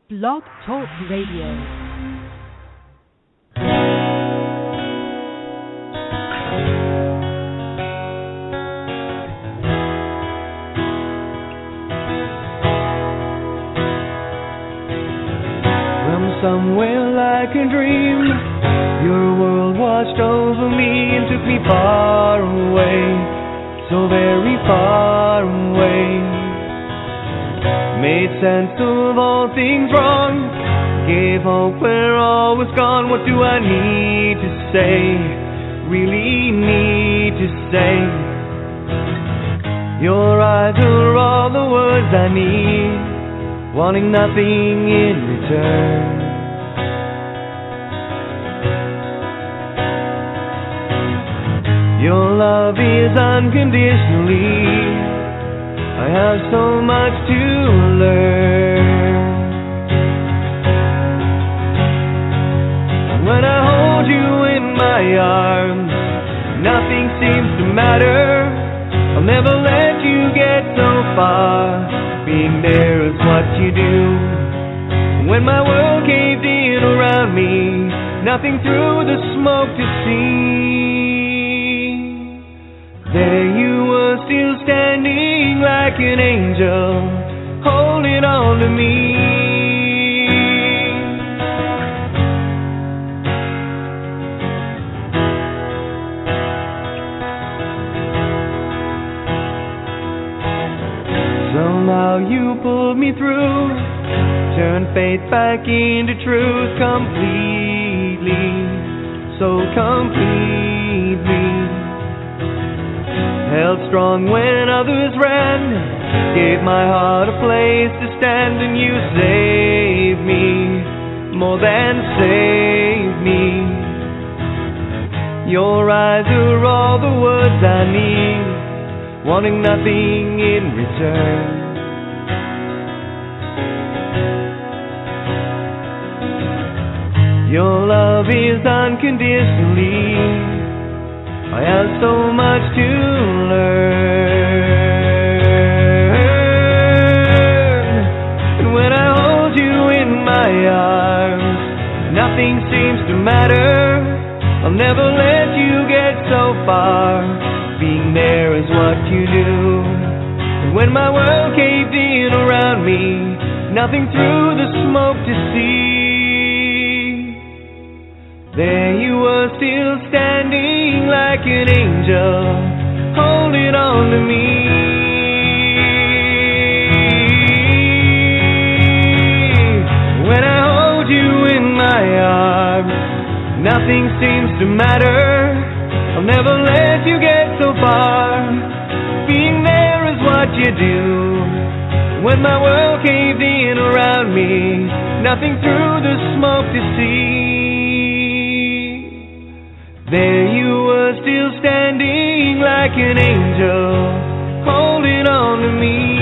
Blog Talk Radio. Somewhere like a dream, your world washed over me and took me far away, so very far away. Made sense of all things wrong, gave hope where all was gone. What do I need to say, really need to say? Your eyes are all the words I need, wanting nothing in return. Your love is unconditionally. I have so much to learn. When I hold you in my arms, nothing seems to matter. I'll never let you get so far. Being there is what you do. When my world caved in around me, nothing through the smoke to see. There you were, still standing like an angel, holding on to me. Somehow you pulled me through, turned faith back into truth completely, so completely. Held strong when others ran, gave my heart a place to stand, and you saved me, more than saved me. Your eyes are all the words I need, wanting nothing in return. Your love is unconditionally. I have so much to learn. And when I hold you in my arms, nothing seems to matter. I'll never let you get so far. Being there is what you do. And when my world caved in around me, nothing through the smoke to see. There you were, still standing like an angel, holding on to me. When I hold you in my arms, nothing seems to matter. I'll never let you get so far. Being there is what you do. When my world caved in around me, nothing through the smoke to see. There you were, still standing like an angel, holding on to me.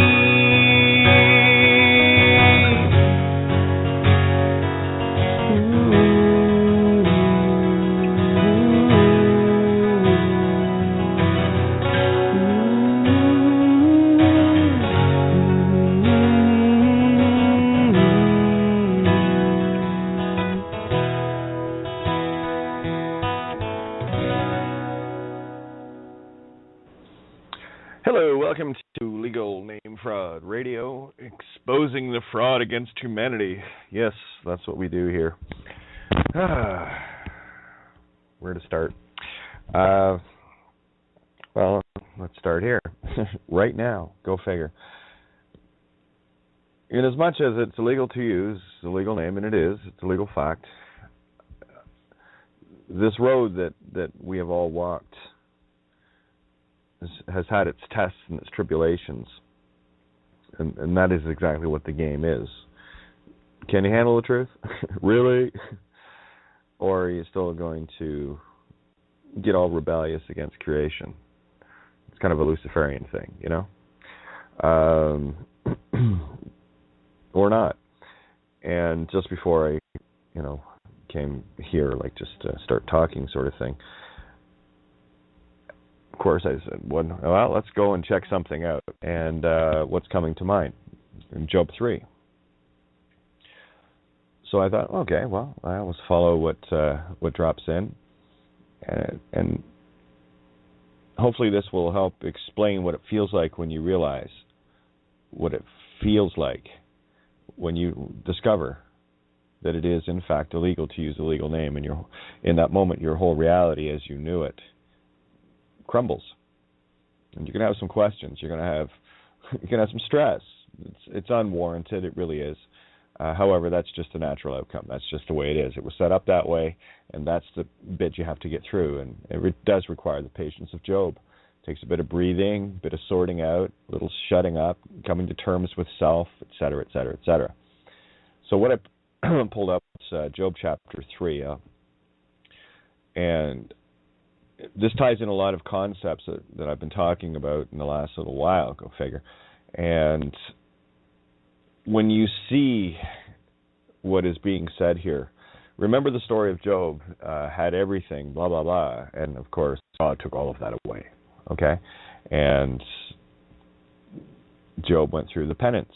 Welcome to Legal Name Fraud Radio, exposing the fraud against humanity. Yes, that's what we do here. Where to start? Well, let's start here. Right now. Go figure. In as much as it's illegal to use the legal name, and it is, it's a legal fact, this road that we have all walked has had its tests and its tribulations, and that is exactly what the game is. Can you handle the truth? Really? Or are you still going to get all rebellious against creation? It's kind of a Luciferian thing, you know? Or not. And just before I, came here, like just to start talking sort of thing, of course, I said, well, let's go and check something out. And what's coming to mind? In Job 3. So I thought, okay, well, I always follow what drops in, and hopefully this will help explain what it feels like when you realize what it feels like when you discover that it is in fact illegal to use a legal name, and in that moment your whole reality as you knew it crumbles, and you're going to have some questions. You're going to have some stress. It's unwarranted. It really is. However, that's just a natural outcome. That's just the way it is. It was set up that way, and that's the bit you have to get through. And it does require the patience of Job. It takes a bit of breathing, a bit of sorting out, a little shutting up, coming to terms with self, etc., etc., etc. So what I pulled up was Job chapter 3, and this ties in a lot of concepts that I've been talking about in the last little while, go figure. And when you see what is being said here, remember the story of Job, had everything, blah, blah, blah, and of course God took all of that away, okay? And Job went through the penance.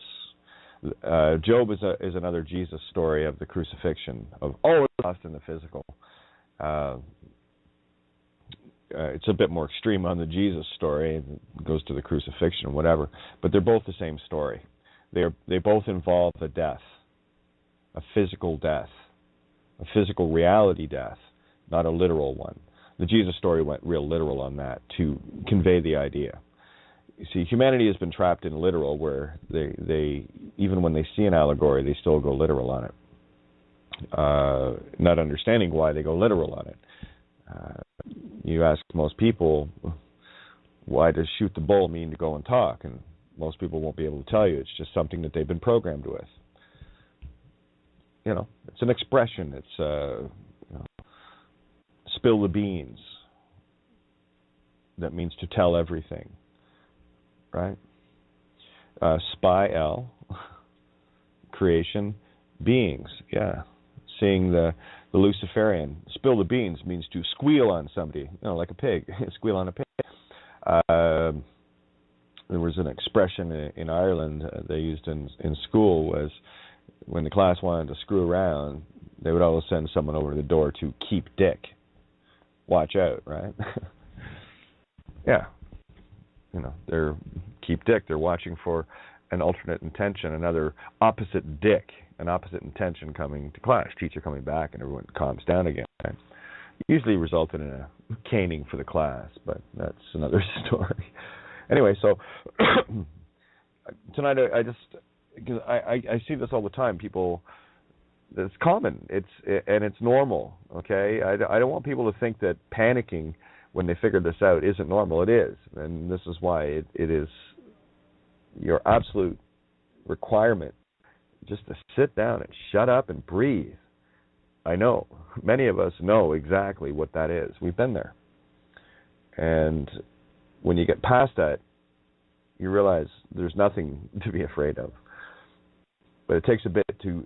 Job is another Jesus story of the crucifixion, of all the lost in the physical. It's a bit more extreme on the Jesus story. It goes to the crucifixion, whatever. But they're both the same story. They both involve a death, a physical death, a physical reality death, not a literal one. The Jesus story went real literal on that to convey the idea. You see, humanity has been trapped in literal, where they even when they see an allegory, they still go literal on it, not understanding why they go literal on it. You ask most people, why does shoot the bull mean to go and talk? And most people won't be able to tell you. It's just something that they've been programmed with. You know, it's an expression. It's spill the beans. That means to tell everything, right? Spy creation, beings. Yeah, seeing the Luciferian. Spill the beans means to squeal on somebody, like a pig. Squeal on a pig. There was an expression in Ireland they used in school, was when the class wanted to screw around, they would always send someone over to the door to keep dick. Watch out, right? Yeah. They're keep dick. They're watching for an alternate intention, another opposite dick, an opposite intention coming to class. Teacher coming back, and everyone calms down again. Right? Usually resulted in a caning for the class, but that's another story. Anyway, so tonight I see this all the time. People, it's common. It's normal. Okay, I don't want people to think that panicking when they figure this out isn't normal. It is, and this is why it is your absolute requirement just to sit down and shut up and breathe. I know many of us know exactly what that is. We've been there, and when you get past that, you realize there's nothing to be afraid of. But it takes a bit to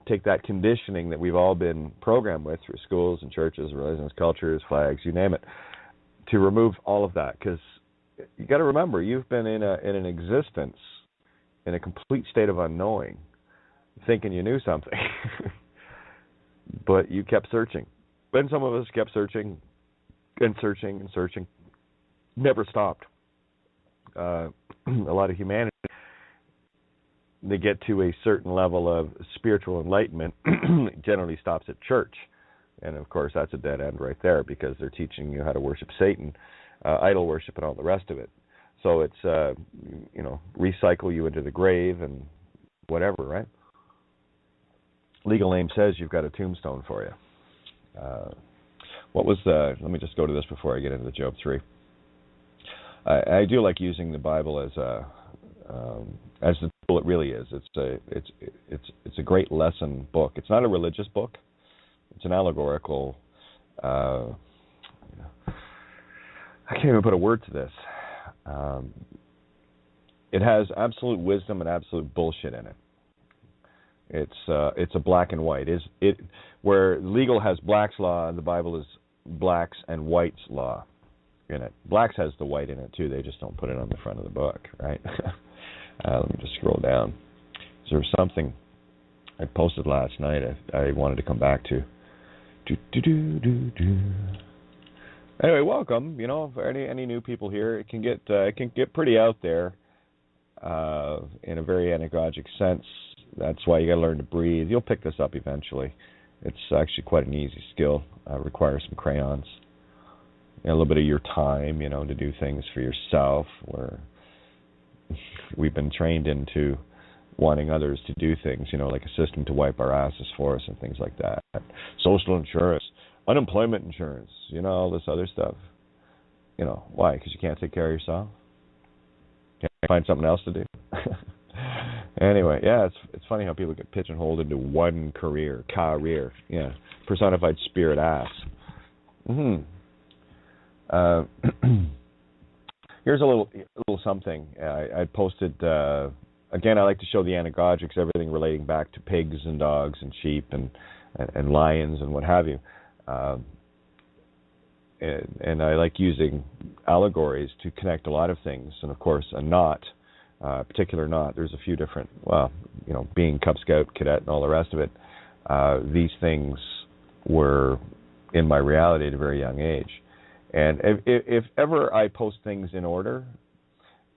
take that conditioning that we've all been programmed with through schools and churches, religions, cultures, flags, you name it, to remove all of that. Because you got to remember, you've been in an existence in a complete state of unknowing, thinking you knew something, but you kept searching. And some of us kept searching and searching and searching, never stopped. A lot of humanity, they get to a certain level of spiritual enlightenment, generally stops at church. And of course, that's a dead end right there, because they're teaching you how to worship Satan, idol worship, and all the rest of it. So it's, recycle you into the grave and whatever, right? Legal name says you've got a tombstone for you. Let me just go to this before I get into the Job 3. I do like using the Bible as the tool it really is. It's a great lesson book. It's not a religious book. It's an allegorical. I can't even put a word to this. It has absolute wisdom and absolute bullshit in it. It's a black and white. Where legal has black's law, the Bible is blacks and white's law in it. Blacks has the white in it too. They just don't put it on the front of the book, right? Let me just scroll down. Is there something? I posted last night. I wanted to come back to. Anyway, welcome. You know, for any new people here, it can get pretty out there in a very anagogic sense. That's why you got to learn to breathe. You'll pick this up eventually. It's actually quite an easy skill. Requires some crayons, a little bit of your time, to do things for yourself. Where we've been trained into wanting others to do things, like a system to wipe our asses for us and things like that. Social insurance, unemployment insurance, all this other stuff. Why? Because you can't take care of yourself? Can't find something else to do? Anyway, yeah, it's funny how people get pigeonholed into one career, personified spirit ass. Here's a little something. I posted, again, I like to show the anagogics, everything relating back to pigs and dogs and sheep and lions and what have you. And I like using allegories to connect a lot of things. And, of course, a knot, particular knot, there's a few different, being Cub Scout, cadet, and all the rest of it, these things were in my reality at a very young age. And if ever I post things in order,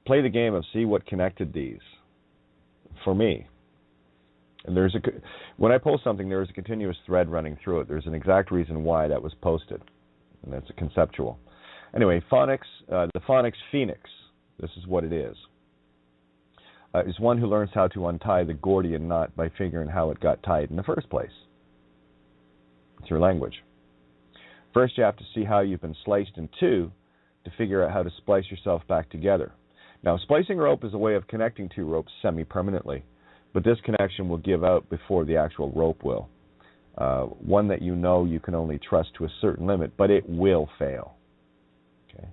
play the game of see what connected these for me. And when I post something, there is a continuous thread running through it. There's an exact reason why that was posted, and that's a conceptual. Anyway, phonics, the phonics phoenix, this is what it is one who learns how to untie the Gordian knot by figuring how it got tied in the first place through language. First, you have to see how you've been sliced in two to figure out how to splice yourself back together. Now, splicing rope is a way of connecting two ropes semi-permanently, but this connection will give out before the actual rope will. One that you can only trust to a certain limit, but it will fail. Okay.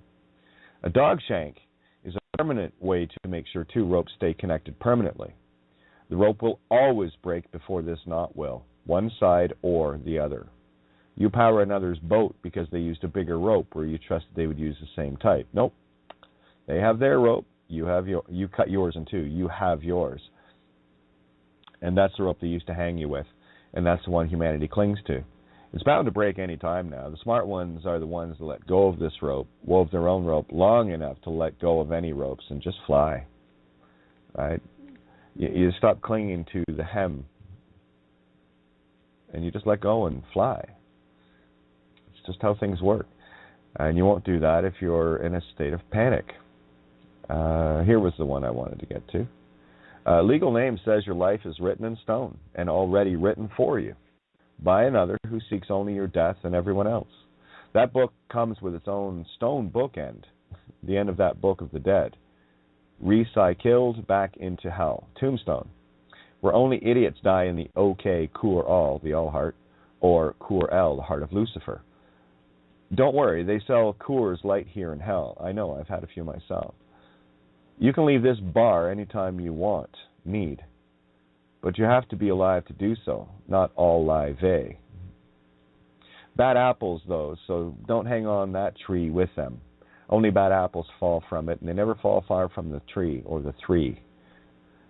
A dog shank is a permanent way to make sure two ropes stay connected permanently. The rope will always break before this knot will, one side or the other. You power another's boat because they used a bigger rope where you trusted they would use the same type. Nope. They have their rope. You cut yours in two. You have yours. And that's the rope they used to hang you with. And that's the one humanity clings to. It's bound to break any time now. The smart ones are the ones that let go of this rope, wove their own rope long enough to let go of any ropes and just fly. Right? You stop clinging to the hem and you just let go and fly. It's just how things work. And you won't do that if you're in a state of panic. Here was the one I wanted to get to. Legal name says your life is written in stone and already written for you by another who seeks only your death and everyone else. That book comes with its own stone bookend, the end of that book of the dead. Recycled back into hell. Tombstone, where only idiots die in the OK Cour All, the All Heart, or Cour El, the Heart of Lucifer. Don't worry, they sell Coors Light here in hell. I know, I've had a few myself. You can leave this bar anytime you need. But you have to be alive to do so, not all live. Bad apples, though, so don't hang on that tree with them. Only bad apples fall from it, and they never fall far from the tree or the three.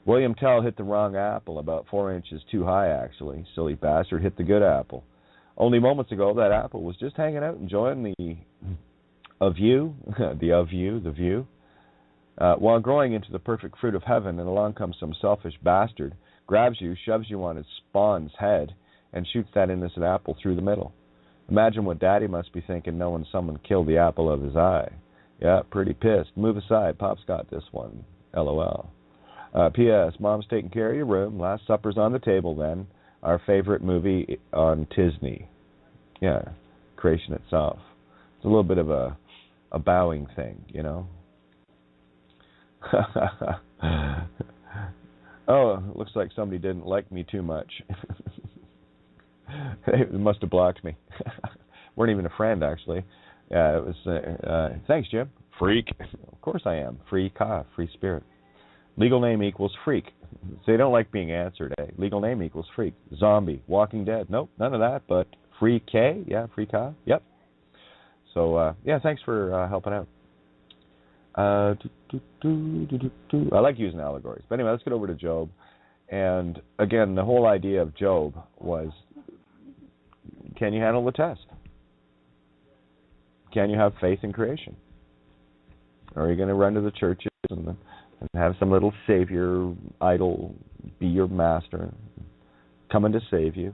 William Tell hit the wrong apple, about 4 inches too high, actually. Silly bastard, hit the good apple. Only moments ago, that apple was just hanging out, enjoying the view, while growing into the perfect fruit of heaven, and along comes some selfish bastard, grabs you, shoves you on his spawn's head, and shoots that innocent apple through the middle. Imagine what Daddy must be thinking knowing someone killed the apple of his eye. Yeah, pretty pissed. Move aside, Pop's got this one. LOL. P.S. Mom's taking care of your room. Last supper's on the table then. Our favorite movie on Disney. Yeah, creation itself. It's a little bit of a bowing thing, Oh, it looks like somebody didn't like me too much. They must have blocked me. Weren't even a friend, actually. Yeah, it was, thanks, Jim. Freak. Of course I am. Free spirit. Legal name equals freak. So they don't like being answered, eh? Legal name equals freak. Zombie. Walking Dead. Nope, none of that, but free K. Yeah, free K. Yep. So, yeah, thanks for helping out. I like using allegories. But anyway, let's get over to Job. And again, the whole idea of Job was, can you handle the test? Can you have faith in creation? Or are you going to run to the churches and have some little savior idol be your master, coming to save you?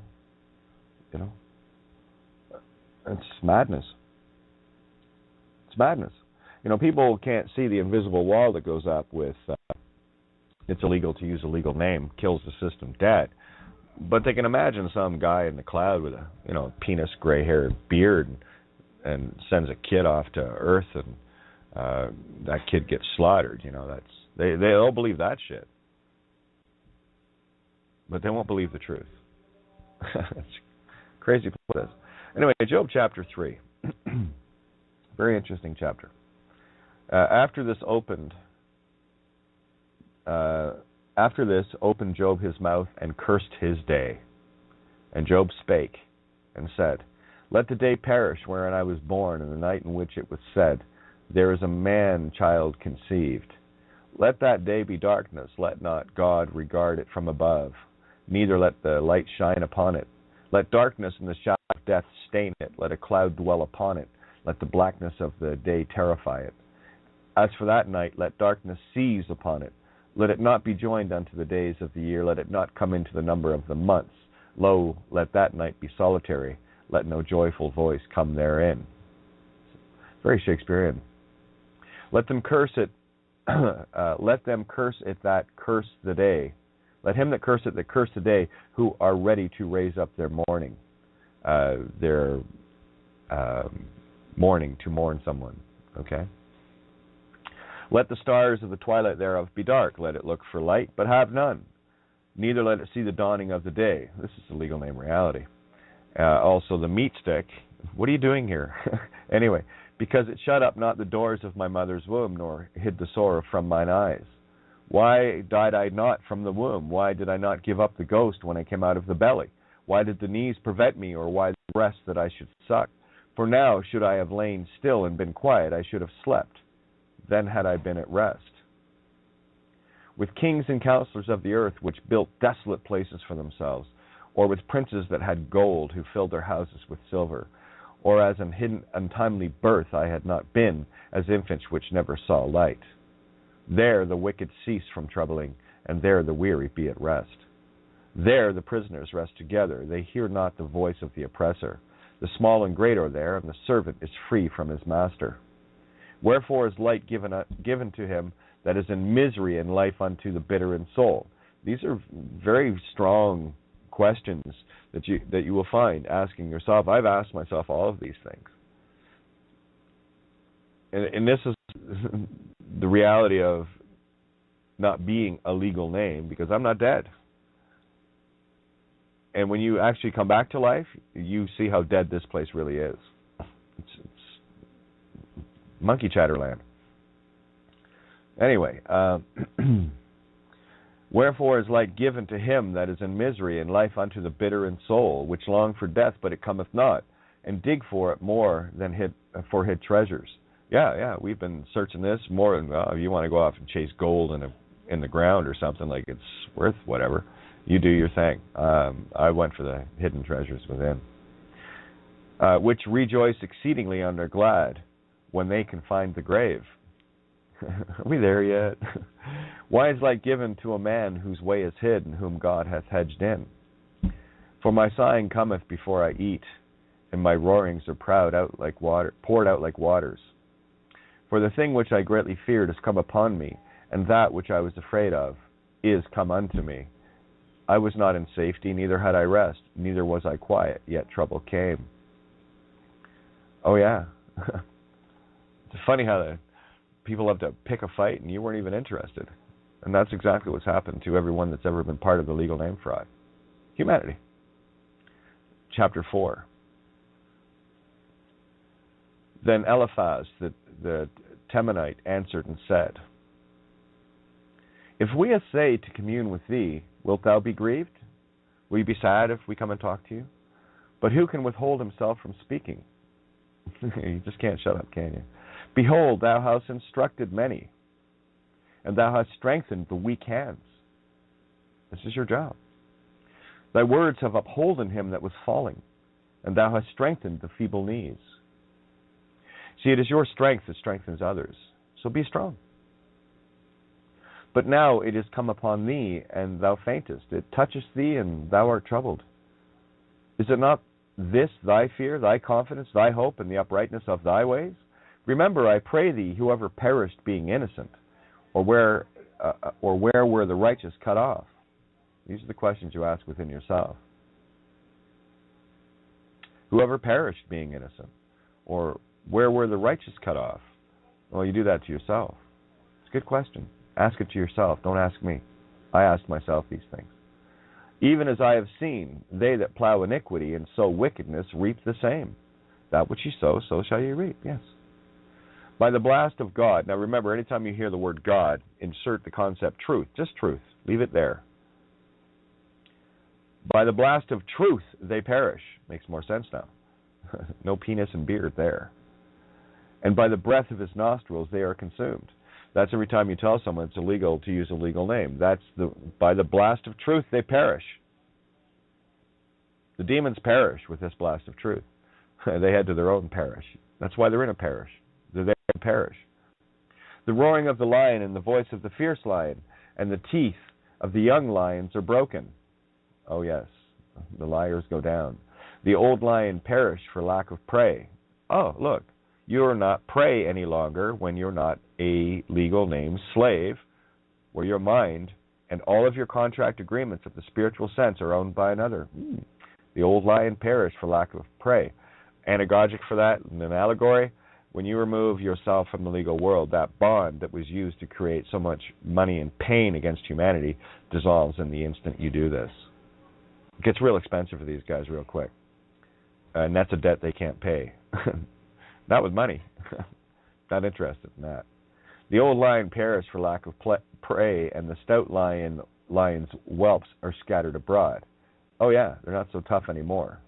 You know, it's madness. It's madness. You know, people can't see the invisible wall that goes up with it's illegal to use a legal name, kills the system dead. But they can imagine some guy in the cloud with a, you know, penis, gray-haired beard and sends a kid off to Earth, and that kid gets slaughtered. You know, they'll believe that shit, but they won't believe the truth. It's crazy place. Anyway, Job chapter 3, very interesting chapter. After this opened Job his mouth and cursed his day. And Job spake and said, let the day perish wherein I was born, and the night in which it was said, there is a man-child conceived. Let that day be darkness, let not God regard it from above, neither let the light shine upon it. Let darkness and the shadow of death stain it, let a cloud dwell upon it, let the blackness of the day terrify it. As for that night, let darkness seize upon it. Let it not be joined unto the days of the year. Let it not come into the number of the months. Lo, let that night be solitary. Let no joyful voice come therein. Very Shakespearean. Let them curse it. Let them curse it that curse the day. Let him that curse it that curse the day, who are ready to raise up their mourning. Mourning, to mourn someone. Okay? Let the stars of the twilight thereof be dark. Let it look for light, but have none. Neither let it see the dawning of the day. This is the legal name reality. Also the meat stick. What are you doing here? Anyway, because it shut up not the doors of my mother's womb, nor hid the sorrow from mine eyes. Why died I not from the womb? Why did I not give up the ghost when I came out of the belly? Why did the knees prevent me, or why the breast that I should suck? For now should I have lain still and been quiet, I should have slept. Then had I been at rest. With kings and counselors of the earth, which built desolate places for themselves, or with princes that had gold, who filled their houses with silver, or as an hidden untimely birth I had not been, as infants which never saw light. There the wicked cease from troubling, and there the weary be at rest. There the prisoners rest together, they hear not the voice of the oppressor. The small and great are there, and the servant is free from his master. Wherefore is light given to him that is in misery, and life unto the bitter in soul? These are very strong questions that you will find asking yourself. I've asked myself all of these things. And this is the reality of not being a legal name, because I'm not dead. And when you actually come back to life, you see how dead this place really is. It's monkey chatterland. Anyway, wherefore is light given to him that is in misery, and life unto the bitter in soul, which long for death, but it cometh not, and dig for it more than for hid treasures. Yeah, we've been searching this more than, you want to go off and chase gold in the ground or something, like it's worth whatever. You do your thing. I went for the hidden treasures within, which rejoice exceedingly and are glad when they can find the grave. Are we there yet? Why is light given to a man whose way is hid, and whom God hath hedged in? For my sighing cometh before I eat, and my roarings are poured out like waters. For the thing which I greatly feared is come upon me, and that which I was afraid of is come unto me. I was not in safety, neither had I rest, neither was I quiet, yet trouble came. Oh yeah. It's funny how the people love to pick a fight, and you weren't even interested. And that's exactly what's happened to everyone that's ever been part of the legal name fraud. Humanity. Chapter 4. Then Eliphaz, the Temanite, answered and said, If we essay to commune with thee, wilt thou be grieved? Will you be sad if we come and talk to you? But who can withhold himself from speaking? You just can't shut up, can you? Behold, thou hast instructed many, and thou hast strengthened the weak hands. This is your job. Thy words have upholden him that was falling, and thou hast strengthened the feeble knees. See, it is your strength that strengthens others, so be strong. But now it is come upon thee, and thou faintest. It toucheth thee, and thou art troubled. Is it not this thy fear, thy confidence, thy hope, and the uprightness of thy ways? Remember, I pray thee, whoever perished being innocent, or where were the righteous cut off? These are the questions you ask within yourself. Whoever perished being innocent, or where were the righteous cut off? Well, you do that to yourself. It's a good question. Ask it to yourself. Don't ask me. I ask myself these things. Even as I have seen, they that plow iniquity and sow wickedness reap the same. That which ye sow, so shall ye reap. Yes. By the blast of God. Now remember, anytime you hear the word God, insert the concept truth. Just truth. Leave it there. By the blast of truth they perish. Makes more sense now. No penis and beard there. And by the breath of his nostrils they are consumed. That's every time you tell someone it's illegal to use a legal name. By the blast of truth they perish. The demons perish with this blast of truth. They head to their own parish. That's why they're in a parish. They're there to perish. The roaring of the lion and the voice of the fierce lion and the teeth of the young lions are broken. Oh yes, the liars go down. The old lion perished for lack of prey. Oh, look, you're not prey any longer when you're not a legal name slave, where your mind and all of your contract agreements of the spiritual sense are owned by another. The old lion perished for lack of prey. Anagogic for that, in an allegory, when you remove yourself from the legal world, that bond that was used to create so much money and pain against humanity dissolves in the instant you do this. It gets real expensive for these guys real quick. And that's a debt they can't pay. Not with money. Not interested in that. The old lion perished for lack of prey, and the stout lion's whelps are scattered abroad. Oh yeah, they're not so tough anymore.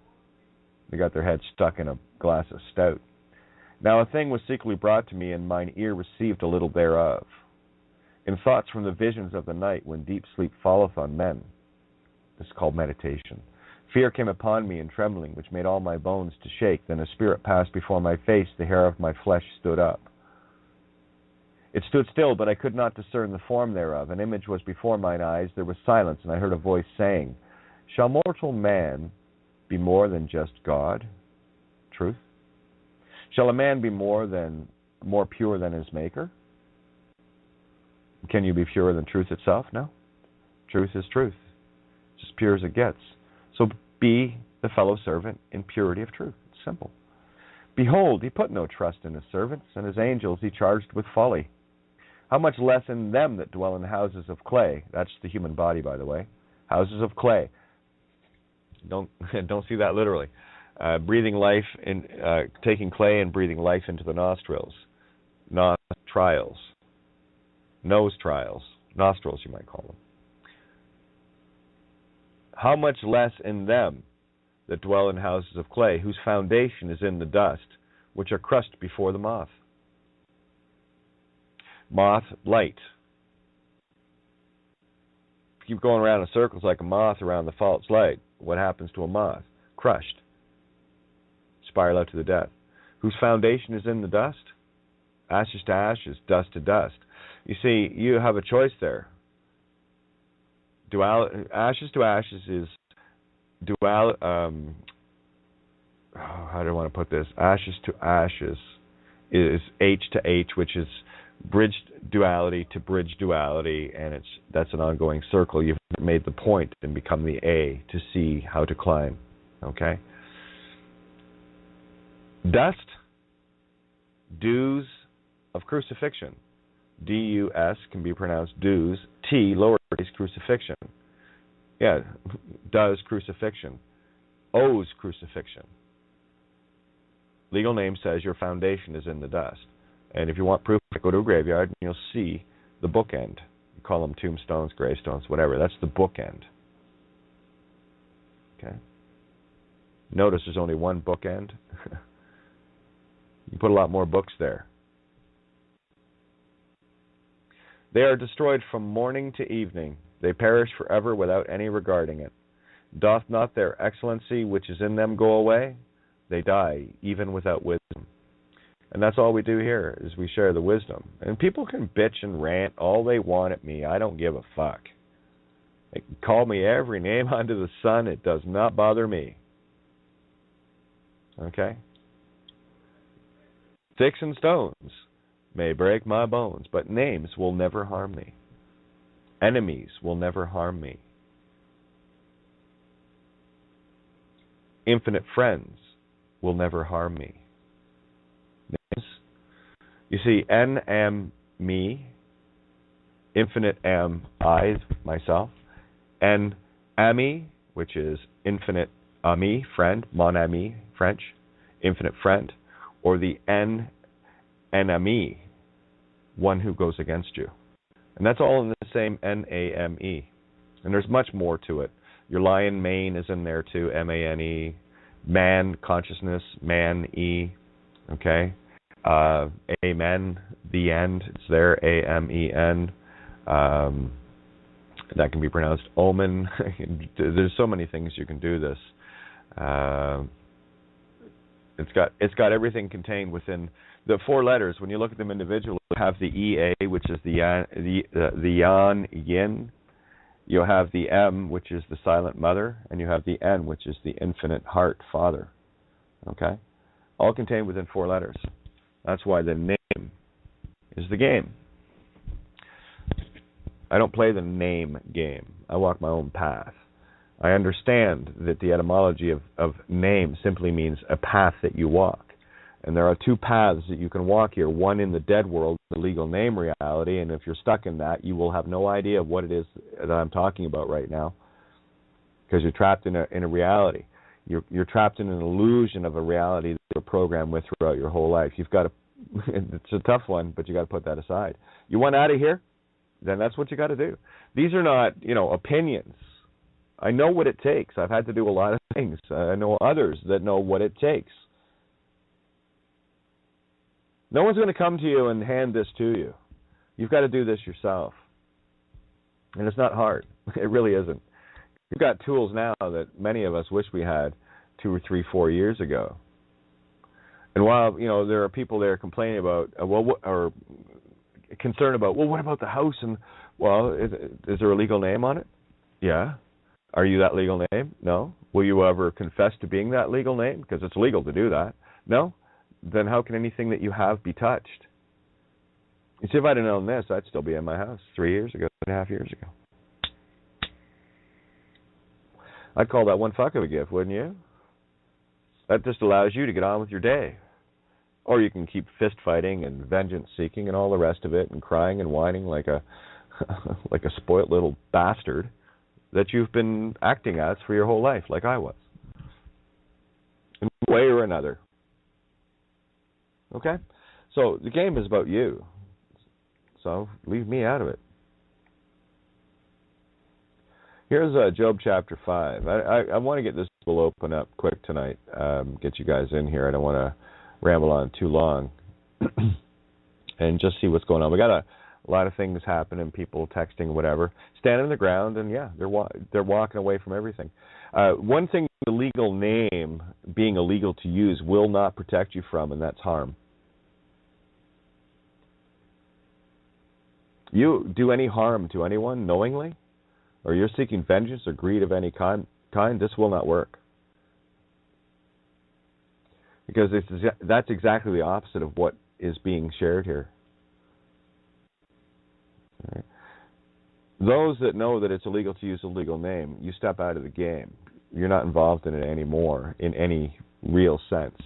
They got their heads stuck in a glass of stout. Now a thing was secretly brought to me, and mine ear received a little thereof. In thoughts from the visions of the night, when deep sleep falleth on men. This is called meditation. Fear came upon me in trembling, which made all my bones to shake. Then a spirit passed before my face, the hair of my flesh stood up. It stood still, but I could not discern the form thereof. An image was before mine eyes, there was silence, and I heard a voice saying, Shall mortal man be more than just God? Truth? Shall a man be more pure than his maker? Can you be purer than truth itself? No. Truth is truth. It's as pure as it gets. So be the fellow servant in purity of truth. It's simple. Behold, he put no trust in his servants, and his angels he charged with folly. How much less in them that dwell in houses of clay? That's the human body, by the way. Houses of clay. Don't see that literally. Breathing life in, taking clay and breathing life into the nostrils. Nose trials. Nostrils, you might call them. How much less in them that dwell in houses of clay, whose foundation is in the dust, which are crushed before the moth. Moth, light. Keep going around in circles like a moth around the false light. What happens to a moth? Crushed. Spiral out to the death. Whose foundation is in the dust? Ashes to ashes, dust to dust. You see, you have a choice there. Ashes to ashes is dual. How do I want to put this? Ashes to ashes is H to H, which is bridged duality to bridge duality, and that's an ongoing circle. You've made the point and become the A to see how to climb. Okay. Dust, dews of crucifixion. D-U-S can be pronounced dews. T, lowercase, crucifixion. Yeah, does crucifixion. O's crucifixion. Legal name says your foundation is in the dust. And if you want proof, go to a graveyard and you'll see the bookend. You call them tombstones, gravestones, whatever. That's the bookend. Okay. Notice there's only one bookend. You put a lot more books there. They are destroyed from morning to evening. They perish forever without any regarding it. Doth not their excellency which is in them go away? They die, even without wisdom. And that's all we do here, is we share the wisdom. And people can bitch and rant all they want at me. I don't give a fuck. They can call me every name under the sun. It does not bother me. Okay? Sticks and stones may break my bones, but names will never harm me. Enemies will never harm me. Infinite friends will never harm me. Names. You see, N am me, infinite am I, myself, and ami, which is infinite ami, friend, mon ami, French, infinite friend, or the enemy, one who goes against you. And that's all in the same N-A-M-E. And there's much more to it. Your lion mane is in there too, M-A-N-E. Man, consciousness, man-E. Okay? Amen, the end, it's there, A-M-E-N. That can be pronounced omen. There's so many things you can do this. It's got everything contained within the four letters. When you look at them individually, you have the E-A, which is the Yan, Yin. You have the M, which is the silent mother, and you have the N, which is the infinite heart, father. Okay? All contained within four letters. That's why the name is the game. I don't play the name game. I walk my own path. I understand that the etymology of name simply means a path that you walk. And there are two paths that you can walk here. One in the dead world, the legal name reality, and if you're stuck in that, you will have no idea of what it is that I'm talking about right now, because you're trapped in a reality. You're trapped in an illusion of a reality that you're programmed with throughout your whole life. You've got to. It's a tough one, but you got to put that aside. You want out of here? Then that's what you got to do. These are not, opinions. I know what it takes. I've had to do a lot of things. I know others that know what it takes. No one's going to come to you and hand this to you. You've got to do this yourself. And it's not hard. It really isn't. You've got tools now that many of us wish we had 2 or 3, 4 years ago. And while, there are people there complaining about, or concerned about, what about the house? And, is there a legal name on it? Yeah. Are you that legal name? No. Will you ever confess to being that legal name? Because it's legal to do that. No. Then how can anything that you have be touched? You see, if I'd have known this, I'd still be in my house 3 years ago, 2.5 years ago. I'd call that one fuck of a gift, wouldn't you? That just allows you to get on with your day. Or you can keep fist fighting and vengeance seeking and all the rest of it and crying and whining like a like a spoilt little bastard that you've been acting as for your whole life, like I was. In one way or another. Okay? So the game is about you. So leave me out of it. Here's Job chapter 5. I want to get this will open up quick tonight. Get you guys in here. I don't want to ramble on too long. And just see what's going on. We got a lot of things happening, people texting, whatever. Standing on the ground, and they're walking away from everything. One thing the legal name being illegal to use will not protect you from, and that's harm. You do any harm to anyone knowingly, or you're seeking vengeance or greed of any kind, this will not work. Because that's exactly the opposite of what is being shared here. Right. Those that know that it's illegal to use a legal name, you step out of the game. You're not involved in it anymore in any real sense.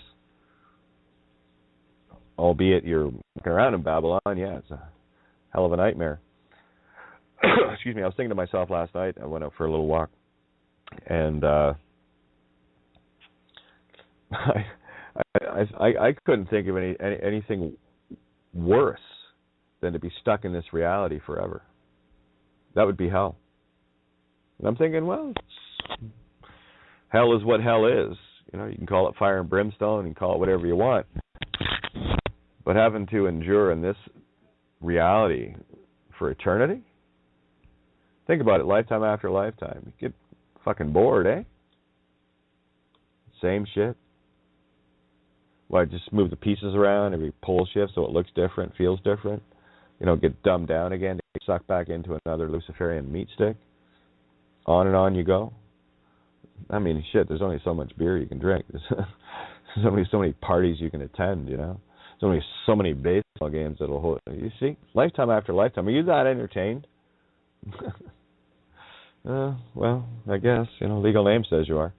Albeit you're walking around in Babylon, it's a hell of a nightmare. Excuse me, I was thinking to myself last night, I went out for a little walk, and I couldn't think of anything worse than to be stuck in this reality forever. That would be hell. And I'm thinking, hell is what hell is. You can call it fire and brimstone, you can call it whatever you want. But having to endure in this reality for eternity, Think about it, lifetime after lifetime. You get fucking bored, eh? Same shit. Why, just move the pieces around, every pole shift so it looks different, feels different. You know, get dumbed down again, get sucked back into another Luciferian meat stick. On and on you go. I mean, shit, there's only so much beer you can drink. There's so many parties you can attend, you know. There's only so many baseball games that'll hold. You see, lifetime after lifetime. Are you that entertained? Well, I guess, you know, legal name says you are.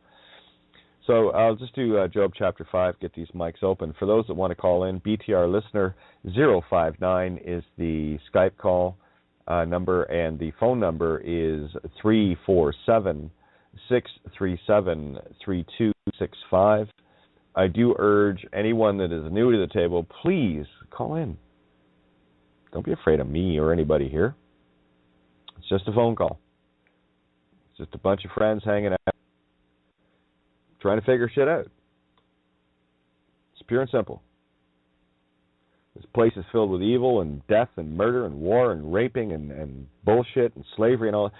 So I'll just do Job chapter 5, get these mics open. For those that want to call in, BTR listener 059 is the Skype call number, and the phone number is 347-637-3265. I do urge anyone that is new to the table, please call in. Don't be afraid of me or anybody here. It's just a phone call. It's just a bunch of friends hanging out, trying to figure shit out. It's pure and simple. This place is filled with evil and death and murder and war and raping and bullshit and slavery and all.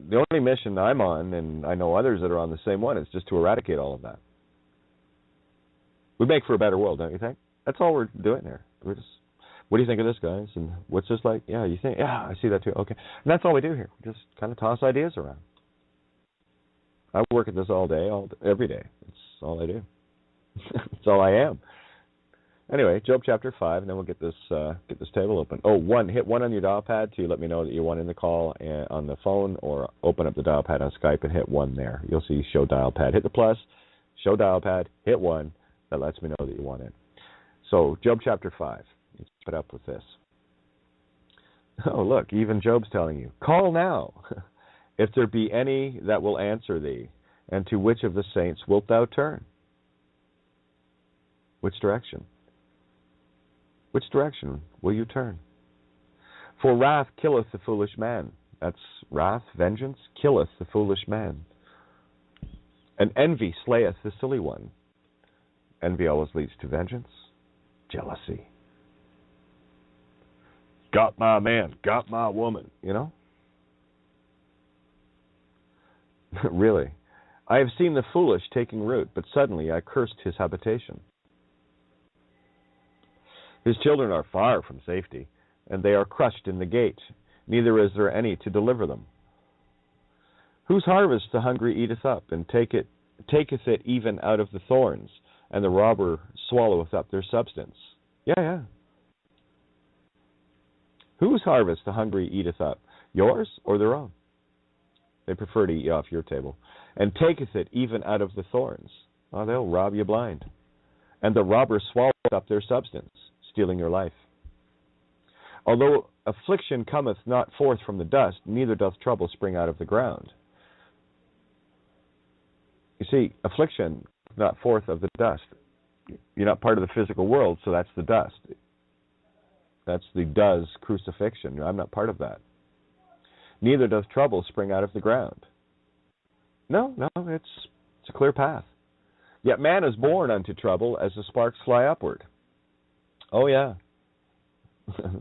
The only mission I'm on, and I know others that are on the same one, is just to eradicate all of that. We'd make for a better world, don't you think? That's all we're doing here. We're just, what do you think of this, guys? And what's this like? Yeah, you think? Yeah, I see that too. Okay. And that's all we do here. We just kind of toss ideas around. I work at this all day, every day. It's all I do. It's all I am. Anyway, Job chapter 5, and then we'll get this table open. Oh, hit 1 on your dial pad to let me know that you want in the call on the phone, or open up the dial pad on Skype and hit 1 there. You'll see show dial pad. Hit the plus, show dial pad, hit 1. That lets me know that you want in. So, Job chapter 5. Let's put up with this. Oh, look, even Job's telling you, call now, if there be any that will answer thee, and to which of the saints wilt thou turn? Which direction? Which direction will you turn? For wrath killeth the foolish man. That's wrath, vengeance, killeth the foolish man. And envy slayeth the silly one. Envy always leads to vengeance, jealousy. Got my man, got my woman, you know? Really. I have seen the foolish taking root, but suddenly I cursed his habitation. His children are far from safety, and they are crushed in the gate, neither is there any to deliver them. Whose harvest the hungry eateth up, and taketh it even out of the thorns, and the robber swalloweth up their substance. Yeah. Whose harvest the hungry eateth up, yours or their own? They prefer to eat off your table. And taketh it even out of the thorns. Oh, they'll rob you blind. And the robber swalloweth up their substance, stealing your life. Although affliction cometh not forth from the dust, neither doth trouble spring out of the ground. You see, affliction not forth of the dust. You're not part of the physical world, so that's the dust. That's the does crucifixion. I'm not part of that. Neither doth trouble spring out of the ground. No, it's a clear path. Yet man is born unto trouble as the sparks fly upward. Oh, yeah.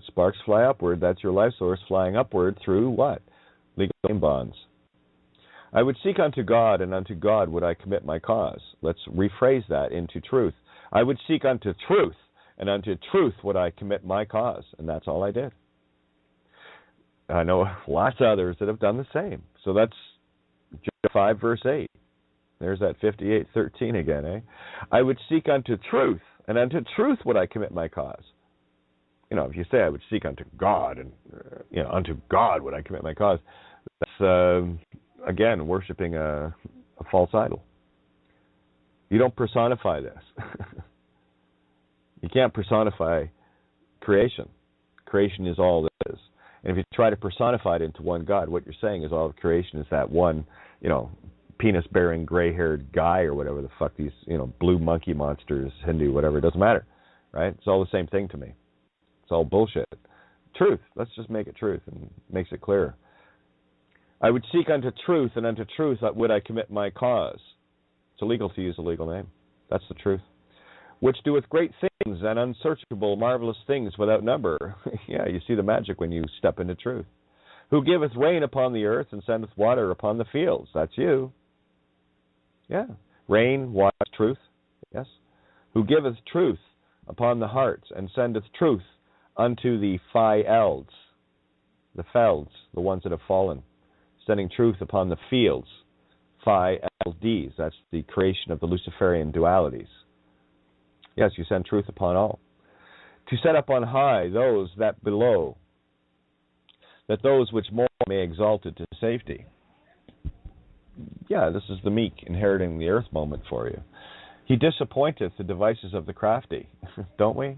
Sparks fly upward. That's your life source flying upward through what? Legal name bonds. I would seek unto God, and unto God would I commit my cause. Let's rephrase that into truth. I would seek unto truth, and unto truth would I commit my cause. And that's all I did. I know lots of others that have done the same. So that's Job 5, verse 8. There's that 58:13 again, eh? I would seek unto truth, and unto truth would I commit my cause. You know, if you say I would seek unto God, and unto God would I commit my cause, that's again worshiping a false idol. You don't personify this. You can't personify creation. Creation is all that is. And if you try to personify it into one God, what you're saying is all of creation is that one, penis-bearing, gray-haired guy or whatever the fuck these, blue monkey monsters, Hindu, whatever, it doesn't matter, right? It's all the same thing to me. It's all bullshit. Truth. Let's just make it truth, and it makes it clearer. I would seek unto truth, and unto truth would I commit my cause. It's illegal to use a legal name. That's the truth. Which doeth great things and unsearchable, marvelous things without number. Yeah, you see the magic when you step into truth. Who giveth rain upon the earth and sendeth water upon the fields. That's you. Yeah. Rain, water, truth. Yes. Who giveth truth upon the hearts and sendeth truth unto the fields, the felds, the ones that have fallen. Sending truth upon the fields. Fields. That's the creation of the Luciferian dualities. Yes, you send truth upon all. To set up on high those that below, that those which more may exalt it to safety. Yeah, this is the meek inheriting the earth moment for you. He disappointeth the devices of the crafty. Don't we?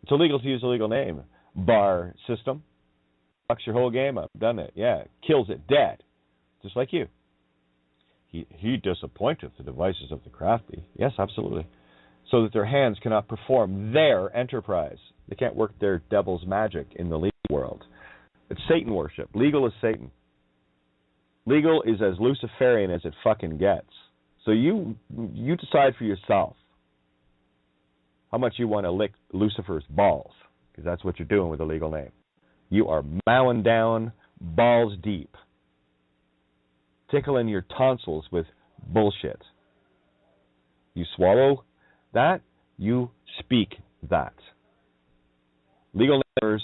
It's illegal to use a legal name. Bar system. Fucks your whole game up, doesn't it? Yeah, kills it dead. Just like you. He disappointeth the devices of the crafty. Yes, absolutely. So that their hands cannot perform their enterprise. They can't work their devil's magic in the legal world. It's Satan worship. Legal is Satan. Legal is as Luciferian as it fucking gets. So you decide for yourself how much you want to lick Lucifer's balls, because that's what you're doing with a legal name. You are mowing down balls deep, tickling your tonsils with bullshit. You swallow that, you speak that. Legal names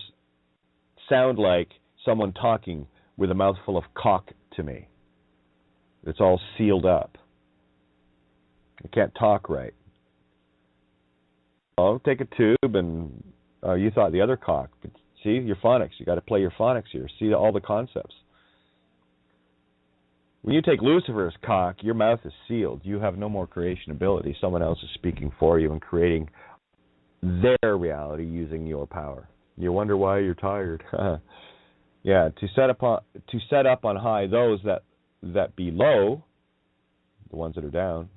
sound like someone talking with a mouthful of cock to me. It's all sealed up. I can't talk right. Oh, take a tube and you thought the other cock. But see, your phonics. You got to play your phonics here. See all the concepts. When you take Lucifer's cock, your mouth is sealed. You have no more creation ability. Someone else is speaking for you and creating their reality using your power. You wonder why you're tired. Yeah, to set up on high those that be low, the ones that are down,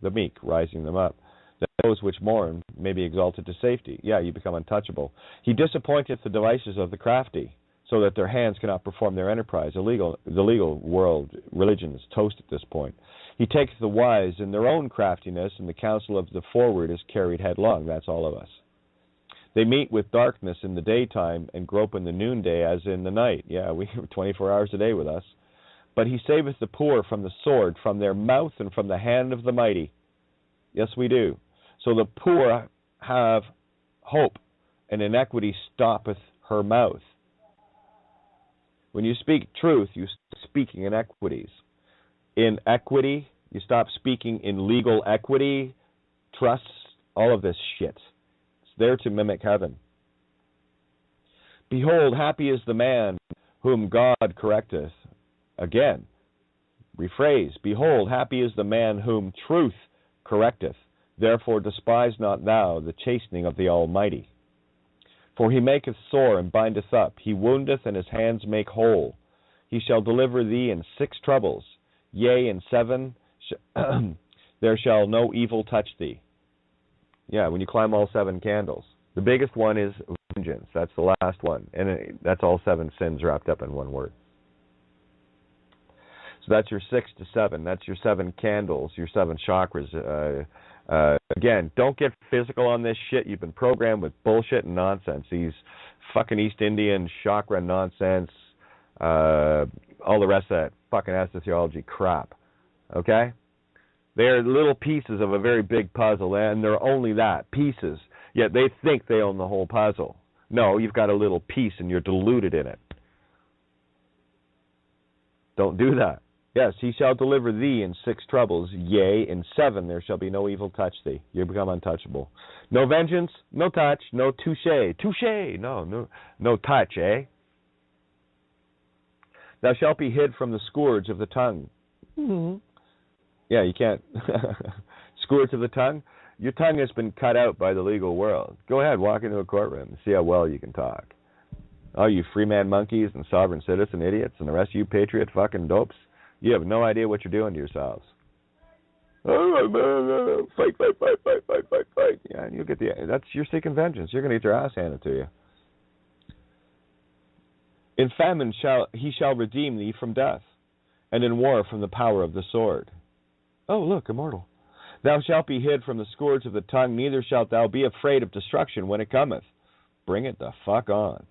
the meek, rising them up. That those which mourn may be exalted to safety. Yeah, you become untouchable. He disappointeth the devices of the crafty, so that their hands cannot perform their enterprise. The legal world, religion is toast at this point. He taketh the wise in their own craftiness, and the counsel of the forward is carried headlong. That's all of us. They meet with darkness in the daytime, and grope in the noonday as in the night. Yeah, we have 24 hours a day with us. But he saveth the poor from the sword, from their mouth, and from the hand of the mighty. Yes, we do. So the poor have hope, and iniquity stoppeth her mouth. When you speak truth, you stop speaking inequities. In equity, you stop speaking in legal equity, trusts, all of this shit. It's there to mimic heaven. Behold, happy is the man whom God correcteth. Again, rephrase. Behold, happy is the man whom truth correcteth. Therefore despise not thou the chastening of the Almighty. For he maketh sore and bindeth up. He woundeth and his hands make whole. He shall deliver thee in 6 troubles. Yea, in 7 there shall no evil touch thee. Yeah, when you climb all 7 candles. The biggest one is vengeance. That's the last one. And that's all 7 sins wrapped up in one word. So that's your 6 to 7. That's your 7 candles, your 7 chakras. Again, don't get physical on this shit. You've been programmed with bullshit and nonsense. These fucking East Indian chakra nonsense, all the rest of that fucking astrotheology crap. Okay? They're little pieces of a very big puzzle, and they're only that, pieces. Yet they think they own the whole puzzle. No, you've got a little piece and you're deluded in it. Don't do that. Yes, he shall deliver thee in 6 troubles. Yea, in 7 there shall be no evil touch thee. You become untouchable. No vengeance, no touch, no touche. Touche, no touch, eh? Thou shalt be hid from the scourge of the tongue. Mm-hmm. Yeah, you can't. Scourge of the tongue? Your tongue has been cut out by the legal world. Go ahead, walk into a courtroom and see how well you can talk. Oh, you freeman monkeys and sovereign citizen idiots and the rest of you patriot fucking dopes. You have no idea what you're doing to yourselves. Fight. Yeah, and you'll get that's you're seeking vengeance. You're going to get your ass handed to you. In famine he shall redeem thee from death, and in war from the power of the sword. Oh, look, immortal. Thou shalt be hid from the scourge of the tongue, neither shalt thou be afraid of destruction when it cometh. Bring it the fuck on.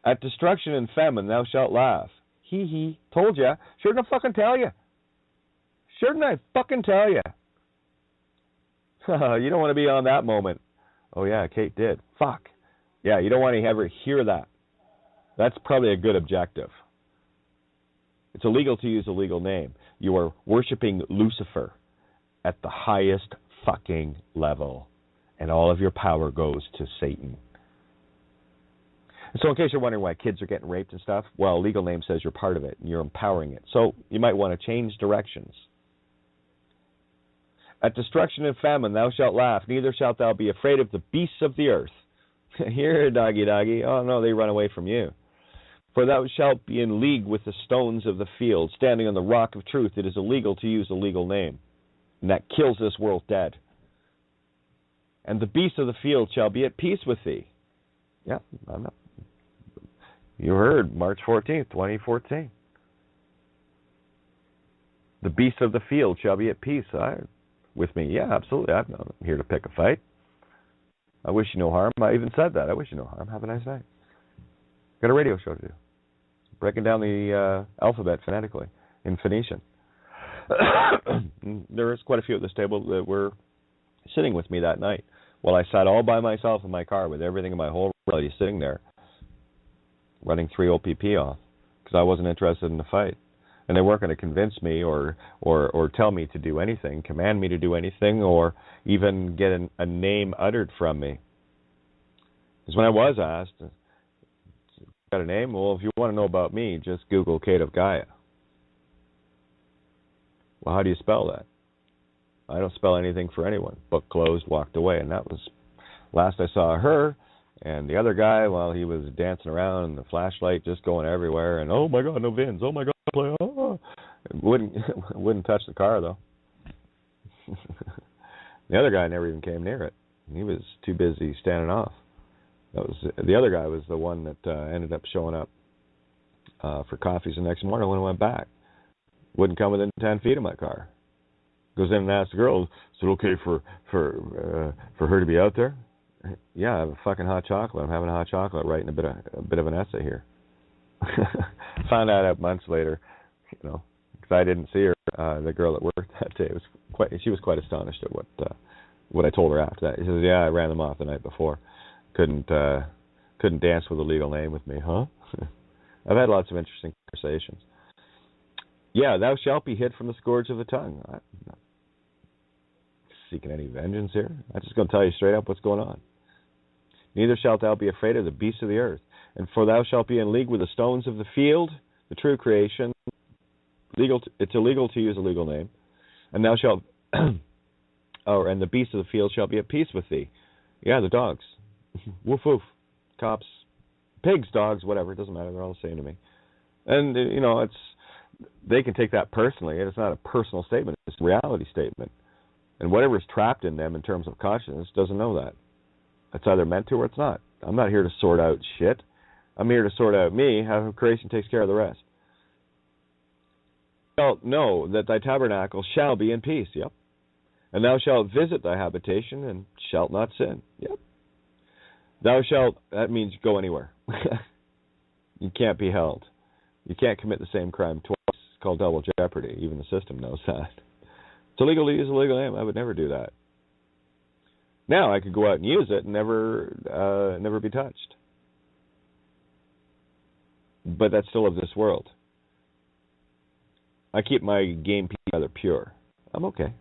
At destruction and famine thou shalt laugh. Hee hee. Told ya. Shouldn't I fucking tell ya? Shouldn't I fucking tell ya? You don't want to be on that moment. Oh yeah, Kate did. Fuck. Yeah, you don't want to ever hear that. That's probably a good objective. It's illegal to use a legal name. You are worshiping Lucifer at the highest fucking level. And all of your power goes to Satan. So in case you're wondering why kids are getting raped and stuff, well, a legal name says you're part of it and you're empowering it. So you might want to change directions. At destruction and famine thou shalt laugh, neither shalt thou be afraid of the beasts of the earth. Here, doggy, doggy. Oh, no, they run away from you. For thou shalt be in league with the stones of the field, standing on the rock of truth. It is illegal to use a legal name, and that kills this world dead. And the beasts of the field shall be at peace with thee. Yeah, I know. You heard, March 14th, 2014. The beasts of the field shall be at peace with me. Yeah, absolutely. I'm not here to pick a fight. I wish you no harm. I even said that. I wish you no harm. Have a nice night. Got a radio show to do. Breaking down the alphabet phonetically in Phoenician. There is quite a few at this table that were sitting with me that night while I sat all by myself in my car with everything in my whole reality sitting there running 3 OPP off because I wasn't interested in the fight. And they weren't going to convince me or tell me to do anything, command me to do anything, or even get a name uttered from me. Because when I was asked, got a name? Well, if you want to know about me, just Google Kate of Gaia. Well, how do you spell that? I don't spell anything for anyone. Book closed, walked away, and that was last I saw her. And the other guy, while he was dancing around, and the flashlight just going everywhere, and oh my God, no VINs, oh my God, play, oh. Wouldn't touch the car though. The other guy never even came near it. He was too busy standing off. The other guy was the one that ended up showing up for coffees the next morning when I went back. Wouldn't come within 10 feet of my car. Goes in and asks the girl, "Is it okay for her to be out there?" Yeah, I have a fucking hot chocolate. I'm having a hot chocolate, writing a bit of an essay here. Found that out months later, because I didn't see her. The girl that worked that day she was quite astonished at what I told her after that. She says, "Yeah, I ran them off the night before. Couldn't dance with a legal name with me, huh?" I've had lots of interesting conversations. Yeah, thou shalt be hid from the scourge of the tongue. I'm not seeking any vengeance here. I'm just going to tell you straight up what's going on. Neither shalt thou be afraid of the beasts of the earth. And for thou shalt be in league with the stones of the field, the true creation. It's illegal to use a legal name. And thou shalt, and the beasts of the field shall be at peace with thee. Yeah, the dogs. Woof woof. Cops. Pigs, dogs, whatever. It doesn't matter. They're all the same to me. And, they can take that personally. It's not a personal statement. It's a reality statement. And whatever's trapped in them in terms of consciousness doesn't know that. It's either meant to or it's not. I'm not here to sort out shit. I'm here to sort out me, how creation takes care of the rest. Thou shalt know that thy tabernacle shall be in peace. Yep. And thou shalt visit thy habitation and shalt not sin. Yep. Thou shalt, that means go anywhere. You can't be held. You can't commit the same crime twice. It's called double jeopardy. Even the system knows that. It's illegal to use a legal name. I would never do that. Now I could go out and use it and never be touched. But that's still of this world. I keep my game rather pure. I'm okay.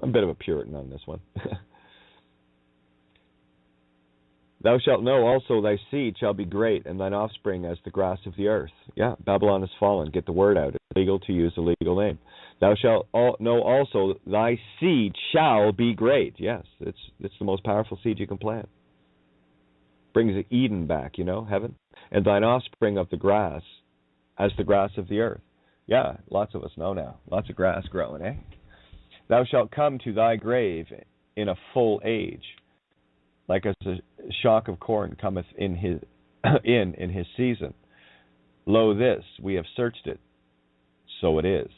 I'm a bit of a Puritan on this one. Thou shalt know also thy seed shall be great, and thine offspring as the grass of the earth. Yeah, Babylon has fallen. Get the word out. It's legal to use a legal name. Thou shalt know also thy seed shall be great. Yes, it's the most powerful seed you can plant. Brings Eden back, heaven. And thine offspring of the grass as the grass of the earth. Yeah, lots of us know now. Lots of grass growing, eh? Thou shalt come to thy grave in a full age, like as a shock of corn cometh in his season. Lo, this, we have searched it, so it is.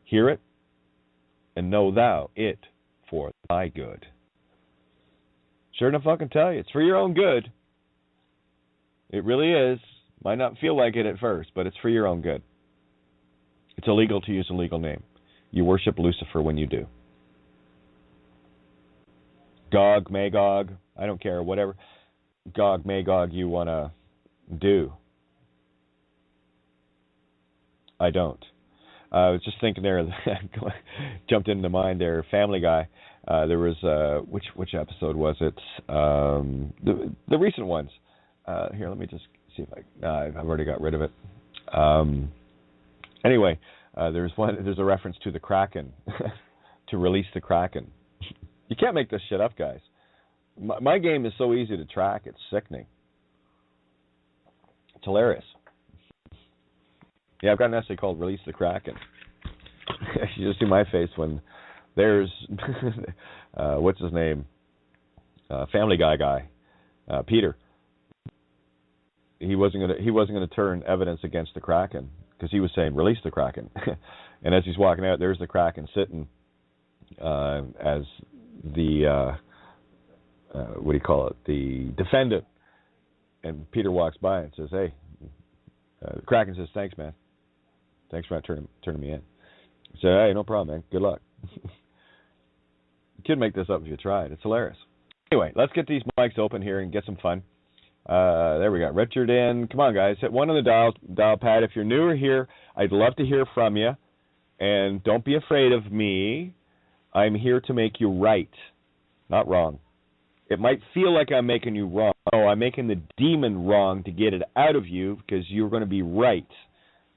Hear it, and know thou it for thy good. Sure enough, I can tell you, it's for your own good. It really is. Might not feel like it at first, but it's for your own good. It's illegal to use a legal name. You worship Lucifer when you do. Gog, Magog, I don't care, whatever Gog, Magog you want to do. I don't. I was just thinking there, jumped into mind there, Family Guy. There was, which episode was it? The recent ones. Here, let me just see if I've already got rid of it. Anyway, there's a reference to the Kraken, to release the Kraken. You can't make this shit up, guys. My game is so easy to track, it's sickening. It's hilarious. Yeah, I've got an essay called Release the Kraken. You just see my face when there's, what's his name? Family Guy, Peter. He wasn't gonna turn evidence against the Kraken because he was saying release the Kraken, and as he's walking out, there's the Kraken sitting as the what do you call it? The defendant, and Peter walks by and says, "Hey," the Kraken says, "Thanks, man. Thanks for not turning me in." He said, "Hey, no problem, man. Good luck." You could make this up if you tried. It's hilarious. Anyway, let's get these mics open here and get some fun. There we go. Richard in. Come on, guys. Hit one on the dial pad. If you're newer here, I'd love to hear from you. And don't be afraid of me. I'm here to make you right, not wrong. It might feel like I'm making you wrong. Oh, I'm making the demon wrong to get it out of you because you're going to be right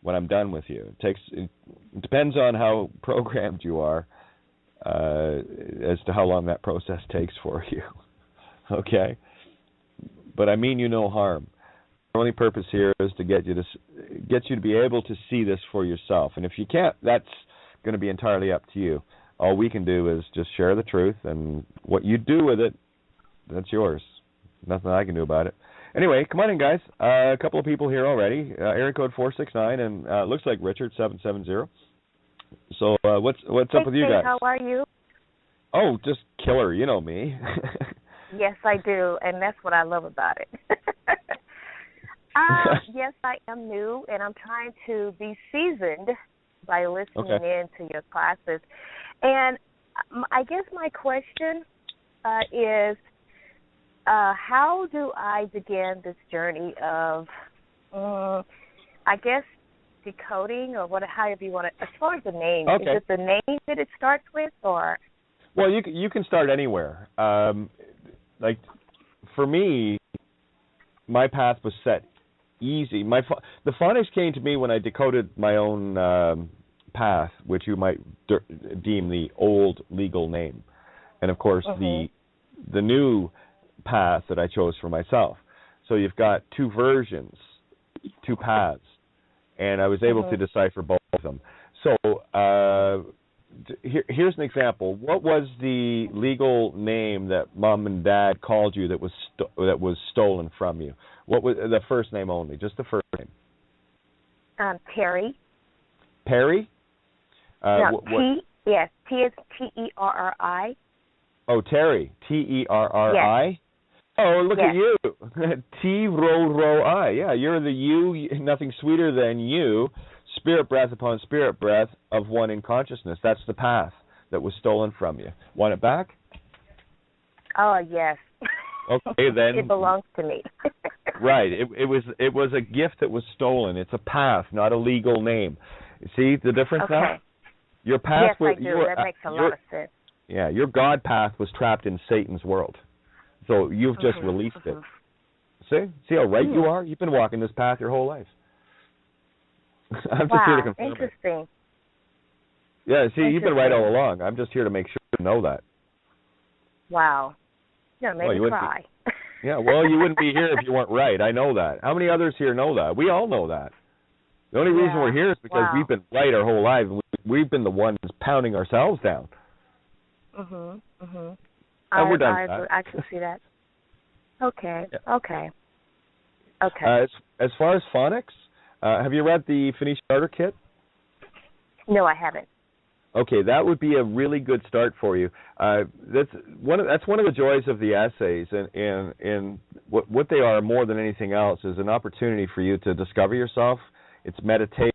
when I'm done with you. It depends on how programmed you are as to how long that process takes for you. Okay? But I mean you no harm. The only purpose here is to get you to be able to see this for yourself. And if you can't, that's going to be entirely up to you. All we can do is just share the truth, and what you do with it, that's yours. Nothing I can do about it. Anyway, come on in, guys. A couple of people here already. Area code 469, and looks like Richard 770. So what's up with you guys? How are you? Oh, just killer. You know me. Yes, I do, and that's what I love about it. Yes, I am new, and I'm trying to be seasoned by listening in to your classes. And I guess my question is, how do I begin this journey of, I guess, decoding or however you want to, as far as the name, is it the name that it starts with, or? Well, you can start anywhere. Like, for me, my path was set easy. The phonics came to me when I decoded my own path, which you might deem the old legal name, and of course the new path that I chose for myself. So you've got two versions, two paths, and I was able to decipher both of them. So here's an example. What was the legal name that Mom and Dad called you that was stolen from you? What was the first name only? Just the first name. Terry. Perry? No, Yes, T is T-E-R-R-I. Oh, Terry. T-E-R-R-I? Yes. Oh, look at you. T-ro-ro-I. Yeah, you're the you, nothing sweeter than you. Spirit breath upon spirit breath of one in consciousness. That's the path that was stolen from you. Want it back? Oh, yes. Okay, then. It belongs to me. Right. It was a gift that was stolen. It's a path, not a legal name. See the difference now? Your path yes, I do. That makes a lot of sense. Yeah, your God path was trapped in Satan's world. So you've just released it. See how right you are? You've been walking this path your whole life. I'm just here to confirm interesting. it. Yeah, see, you've been right all along. I'm just here to make sure you know that. Wow. Yeah, make me cry. Yeah, well, you wouldn't be here if you weren't right. I know that. How many others here know that? We all know that. The only reason we're here is because we've been right our whole lives. We've been the ones pounding ourselves down. And we're done with that. I can see that. Okay. Yeah. Okay. As far as phonics, have you read the Phoenician Starter Kit? No, I haven't. Okay, that would be a really good start for you. That's one of the joys of the essays, and what they are more than anything else is an opportunity for you to discover yourself. It's meditative,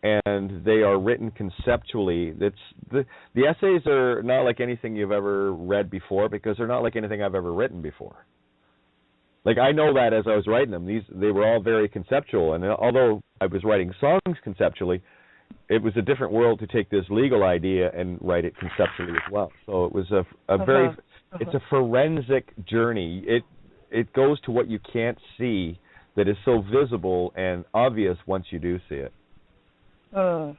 and they are written conceptually. The essays are not like anything you've ever read before because they're not like anything I've ever written before. Like, I know that as I was writing them, they were all very conceptual, and although I was writing songs conceptually, it was a different world to take this legal idea and write it conceptually as well. So it was it's a forensic journey. It goes to what you can't see that is so visible and obvious once you do see it. That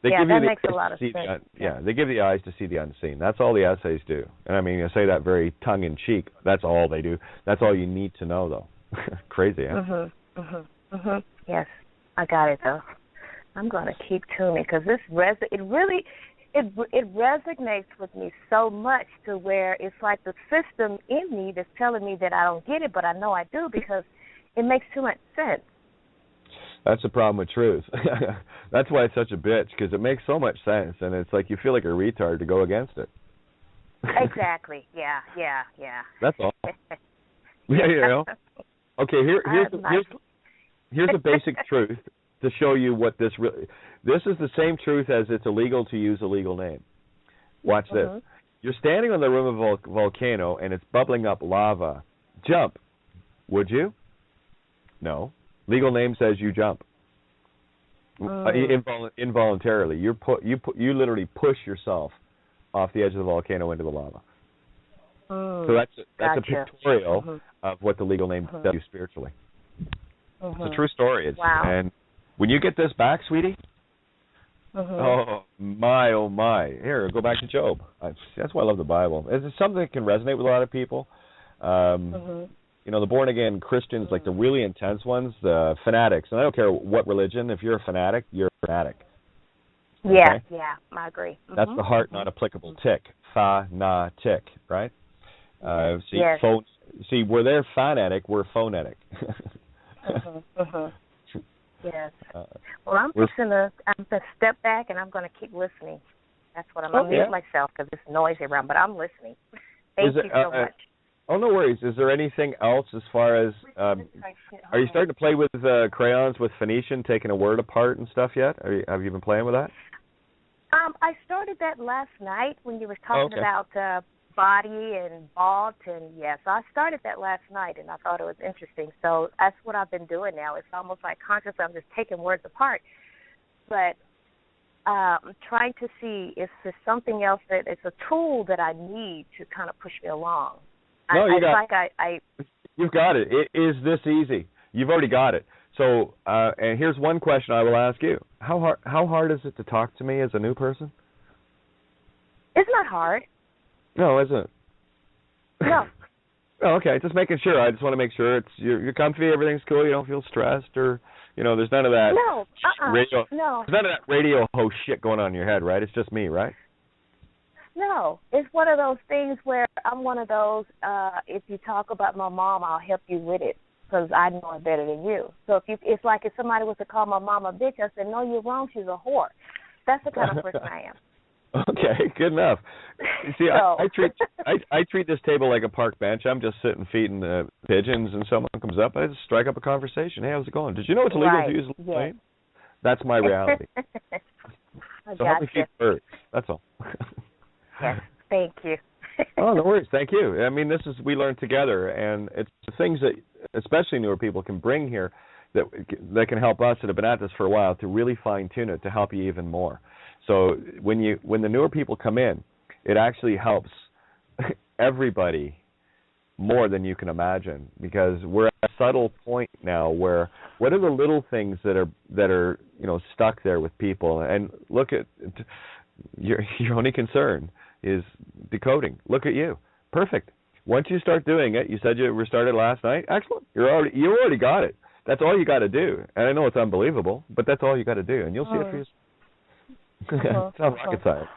makes a lot of sense. They give the eyes to see the unseen. That's all the essays do. And I mean, I say that very tongue-in-cheek. That's all they do. That's all you need to know, though. Crazy, huh? Yes, I got it, though. I'm going to keep tuning because it resonates with me so much to where it's like the system in me that's telling me that I don't get it, but I know I do because it makes too much sense. That's the problem with truth. That's why it's such a bitch, because it makes so much sense, and it's like you feel like a retard to go against it. Exactly. Yeah. That's all. Okay, here's a basic truth to show you what this really. This is the same truth as it's illegal to use a legal name. Watch this. You're standing on the rim of a volcano, and it's bubbling up lava. Jump. Would you? No. Legal name says you jump. Involuntarily. You literally push yourself off the edge of the volcano into the lava. So that's a pictorial of what the legal name does you spiritually. It's a true story. Wow. And when you get this back, sweetie, oh my. Here, go back to Job. That's why I love the Bible. It's something that can resonate with a lot of people. The born-again Christians, like the really intense ones, the fanatics. And I don't care what religion. If you're a fanatic, you're a fanatic. Yeah, I agree. That's the heart, not applicable tick. Fa-na-tick, right? See, where they're fanatic, we're phonetic. Yes. Well, I'm gonna step back and I'm going to keep listening. That's what I'm going to mute myself because it's noisy around, but I'm listening. Thank you so much. Oh, no worries. Is there anything else as far as, are you starting to play with crayons with Phoenician, taking a word apart and stuff yet? Have you been playing with that? I started that last night when you were talking about body and vault, and yes, I started that last night, and I thought it was interesting. So that's what I've been doing now. It's almost like consciously I'm just taking words apart. But I'm trying to see if there's something else that it's a tool that I need to kind of push me along. No, you've got it. It is this easy. You've already got it. So, and here's one question I will ask you. How hard is it to talk to me as a new person? It's not hard. No, is it? No. Oh, okay, just making sure. I just want to make sure you're comfy, everything's cool, you don't feel stressed, or there's none of that. No. No. There's none of that radio host shit going on in your head, right? It's just me, right? No, it's one of those things where I'm one of those, if you talk about my mom, I'll help you with it because I know it better than you. So it's like if somebody was to call my mom a bitch, I said, no, you're wrong, she's a whore. That's the kind of person I am. Okay, good enough. See, so. I treat this table like a park bench. I'm just sitting feeding the pigeons, and someone comes up, I just strike up a conversation. Hey, how's it going? Did you know it's illegal to use a plane? That's my reality. So help me feed birds. That's all. Yes, thank you. Oh, no worries. Thank you. I mean, we learn together, and it's the things that especially newer people can bring here that can help us that have been at this for a while to really fine-tune it to help you even more. So when the newer people come in, it actually helps everybody more than you can imagine because we're at a subtle point now where what are the little things that are stuck there with people, and look at your only concern is decoding. Look at you. Perfect. Once you start doing it, you said you were started last night. Excellent. You already got it. That's all you got to do. And I know it's unbelievable, but that's all you got to do, and you'll see it for yourself. It's not rocket science.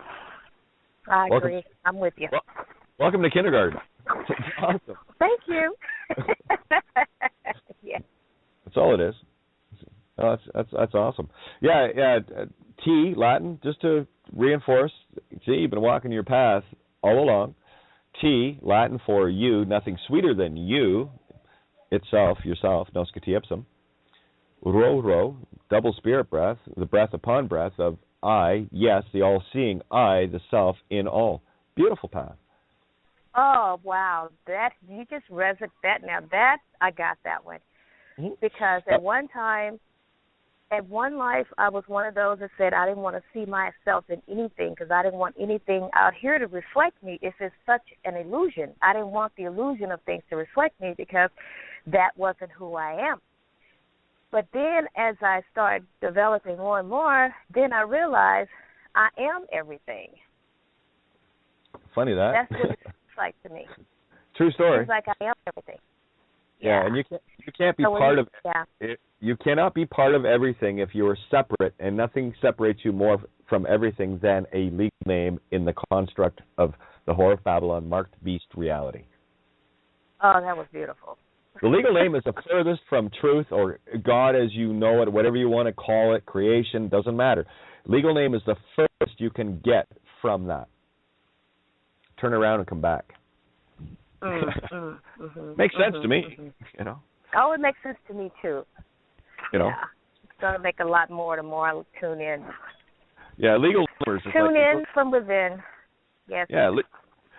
I agree. I'm with you. Welcome to kindergarten. It's awesome. Thank you. Yeah. That's all it is. Oh, that's awesome. Yeah. T, Latin, just to reinforce. See, you've been walking your path all along. T, Latin for you, nothing sweeter than you, itself, yourself, nosce te ipsum. Ro, double spirit breath, the breath upon breath of I, yes, the all-seeing I, the self in all. Beautiful path. Oh, wow. That you just resonated that. Now, that, I got that one. Mm-hmm. Because at one time, at one life, I was one of those that said I didn't want to see myself in anything because I didn't want anything out here to reflect me if it's such an illusion. I didn't want the illusion of things to reflect me because that wasn't who I am. But then as I started developing more and more, then I realized I am everything. Funny that. That's what it looks like to me. True story. It's like I am everything. Yeah, and you can't be part of it. You cannot be part of everything if you are separate, and nothing separates you more from everything than a legal name in the construct of the Whore of Babylon marked beast reality. Oh, that was beautiful. The legal name is the furthest from truth or God as you know it, whatever you want to call it, creation, doesn't matter. Legal name is the furthest you can get from that. Turn around and come back. Makes sense to me, you know. Oh, it makes sense to me too. You know, it's going to make a lot more the more I tune in. Yeah, legal namers. Tune in from within. Yes. Yeah,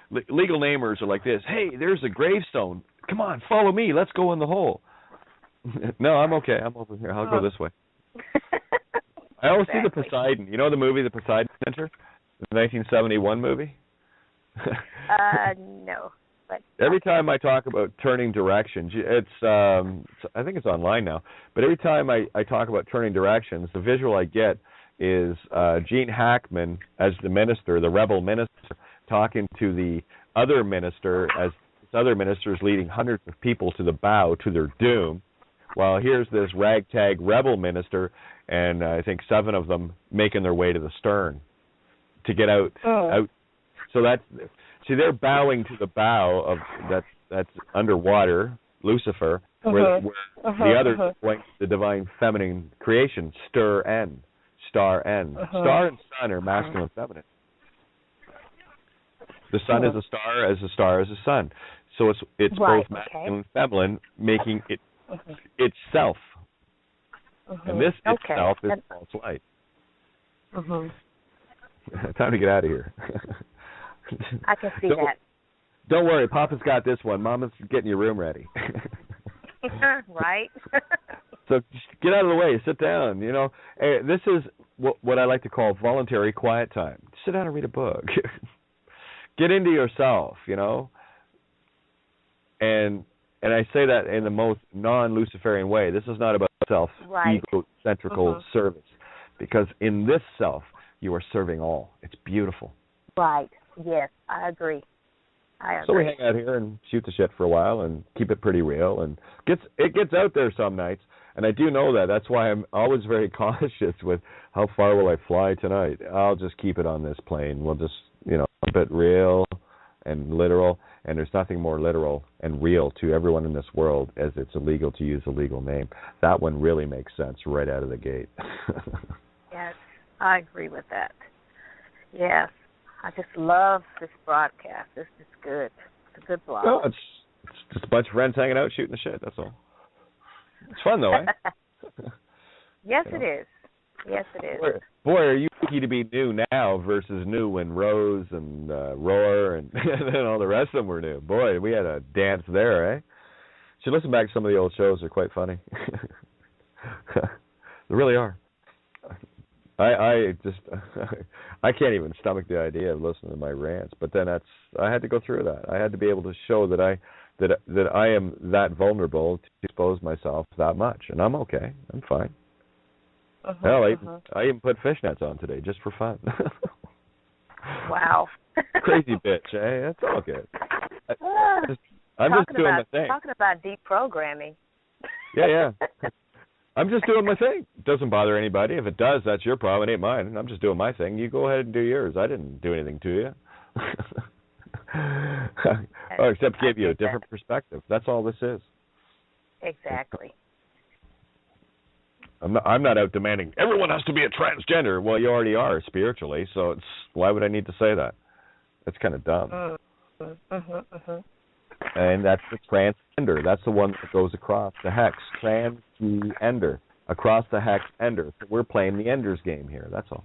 legal namers are like this. Hey, there's a gravestone. Come on, follow me. Let's go in the hole. No, I'm okay. I'm over here. I'll go this way. I always see the Poseidon. You know the movie, The Poseidon Center, the 1971 movie. No. But every time I talk about turning directions, it's I think it's online now, but every time I talk about turning directions, the visual I get is Gene Hackman as the minister, the rebel minister, talking to the other minister as this other minister is leading hundreds of people to the bow, to their doom, while here's this ragtag rebel minister, and I think 7 of them making their way to the stern to get out. So that's... See, they're bowing to the bow of that's underwater, Lucifer, where the others are going to the divine feminine creation, star and Star and sun are masculine and feminine. The sun is a star as a sun. So it's both masculine and feminine, making it itself. And this itself is false light. Time to get out of here. I can see that. Don't worry, Papa's got this one. Mama's getting your room ready. Right. So just get out of the way. Sit down. You know, this is what I like to call voluntary quiet time. Sit down and read a book. Get into yourself. You know. And I say that in the most non-Luciferian way. This is not about self-egocentrical service, because in this self you are serving all. It's beautiful. Right. Yes, I agree. So we hang out here and shoot the shit for a while and keep it pretty real, and it gets out there some nights, and I do know that. That's why I'm always very cautious with how far will I fly tonight. I'll just keep it on this plane. We'll just, keep it real and literal, and there's nothing more literal and real to everyone in this world as it's illegal to use a legal name. That one really makes sense right out of the gate. Yes, I agree with that. Yes. I just love this broadcast. This is good. It's a good blog. No, it's just a bunch of friends hanging out, shooting the shit. That's all. It's fun, though, eh? Yes, it is. Yes, it is. Boy, are you lucky to be new now versus new when Rose and Roar and all the rest of them were new. Boy, we had a dance there, eh? You should listen back to some of the old shows. They're quite funny. They really are. I can't even stomach the idea of listening to my rants, but then I had to go through that. I had to be able to show that I am that vulnerable to expose myself that much, and I'm okay. I'm fine. Hell, I even put fishnets on today just for fun. Wow. Crazy bitch, eh? That's all good. I'm just doing my thing. Talking about deprogramming. Yeah. I'm just doing my thing. It doesn't bother anybody. If it does, that's your problem. It ain't mine. I'm just doing my thing. You go ahead and do yours. I didn't do anything to you. Except give you a different perspective. That's all this is. Exactly. I'm not out demanding everyone has to be a transgender. Well, you already are spiritually, so why would I need to say that? That's kind of dumb. And that's the transgender. That's the one that goes across the hex. Transgender. Across the hex, ender. So we're playing the Ender's game here. That's all.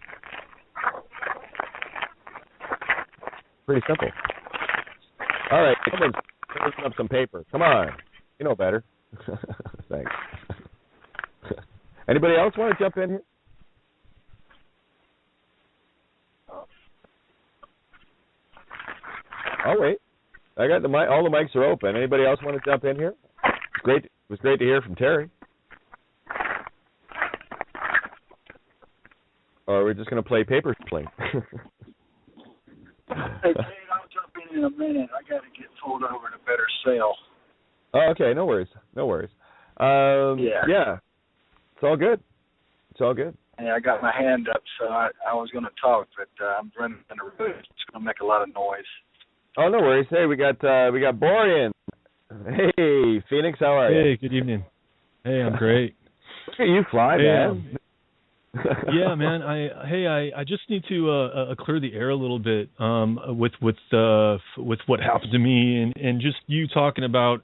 Pretty simple. All right, someone's picking up some paper. Come on. You know better. Thanks. Anybody else want to jump in here? Oh, wait. I got the mic. All the mics are open. Anybody else want to jump in here? It was great to hear from Terry. Or are we just going to play paper sling? Hey, Kate, I'll jump in a minute. I got to get pulled over to better sale. Oh, okay. No worries. Yeah. It's all good. Hey, I got my hand up, so I was going to talk, but I'm running in the road. It's going to make a lot of noise. Oh, no worries. Hey, we got Borean. Hey, Phoenix, how are you? Hey, good evening. Hey, I'm great. Look at you fly, man. Yeah, man. I just need to clear the air a little bit with what happened to me and just you talking about,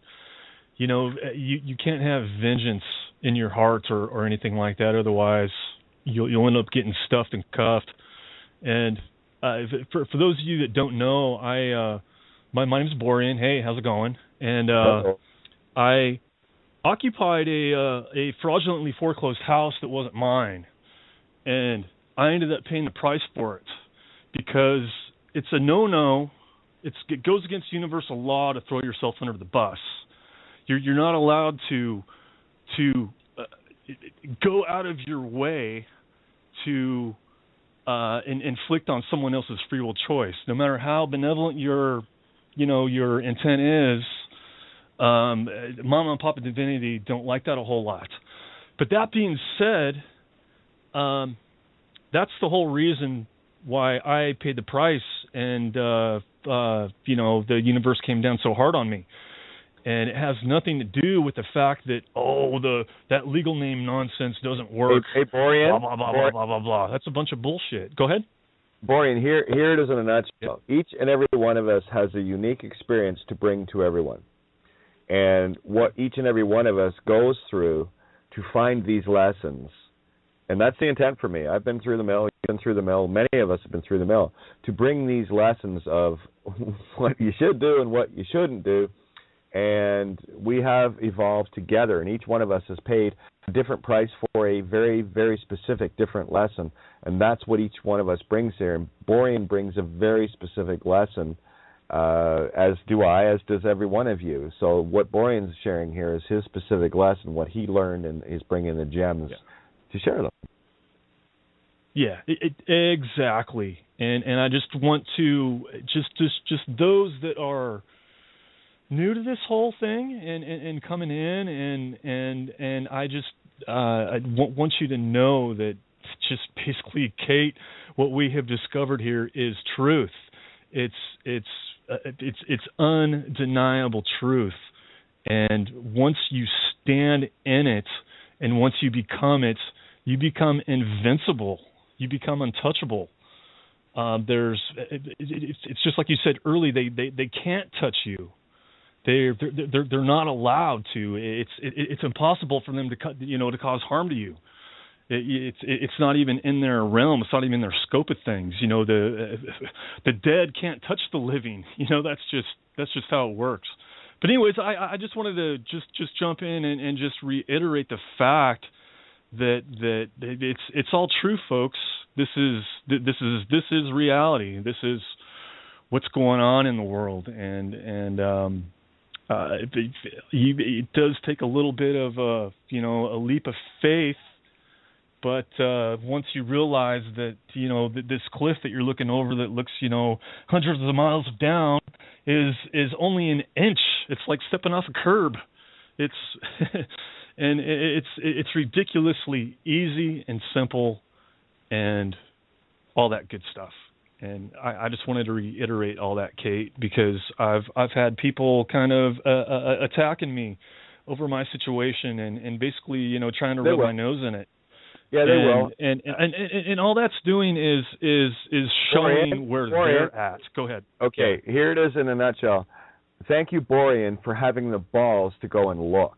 you can't have vengeance in your heart or anything like that. Otherwise, you'll end up getting stuffed and cuffed. And for those of you that don't know, my name's Borean. Hey, how's it going? And I occupied a fraudulently foreclosed house that wasn't mine. And I ended up paying the price for it because it's a no-no. It goes against universal law to throw yourself under the bus. You're not allowed to go out of your way to inflict on someone else's free will choice, no matter how benevolent your intent is. Mama and Papa Divinity don't like that a whole lot. But that being said, that's the whole reason why I paid the price, and the universe came down so hard on me. And it has nothing to do with the fact that that legal name nonsense doesn't work. Hey, Borean. Blah blah blah blah blah blah. That's a bunch of bullshit. Go ahead. Borean, here it is in a nutshell. Each and every one of us has a unique experience to bring to everyone, and what each and every one of us goes through to find these lessons. And that's the intent for me. I've been through the mill. You've been through the mill. Many of us have been through the mill to bring these lessons of what you should do and what you shouldn't do. And we have evolved together, and each one of us has paid a different price for a very, very specific different lesson. And that's what each one of us brings here. And Borean brings a very specific lesson, as do I, as does every one of you. So what Borean's sharing here is his specific lesson, what he learned, and he's bringing the gems to share them. Yeah, exactly. And I just want to just those that are new to this whole thing and coming in and I just I want you to know that just basically, Kate, what we have discovered here is truth. It's undeniable truth. And once you stand in it and once you become it, you become invincible. You become untouchable. It's just like you said earlier. They can't touch you. They're not allowed to. It's impossible for them to cause harm to you. It's not even in their realm. It's not even in their scope of things. The dead can't touch the living. That's just how it works. But anyways, I just wanted to just jump in and just reiterate the fact that it's all true, folks. This is reality. This is what's going on in the world, and it does take a little bit of a leap of faith. But once you realize that this cliff that you're looking over that looks hundreds of miles down is only an inch. It's like stepping off a curb. It's and it's ridiculously easy and simple and all that good stuff. And I just wanted to reiterate all that, Kate, because I've had people kind of attacking me over my situation and basically trying to rub my nose in it. Yeah, they will. And all that's doing is showing where they're at. Go ahead. Okay, here it is in a nutshell. Thank you, Borean, for having the balls to go and look.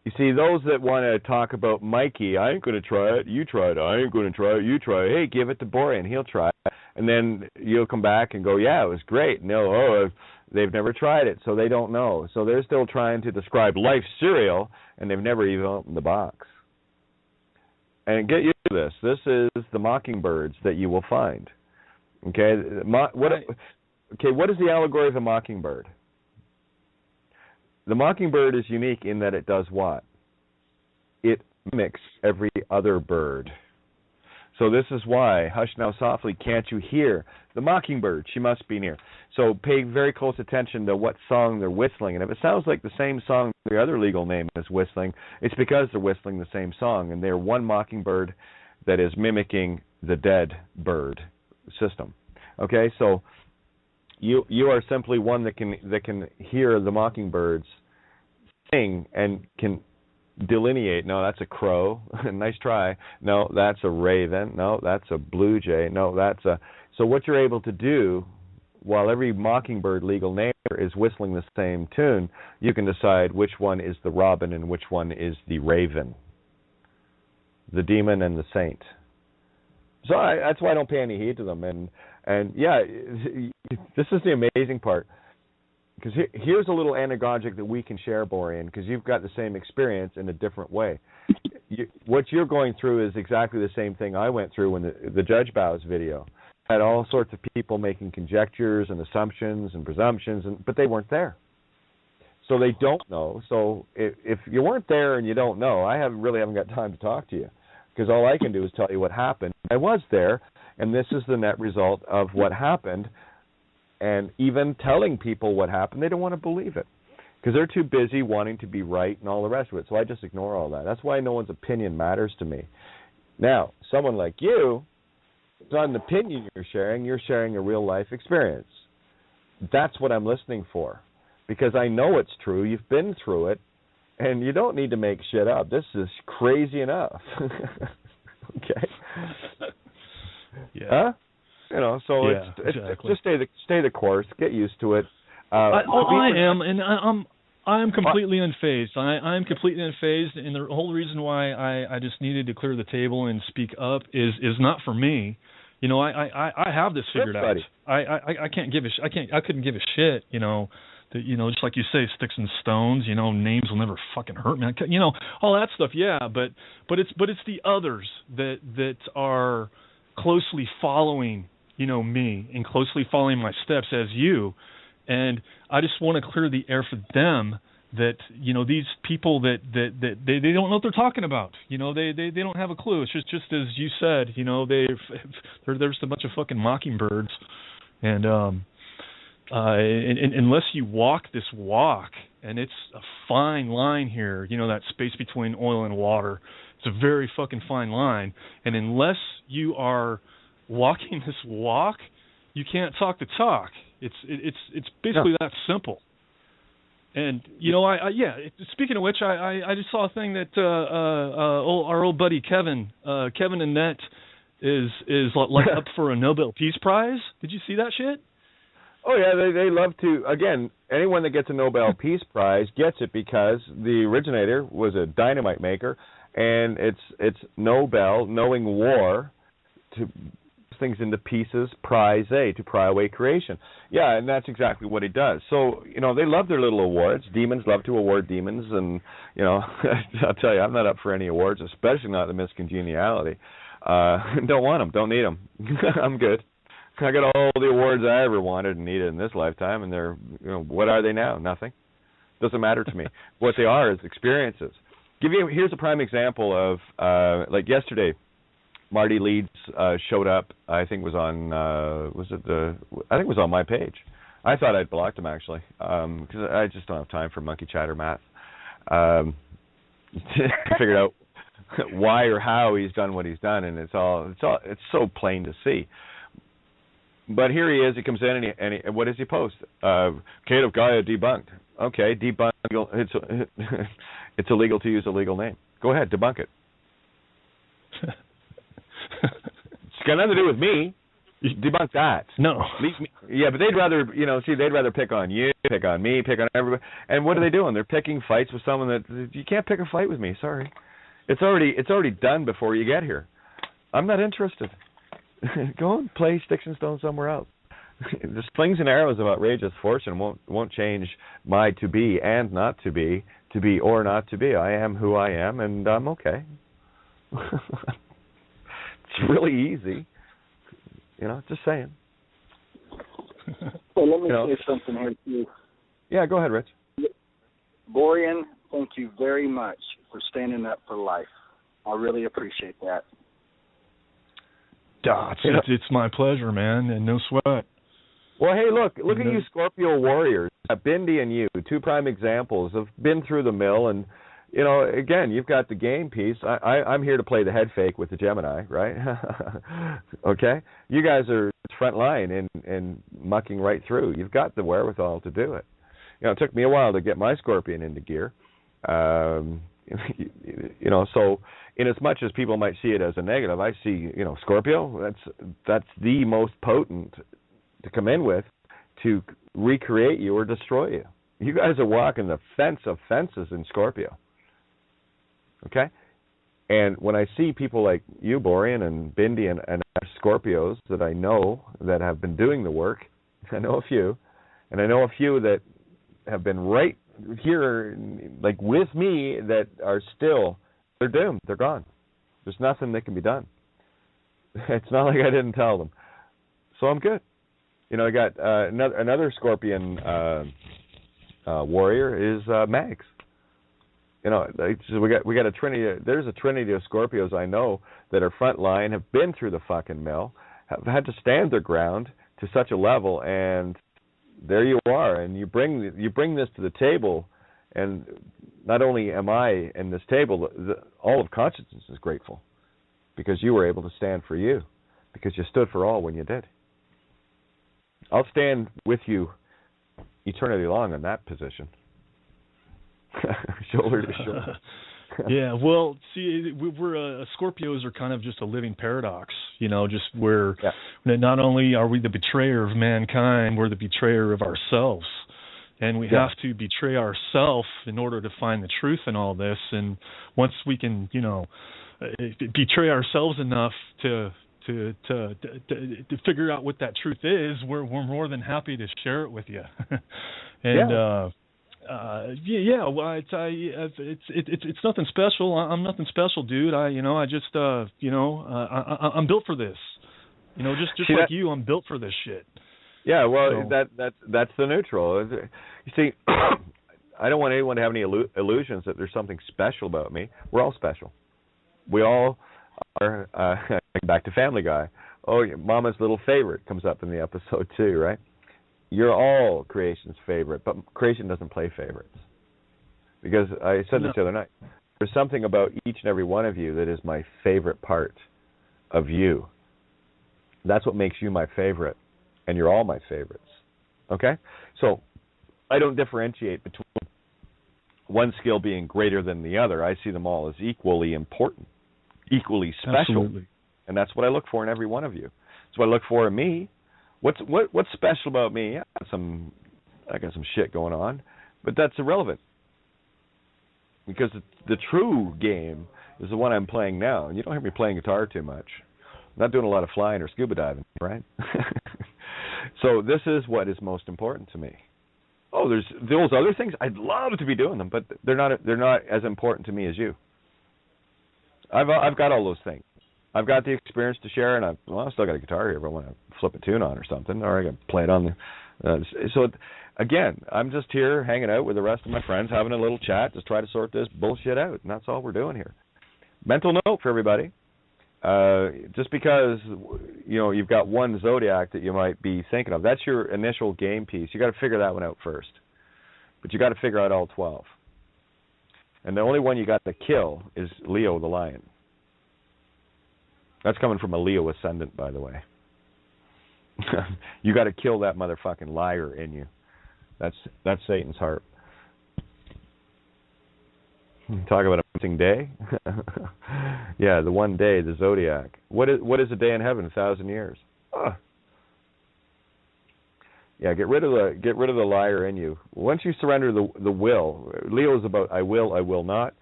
You see, those that want to talk about Mikey, I ain't going to try it, you try it, I ain't going to try it, you try it. Hey, give it to Borean, he'll try it. And then you'll come back and go, yeah, it was great. No, they've never tried it, so they don't know. So they're still trying to describe life cereal, and they've never even opened the box. And get used to this. This is the mockingbirds that you will find. Okay, what is the allegory of a mockingbird? The mockingbird is unique in that it does what? It mimics every other bird. So this is why, hush now softly, can't you hear the mockingbird? She must be near. So pay very close attention to what song they're whistling. And if it sounds like the same song the other legal name is whistling, it's because they're whistling the same song. And they're one mockingbird that is mimicking the dead bird system. Okay, so you are simply one that can hear the mockingbirds sing and can delineate. No, that's a crow. Nice try. No, that's a raven. No, that's a blue jay. No, that's a... So what you're able to do, while every mockingbird legal name is whistling the same tune, you can decide which one is the robin and which one is the raven, the demon and the saint. So that's why I don't pay any heed to them. And yeah, this is the amazing part. Because here's a little anagogic that we can share, Borean, because you've got the same experience in a different way. What you're going through is exactly the same thing I went through when the Judge Bows video. Had all sorts of people making conjectures and assumptions and presumptions, but they weren't there. So they don't know. So if you weren't there and you don't know, I really haven't got time to talk to you, because all I can do is tell you what happened. I was there, and this is the net result of what happened. And even telling people what happened, they don't want to believe it because they're too busy wanting to be right and all the rest of it. So I just ignore all that. That's why no one's opinion matters to me. Now, someone like you, it's not an opinion you're sharing a real-life experience. That's what I'm listening for, because I know it's true. You've been through it, and you don't need to make shit up. This is crazy enough. Okay? Yeah. Huh? You know, so yeah, it's exactly. just stay the course, get used to it. I am, and I'm completely unfazed. I'm completely unfazed, and the whole reason why I just needed to clear the table and speak up is not for me. You know, I have this figured out. I couldn't give a shit. You know, that, you know, just like you say, sticks and stones. You know, names will never fucking hurt me. You know, all that stuff. Yeah, but it's the others that are closely following, you know, me and closely following my steps as you. And I just want to clear the air for them that, you know, these people that they don't know what they're talking about. You know, they don't have a clue. It's just as you said, you know, there's a bunch of fucking mockingbirds. And unless you walk this walk, and it's a fine line here, you know, that space between oil and water, it's a very fucking fine line. And unless you are walking this walk, you can't talk the talk. It's basically that simple. And you know, speaking of which, I just saw a thing that our old buddy Kevin Annett is like up for a Nobel Peace Prize. Did you see that shit? Oh yeah, they love to. Again, anyone that gets a Nobel Peace Prize gets it because the originator was a dynamite maker, and it's Nobel, knowing war, to things into pieces, prize A, to pry away creation. Yeah, and that's exactly what he does. So, you know, they love their little awards. Demons love to award demons, and, you know, I'll tell you, I'm not up for any awards, especially not the Miss Congeniality. Don't want them, don't need them. I'm good. I got all the awards I ever wanted and needed in this lifetime, and they're, you know, what are they now? Nothing. Doesn't matter to me. What they are is experiences. Here's a prime example of, like yesterday, Marty Leeds showed up. I think was on I think it was on my page. I thought I'd blocked him actually because I just don't have time for monkey chatter math. Figured out why or how he's done what he's done, and it's so plain to see. But here he is. He comes in and he what does he post? Cade of Gaia debunked. Okay, debunked. It's illegal to use a legal name. Go ahead, debunk it. It's got nothing to do with me. You debunk that. No. Yeah, but they'd rather, they'd rather pick on you, pick on me, pick on everybody. And what are they doing? They're picking fights with someone that you can't pick a fight with me. Sorry, it's already done before you get here. I'm not interested. Go and play sticks and stones somewhere else. The slings and arrows of outrageous fortune won't change my to be and not to be or not to be. I am who I am, and I'm okay. It's really easy. Just saying. Well, let me say something here too. Yeah, go ahead, Rich. Borean, thank you very much for standing up for life. I really appreciate that. It's my pleasure, man, and no sweat. Well, hey, look at you Scorpio warriors. Bindi and you, two prime examples, have been through the mill, and, again, you've got the game piece. I'm here to play the head fake with the Gemini, right? Okay? You guys are front line and mucking right through. You've got the wherewithal to do it. It took me a while to get my Scorpion into gear. So in as much as people might see it as a negative, I see, Scorpio, that's the most potent to come in with to recreate you or destroy you. You guys are walking the fence of fences in Scorpio. Okay? And when I see people like you, Borean, and Bindi, and Scorpios that I know that have been doing the work, I know a few, and I know a few that have been right here, like with me, that are still, they're doomed. They're gone. There's nothing that can be done. It's not like I didn't tell them. So I'm good. I got another Scorpion warrior is Mags. So we got a trinity. There's a trinity of Scorpios I know that are front line, have been through the fucking mill, have had to stand their ground to such a level, and there you are, and you bring this to the table, and not only am I in this table, all of consciousness is grateful because you were able to stand for you, because you stood for all when you did. I'll stand with you eternity long in that position. Shoulder to shoulder. Yeah, well, see, we're Scorpios are kind of just a living paradox, just where not only are we the betrayer of mankind, we're the betrayer of ourselves. And we have to betray ourselves in order to find the truth in all this. And once we can, betray ourselves enough to figure out what that truth is, we're more than happy to share it with you. And well, it's nothing special. I'm nothing special, dude. I'm built for this. Just like you, I'm built for this shit. Yeah, well, that's the neutral. You see, I don't want anyone to have any illusions that there's something special about me. We're all special. We all are. Back to Family Guy. Oh, Mama's little favorite comes up in the episode too, right? You're all creation's favorite, but creation doesn't play favorites. Because I said this the other night. There's something about each and every one of you that is my favorite part of you. That's what makes you my favorite, and you're all my favorites. Okay? So I don't differentiate between one skill being greater than the other. I see them all as equally important, equally special. Absolutely. And that's what I look for in every one of you. That's what I look for in me. What's special about me? Yeah, I got some shit going on, but that's irrelevant. Because the true game is the one I'm playing now. And you don't hear me playing guitar too much. I'm not doing a lot of flying or scuba diving, right? So this is what is most important to me. Oh, there's those other things. I'd love to be doing them, but they're not as important to me as you. I've got all those things. I've got the experience to share, and I've still got a guitar here if I want to flip a tune on or something, or I can play it on the. So, again, I'm just here hanging out with the rest of my friends, having a little chat, just try to sort this bullshit out, and that's all we're doing here. Mental note for everybody: just because you've got one zodiac that you might be thinking of, that's your initial game piece. You got to figure that one out first, but you got to figure out all 12. And the only one you got to kill is Leo the Lion. That's coming from a Leo ascendant, by the way. You got to kill that motherfucking liar in you. That's Satan's heart. Talk about a missing day. Yeah, the one day, the zodiac. What is a day in heaven? 1,000 years. Yeah, get rid of the liar in you. Once you surrender the will, Leo is about I will not.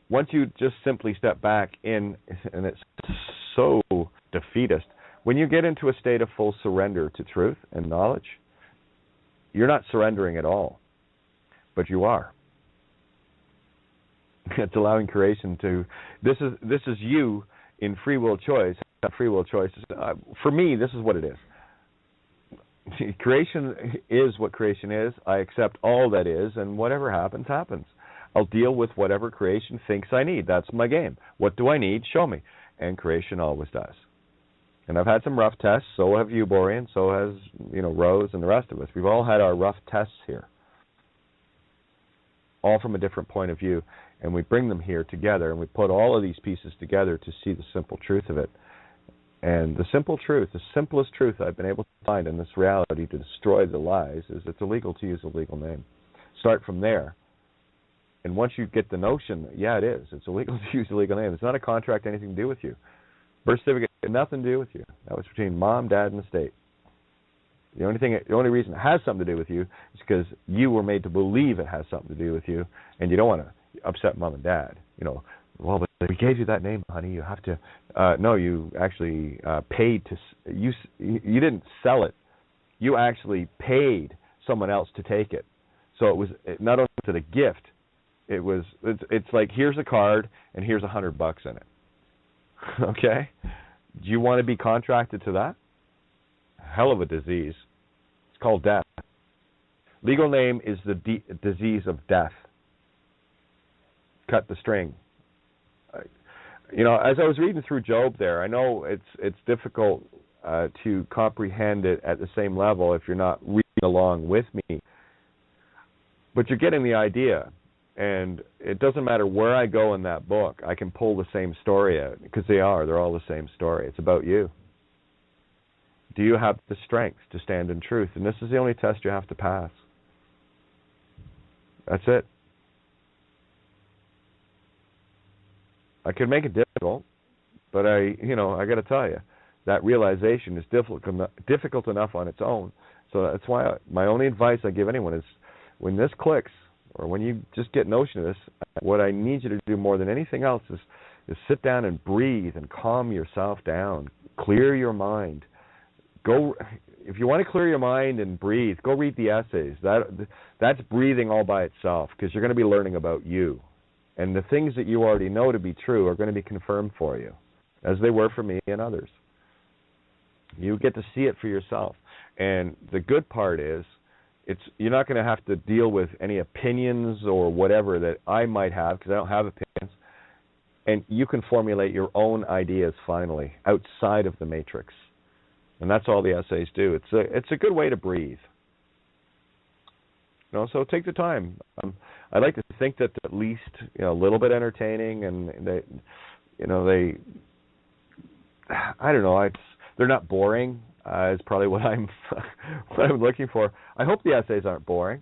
Once you just simply step back in, and it's so defeatist. When you get into a state of full surrender to truth and knowledge, you're not surrendering at all, but you are. It's allowing creation to. This is you in free will choice. Free will choice. For me, this is what it is. Creation is what creation is. I accept all that is, and whatever happens, happens. I'll deal with whatever creation thinks I need. That's my game. What do I need? Show me. And creation always does. And I've had some rough tests. So have you, Borean. So has Rose and the rest of us. We've all had our rough tests here, all from a different point of view. And we bring them here together, and we put all of these pieces together to see the simple truth of it. And the simple truth, the simplest truth I've been able to find in this reality to destroy the lies is it's illegal to use a legal name. Start from there. And once you get the notion, yeah, it is. It's illegal to use a legal name. It's not a contract, anything to do with you. Birth certificate had nothing to do with you. That was between mom, dad, and the state. The only reason it has something to do with you is because you were made to believe it has something to do with you, and you don't want to upset mom and dad. Well, but we gave you that name, honey. You have to. No, you actually paid to. You didn't sell it. You actually paid someone else to take it. So it was not only was it a gift. It's like, here's a card and here's $100 in it. Okay? Do you want to be contracted to that? Hell of a disease. It's called death. Legal name is the disease of death. Cut the string. As I was reading through Job there, I know it's difficult to comprehend it at the same level if you're not reading along with me. But you're getting the idea. And it doesn't matter where I go in that book, I can pull the same story out, because they're all the same story. It's about you. Do you have the strength to stand in truth? And this is the only test you have to pass. That's it. I could make it difficult, but I got to tell you, that realization is difficult enough on its own. So that's why my only advice I give anyone is, when this clicks, or when you just get notion of this, what I need you to do more than anything else is sit down and breathe and calm yourself down. Clear your mind. If you want to clear your mind and breathe, go read the essays. That's breathing all by itself, because you're going to be learning about you. And the things that you already know to be true are going to be confirmed for you, as they were for me and others. You get to see it for yourself. And the good part is, you're not going to have to deal with any opinions or whatever that I might have, because I don't have opinions. And you can formulate your own ideas finally, outside of the matrix. And that's all the essays do. It's a good way to breathe. So take the time. I like to think that at least a little bit entertaining, and I don't know. They're not boring. Is probably what I'm looking for. I hope the essays aren't boring,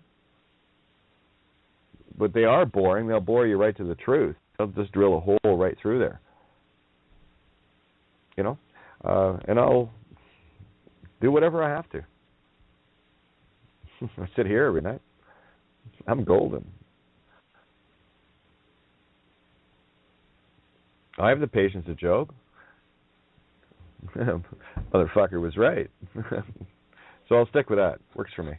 but they are boring. They'll bore you right to the truth. They'll just drill a hole right through there. And I'll do whatever I have to. I sit here every night. I'm golden. I have the patience of Job. Motherfucker was right. So I'll stick with that. Works for me.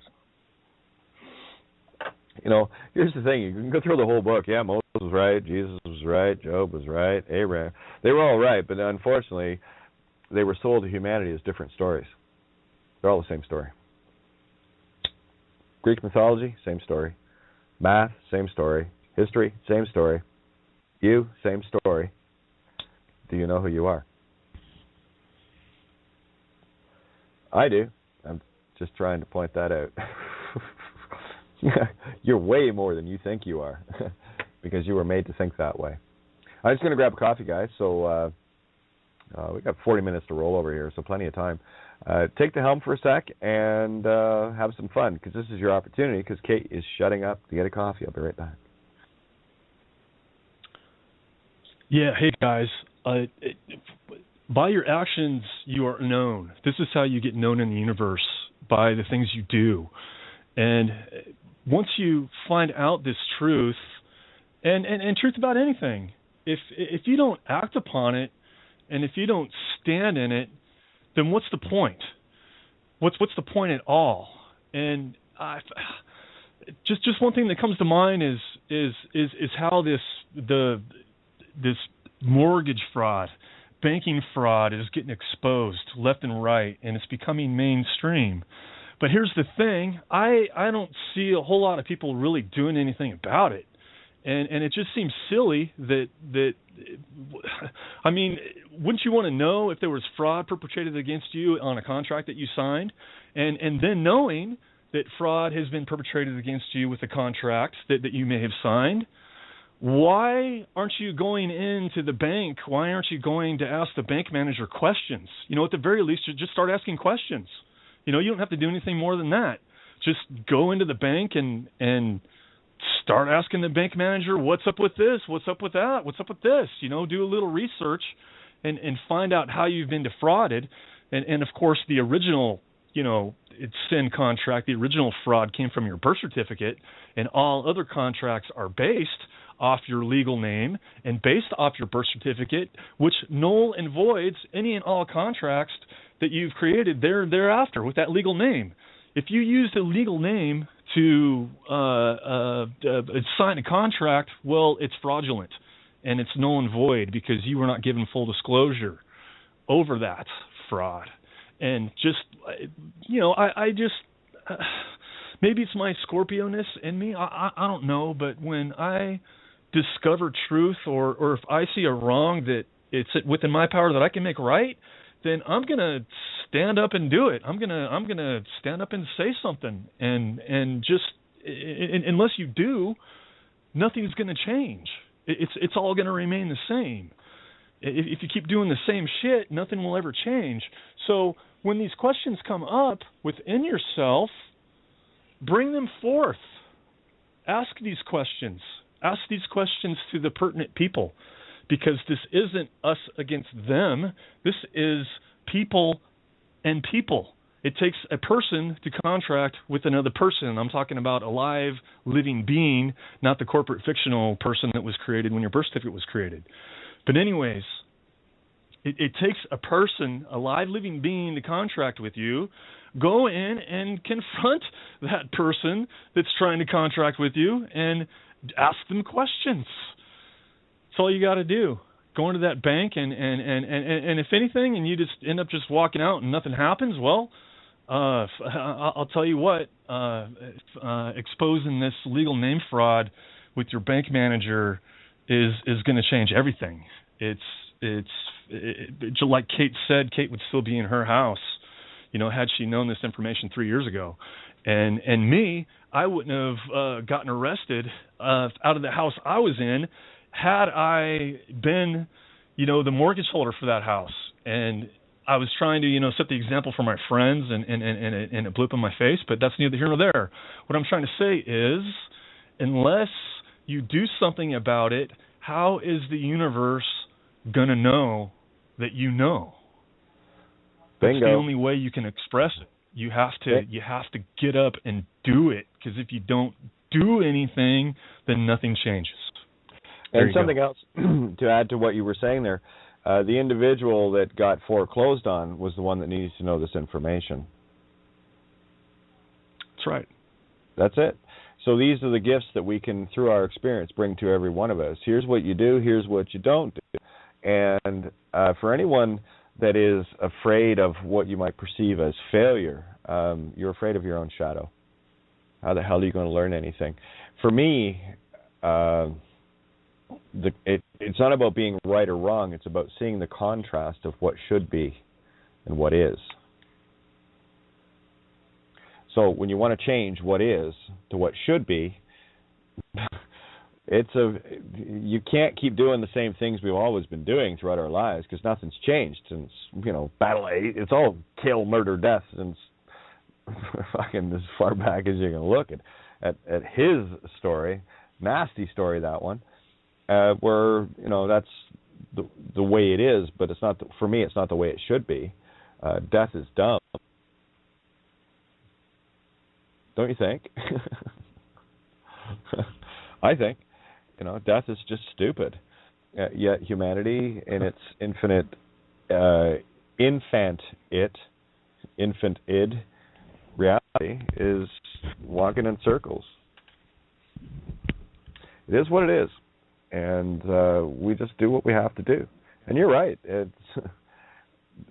Here's the thing. You can go through the whole book. Yeah, Moses was right. Jesus was right. Job was right. Abraham. They were all right, but unfortunately, they were sold to humanity as different stories. They're all the same story. Greek mythology, same story. Math, same story. History, same story. You, same story. Do you know who you are? I do. I'm just trying to point that out. You're way more than you think you are, because you were made to think that way. I'm just going to grab a coffee, guys. So we got 40 minutes to roll over here, so plenty of time. Take the helm for a sec and have some fun, because this is your opportunity, because Kate is shutting up to get a coffee. I'll be right back. Yeah, hey guys. By your actions, you are known. This is how you get known in the universe, by the things you do. And once you find out this truth, and truth about anything, if you don't act upon it, and if you don't stand in it, then what's the point? What's the point at all? And just one thing that comes to mind is how this mortgage fraud, banking fraud is getting exposed left and right, and it's becoming mainstream. But here's the thing, I don't see a whole lot of people really doing anything about it. And it just seems silly that I mean, wouldn't you want to know if there was fraud perpetrated against you on a contract that you signed, and then knowing that fraud has been perpetrated against you with a contract that you may have signed? Why aren't you going into the bank? Why aren't you going to ask the bank manager questions? You know, at the very least, just start asking questions. You know, you don't have to do anything more than that. Just go into the bank and start asking the bank manager, what's up with this? What's up with that? What's up with this? You know, do a little research and find out how you've been defrauded. And of course, the original, you know, SIN contract, the original fraud came from your birth certificate, and all other contracts are based off your legal name and based off your birth certificate, which null and voids any and all contracts that you've created thereafter with that legal name. If you use the legal name to sign a contract, well, it's fraudulent and it's null and void because you were not given full disclosure over that fraud. And just, you know, I just, maybe it's my Scorpio-ness in me, I don't know, but when I discover truth or if I see a wrong that it's within my power that I can make right, then I'm going to stand up and do it. I'm going to stand up and say something, and just unless you do, nothing's going to change. It's all going to remain the same. If you keep doing the same shit, nothing will ever change. So when these questions come up within yourself, bring them forth. Ask these questions. Ask these questions to the pertinent people, because this isn't us against them. This is people and people. It takes a person to contract with another person. I'm talking about a live, living being, not the corporate fictional person that was created when your birth certificate was created. But anyways, it takes a person, a live, living being to contract with you. Go in and confront that person that's trying to contract with you and ask them questions. That's all you got to do. Go into that bank and if anything, and you just end up just walking out and nothing happens, well, I'll tell you what, exposing this legal name fraud with your bank manager is going to change everything. It's like Kate said, Kate would still be in her house, you know, had she known this information 3 years ago. And me, I wouldn't have gotten arrested out of the house I was in had I been, you know, the mortgage holder for that house. And I was trying to, you know, set the example for my friends and it blew up in my face, but that's neither here nor there. What I'm trying to say is, unless you do something about it, how is the universe going to know that you know? Bingo. That's the only way you can express it. You have to get up and do it, because if you don't do anything, then nothing changes. And something else to add to what you were saying there, the individual that got foreclosed on was the one that needs to know this information. That's right. That's it. So these are the gifts that we can, through our experience, bring to every one of us. Here's what you do, here's what you don't do. And for anyone that is afraid of what you might perceive as failure, you're afraid of your own shadow. How the hell are you going to learn anything? For me, it's not about being right or wrong. It's about seeing the contrast of what should be and what is. So when you want to change what is to what should be, you can't keep doing the same things we've always been doing throughout our lives, because nothing's changed since, you know, Battle 8. It's all kill, murder, death since fucking as far back as you can look at his story. Nasty story, that one. Where, you know, that's the way it is, but it's not for me. It's not the way it should be. Death is dumb, don't you think? I think, death is just stupid. Yet humanity, in its infinite infant id reality, is walking in circles. It is what it is, and we just do what we have to do. And you're right.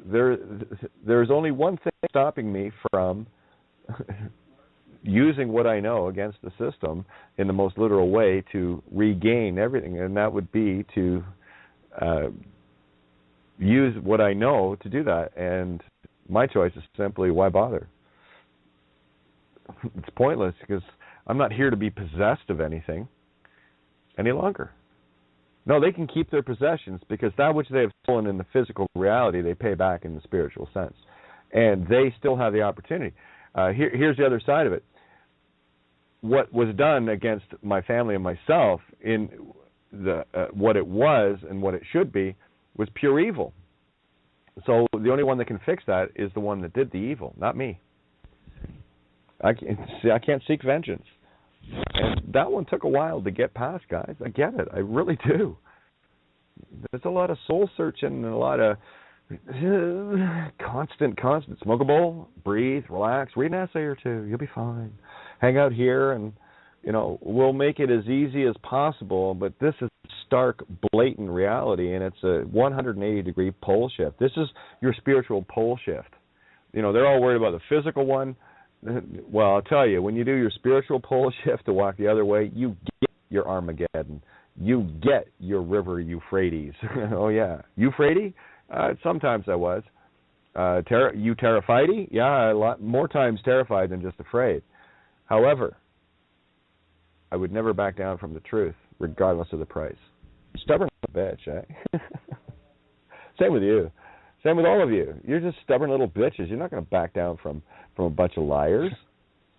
There's only one thing stopping me from using what I know against the system in the most literal way to regain everything, and that would be to use what I know to do that. And my choice is simply, why bother? It's pointless, because I'm not here to be possessed of anything any longer. No, they can keep their possessions, because that which they have stolen in the physical reality, they pay back in the spiritual sense. And they still have the opportunity. Here's the other side of it. What was done against my family and myself in the what it was and what it should be was pure evil. So the only one that can fix that is the one that did the evil, not me. I can't seek vengeance. And that one took a while to get past, guys. I get it. I really do. There's a lot of soul searching and a lot of constant. Smoke a bowl, breathe, relax, read an essay or two. You'll be fine. Hang out here, and we'll make it as easy as possible. But this is stark, blatant reality, and it's a 180-degree pole shift. This is your spiritual pole shift. They're all worried about the physical one. Well, I'll tell you, when you do your spiritual pole shift to walk the other way, you get your Armageddon. You get your river Euphrates. Oh, yeah. Euphrates? Sometimes I was. You terrified? Yeah, a lot more times terrified than just afraid. However, I would never back down from the truth, regardless of the price. Stubborn bitch, eh? Same with you. Same with all of you. You're just stubborn little bitches. You're not going to back down from a bunch of liars,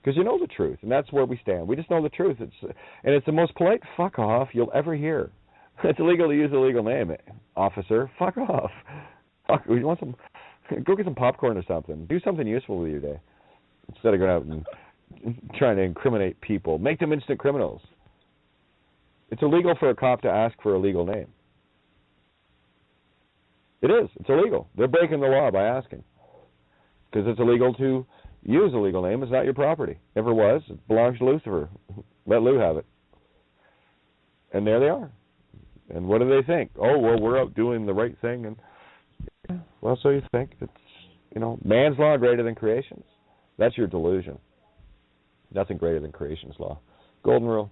because you know the truth, and that's where we stand. We just know the truth. It's the most polite fuck off you'll ever hear. It's illegal to use a legal name, officer. Fuck off. Fuck. You want some? Go get some popcorn or something. Do something useful with your day instead of going out and trying to incriminate people. Make them instant criminals. It's illegal for a cop to ask for a legal name. It is. It's illegal. They're breaking the law by asking, because it's illegal to use a legal name. It's not your property. Never was. It belongs to Lucifer. Let Lou have it. And there they are. And what do they think? Oh, well, we're out doing the right thing. And well, so you think. It's, man's law greater than creation's. That's your delusion. Nothing greater than creation's law. Golden rule.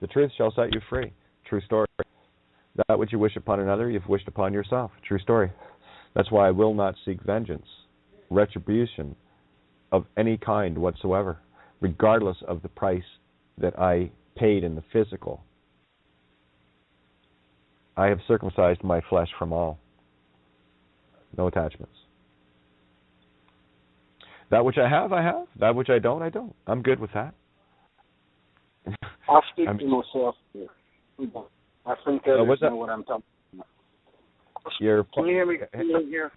The truth shall set you free. True story. That which you wish upon another, you've wished upon yourself. True story. That's why I will not seek vengeance, retribution of any kind whatsoever, regardless of the price that I paid in the physical. I have circumcised my flesh from all. No attachments. That which I have, I have. That which I don't, I don't. I'm good with that. I'll speak to myself here. I think others know what I'm talking about. Can you hear me here?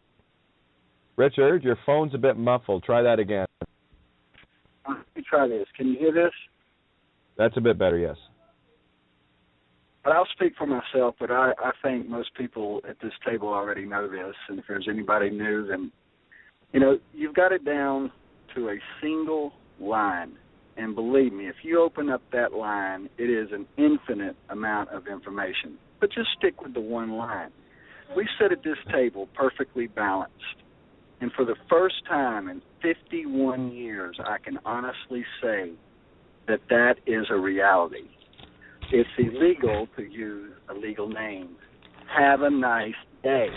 Richard, your phone's a bit muffled. Try that again. Let me try this. Can you hear this? That's a bit better, yes. But I'll speak for myself, but I think most people at this table already know this, and if there's anybody new, then, you've got it down to a single line. And believe me, if you open up that line, it is an infinite amount of information. But just stick with the one line. We sit at this table perfectly balanced. And for the first time in 51 years, I can honestly say that is a reality. It's illegal to use a legal name. Have a nice day.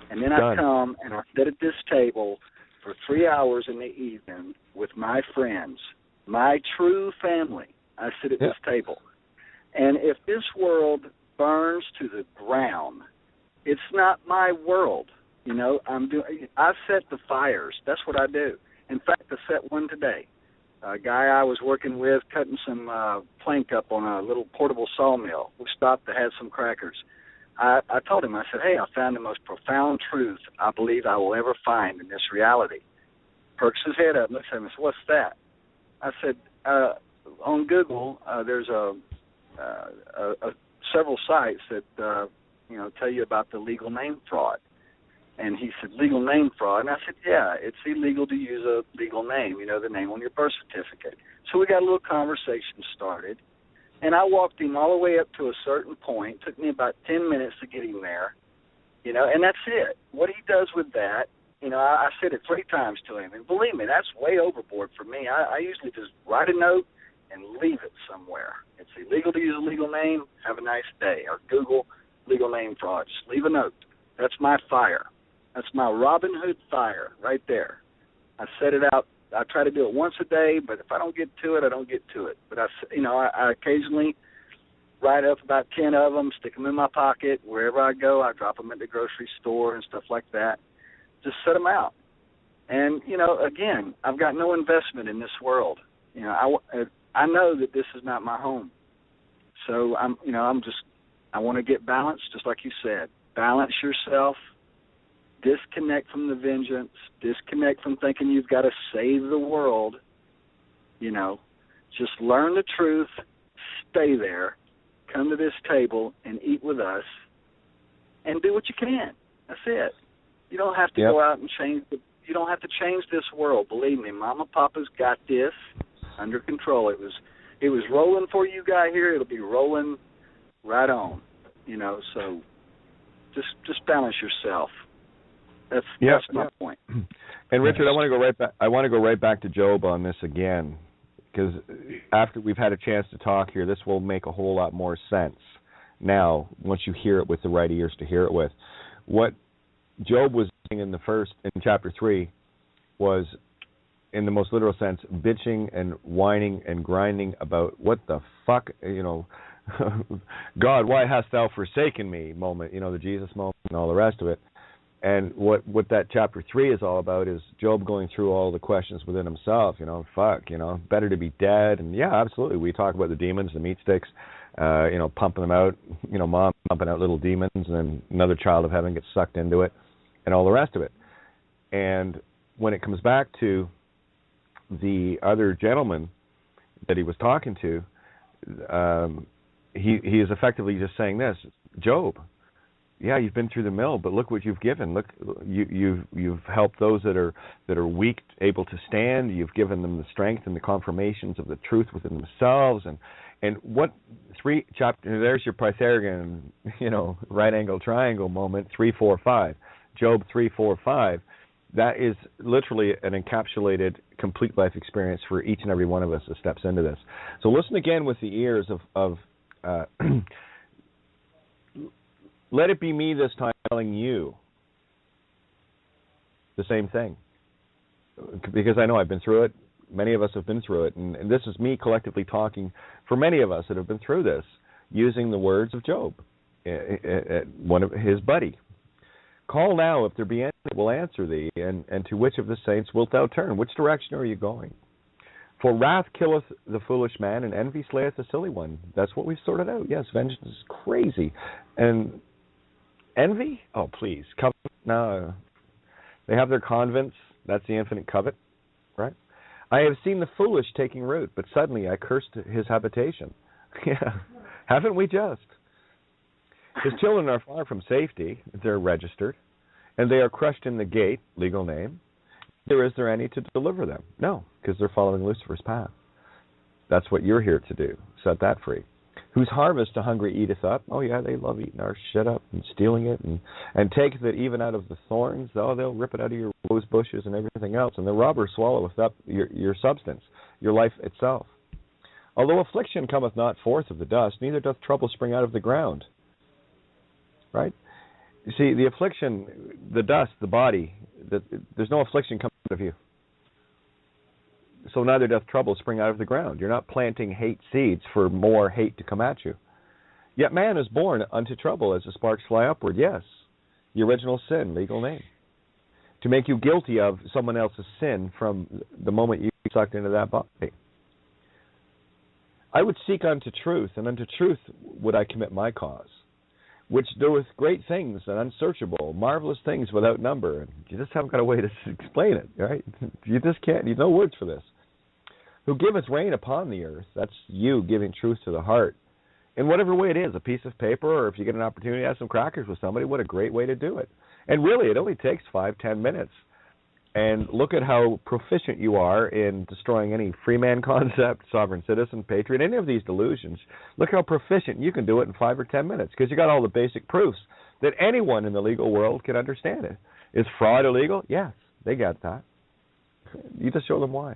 And then I come and I sit at this table for 3 hours in the evening with my friends, my true family. I sit at this table. And if this world burns to the ground, it's not my world. I set the fires. That's what I do. In fact, I set one today. a guy I was working with cutting some plank up on a little portable sawmill. We stopped to have some crackers. I told him, I said, hey, I found the most profound truth I believe I will ever find in this reality. Perks his head up and looks at me and says, what's that? I said, on Google, there's several sites that, tell you about the legal name fraud. And he said, legal name fraud? And I said, yeah, it's illegal to use a legal name, the name on your birth certificate. So we got a little conversation started. And I walked him all the way up to a certain point. It took me about 10 minutes to get him there, and that's it. What he does with that, I said it 3 times to him. And believe me, that's way overboard for me. I usually just write a note and leave it somewhere. It's illegal to use a legal name. Have a nice day. Or Google legal name fraud. Just leave a note. That's my fire. That's my Robin Hood fire right there. I set it out. I try to do it once a day, but if I don't get to it, I don't get to it. But I occasionally write up about 10 of them, stick them in my pocket. Wherever I go, I drop them at the grocery store and stuff like that. Just set them out. And, again, I've got no investment in this world. I know that this is not my home. So I want to get balanced, just like you said. Balance yourself. Disconnect from the vengeance. Disconnect from thinking you've got to save the world. Just learn the truth. Stay there. Come to this table and eat with us, and do what you can. That's it. You don't have to go out and change. You don't have to change this world. Believe me, Mama, Papa's got this under control. It was rolling for you guy here. It'll be rolling right on. So just balance yourself. That's my point. And Richard, I want to go right back. I want to go right back to Job on this again, because after we've had a chance to talk here, this will make a whole lot more sense now once you hear it with the right ears to hear it with. What Job was saying in chapter 3 was, in the most literal sense, bitching and whining and grinding about what the fuck, God, why hast thou forsaken me moment, the Jesus moment and all the rest of it. And what that chapter 3 is all about is Job going through all the questions within himself, better to be dead. And yeah, absolutely. We talk about the demons, the meat sticks, pumping them out, mom pumping out little demons, and then another child of heaven gets sucked into it and all the rest of it. And when it comes back to the other gentleman that he was talking to, he is effectively just saying this, Job, yeah, you've been through the mill, but look what you've given. Look, you've helped those that are weak able to stand. You've given them the strength and the confirmations of the truth within themselves. And what 3 chapter? There's your Pythagorean, right angle triangle moment. 3, 4, 5. Job 3, 4, 5. That is literally an encapsulated complete life experience for each and every one of us that steps into this. So listen again with the ears of let it be me this time telling you the same thing. Because I know I've been through it. Many of us have been through it. And this is me collectively talking for many of us that have been through this, using the words of Job, one of his buddy. Call now if there be any that will answer thee, and to which of the saints wilt thou turn? Which direction are you going? For wrath killeth the foolish man, and envy slayeth the silly one. That's what we've sorted out. Yes, vengeance is crazy. And envy? Oh, please. Covet? No. They have their convents. That's the infinite covet, right? I have seen the foolish taking root, but suddenly I cursed his habitation. Yeah. Haven't we just? His children are far from safety. They're registered. And they are crushed in the gate, legal name. Is there any to deliver them? No, because they're following Lucifer's path. That's what you're here to do. Set that free. Whose harvest the hungry eateth up. Oh, yeah, they love eating our shit up and stealing it. And taketh it even out of the thorns. Oh, they'll rip it out of your rose bushes and everything else. And the robber swalloweth up your substance, your life itself. Although affliction cometh not forth of the dust, neither doth trouble spring out of the ground. Right? You see, the affliction, the dust, the body, there's no affliction coming out of you. So neither doth trouble spring out of the ground. You're not planting hate seeds for more hate to come at you. Yet man is born unto trouble as the sparks fly upward. Yes, the original sin, legal name. to make you guilty of someone else's sin from the moment you sucked into that body. I would seek unto truth, and unto truth would I commit my cause, which doeth great things and unsearchable, marvelous things without number. And you just haven't got a way to explain it, right? You just can't. You have no words for this. Who giveth rain upon the earth, that's you giving truth to the heart, in whatever way it is, a piece of paper, or if you get an opportunity to have some crackers with somebody, what a great way to do it. And really, it only takes 5-10 minutes. And look at how proficient you are in destroying any free man concept, sovereign citizen, patriot, any of these delusions. Look how proficient you can do it in 5 or 10 minutes, because you got all the basic proofs that anyone in the legal world can understand it. Is fraud illegal? Yes, they got that. You just show them why.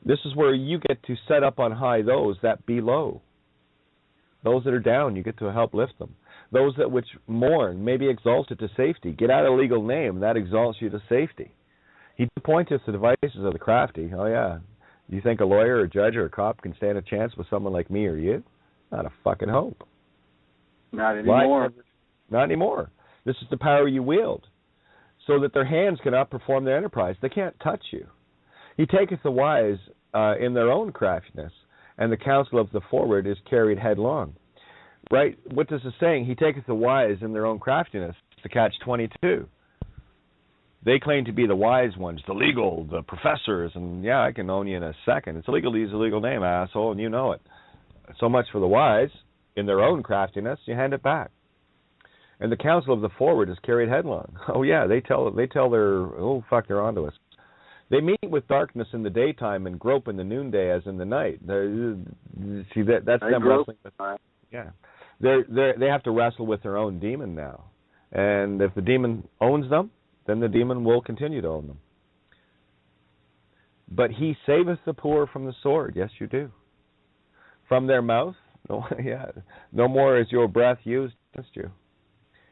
This is where you get to set up on high those that be low. Those that are down, you get to help lift them. Those that which mourn may be exalted to safety. Get out a legal name, that exalts you to safety. He appointeth the devices of the crafty. Oh, yeah. You think a lawyer or a judge or a cop can stand a chance with someone like me or you? Not a fucking hope. Not anymore. Not anymore. This is the power you wield, so that their hands cannot perform their enterprise. They can't touch you. He taketh the wise in their own craftiness, and the counsel of the forward is carried headlong. Right? What this is saying, he taketh the wise in their own craftiness, to catch 22. They claim to be the wise ones, the legal, the professors, and yeah, I can own you in a second. It's illegal to use a legal name, asshole, and you know it. So much for the wise. In their own craftiness, you hand it back. And the counsel of the forward is carried headlong. Oh yeah, they tell their, oh fuck, they're onto us. They meet with darkness in the daytime and grope in the noonday as in the night. See, that's them wrestling with. Yeah, they have to wrestle with their own demon now, and if the demon owns them, then the demon will continue to own them. But he saveth the poor from the sword. Yes, you do. From their mouth, no more is your breath used against you.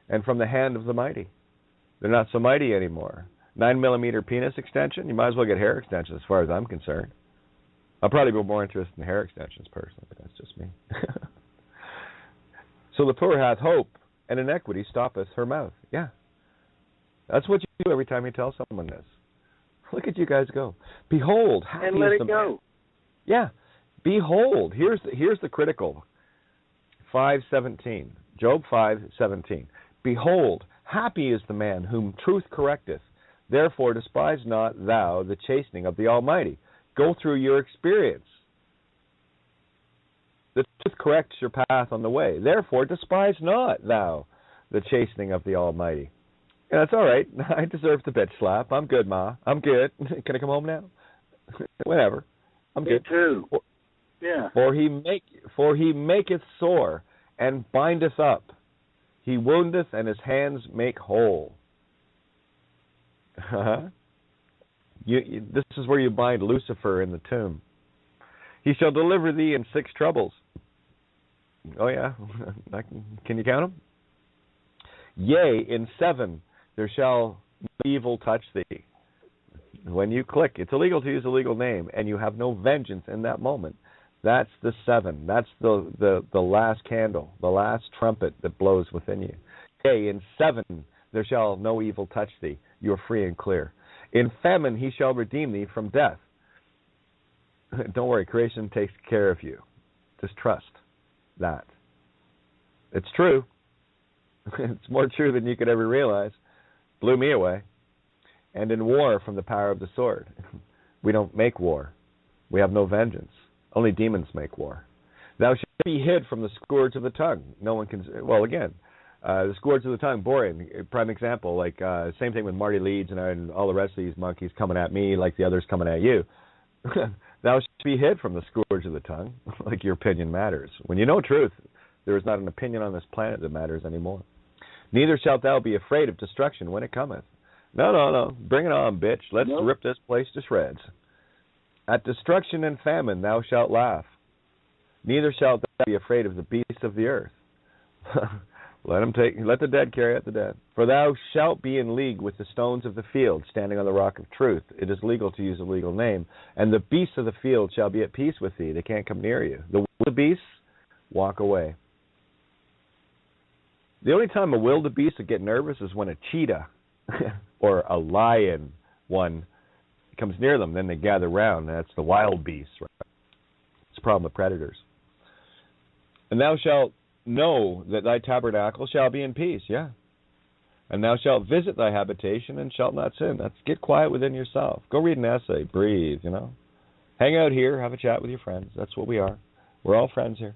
And from the hand of the mighty, they're not so mighty anymore. 9mm penis extension, you might as well get hair extensions as far as I'm concerned. I'll probably be more interested in hair extensions personally, but that's just me. So the poor hath hope, and iniquity stoppeth her mouth. Yeah. That's what you do every time you tell someone this. Look at you guys go. Behold, happy and let is it the go. man. Yeah. Behold, here's the critical. 5:17. Job 5:17. Behold, happy is the man whom truth correcteth. Therefore despise not thou the chastening of the Almighty. Go through your experience. The truth corrects your path on the way. Therefore despise not thou the chastening of the Almighty. Yeah, that's all right. I deserve the bitch slap. I'm good, Ma. I'm good. Can I come home now? Whatever. I'm good. Me too. Yeah. For he maketh sore and bindeth up. He woundeth and his hands make whole. This is where you bind Lucifer in the tomb. He shall deliver thee in 6 troubles. Oh yeah, can you count them? Yea, in 7 there shall no evil touch thee. When you click, it's illegal to use a legal name, and you have no vengeance in that moment. That's the 7. That's the last candle, the last trumpet that blows within you. Yea, in 7 there shall no evil touch thee. You are free and clear. In famine he shall redeem thee from death. Don't worry, creation takes care of you. Just trust that. It's true. It's more true than you could ever realize. Blew me away. And in war from the power of the sword. We don't make war. We have no vengeance. Only demons make war. Thou shalt be hid from the scourge of the tongue. No one can... Well, again, the scourge of the tongue, boring. Prime example, like same thing with Marty Leeds and all the rest of these monkeys coming at me like the others coming at you. Thou shalt be hid from the scourge of the tongue, like your opinion matters. When you know truth, there is not an opinion on this planet that matters anymore. Neither shalt thou be afraid of destruction when it cometh. No. Bring it on, bitch. Let's rip this place to shreds. At destruction and famine thou shalt laugh. Neither shalt thou be afraid of the beasts of the earth. Let the dead carry out the dead. For thou shalt be in league with the stones of the field, standing on the rock of truth. It is legal to use a legal name. And the beasts of the field shall be at peace with thee. They can't come near you. The beasts, walk away. The only time a wildebeest would get nervous is when a cheetah or a lion one comes near them, then they gather round. That's the wild beast, right? It's a problem with predators. And thou shalt know that thy tabernacle shall be in peace, yeah. And thou shalt visit thy habitation and shalt not sin. That's get quiet within yourself. Go read an essay, breathe, Hang out here, have a chat with your friends. That's what we are. We're all friends here.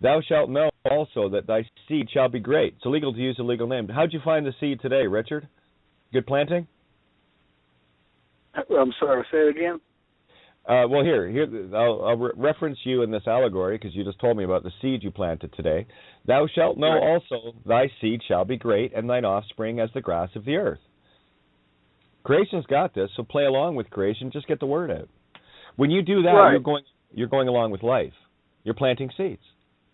Thou shalt know also that thy seed shall be great. It's illegal to use a legal name. How'd you find the seed today, Richard? Good planting? I'm sorry, say it again. Well, here, I'll reference you in this allegory because you just told me about the seed you planted today. Thou shalt know also thy seed shall be great, and thine offspring as the grass of the earth. Creation's got this, so play along with creation. Just get the word out. When you do that, you're going along with life. You're planting seeds,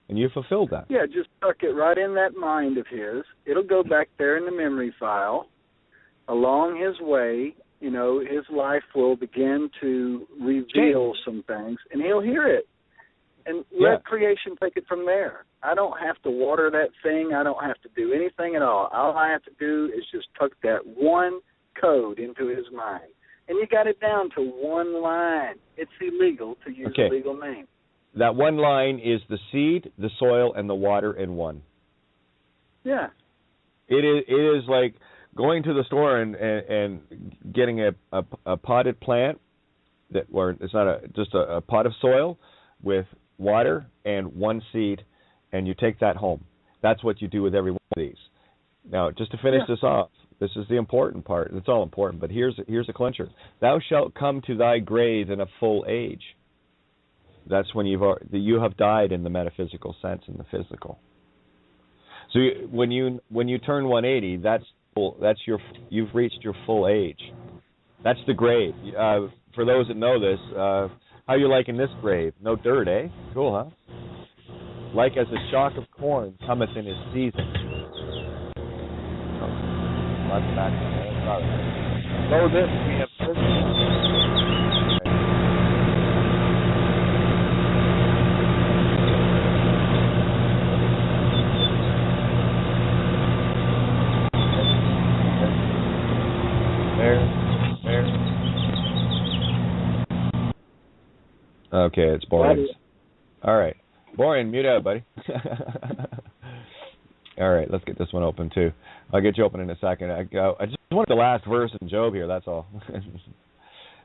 and you fulfilled that. Yeah, just tuck it right in that mind of his. It'll go back there in the memory file. Along his way, his life will begin to reveal some things, and he'll hear it. And let creation take it from there. I don't have to water that thing. I don't have to do anything at all. All I have to do is just tuck that one code into his mind. And you got it down to one line. It's illegal to use a legal name. That one line is the seed, the soil, and the water in one. Yeah. It is like going to the store and getting a potted plant where it's not just a pot of soil with water and one seed, and you take that home. That's what you do with every one of these. Now, just to finish this off, this is the important part. It's all important, but here's a clincher. Thou shalt come to thy grave in a full age. That's when you have died in the metaphysical sense, in the physical. So when you turn 180, you've reached your full age. That's the grave. For those that know this, how you liking this grave? No dirt, eh? Cool, huh? Like as a shock of corn cometh in his season. So this we have Okay, it's boring. All right. Boring, mute out, buddy. All right, let's get this one open, too. I'll get you open in a second. I just wanted the last verse in Job here, that's all.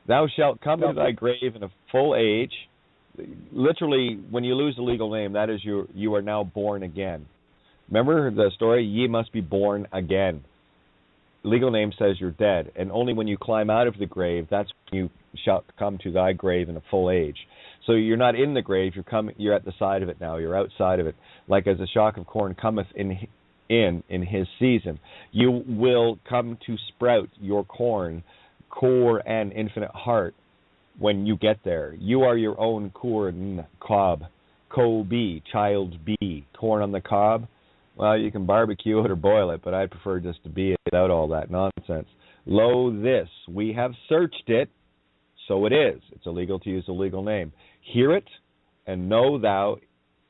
Thou shalt come to thy grave in a full age. Literally, when you lose the legal name, that is you are now born again. Remember the story? Ye must be born again. Legal name says you're dead, and only when you climb out of the grave, that's when you shall come to thy grave in a full age. So you're not in the grave, you're at the side of it now, you're outside of it. Like as a shock of corn cometh in his season, you will come to sprout your corn, core and infinite heart when you get there. You are your own corn cob, co-bee, child bee, corn on the cob. Well, you can barbecue it or boil it, but I prefer just to be it without all that nonsense. Lo, this, we have searched it, so it is. It's illegal to use a legal name. Hear it, and know thou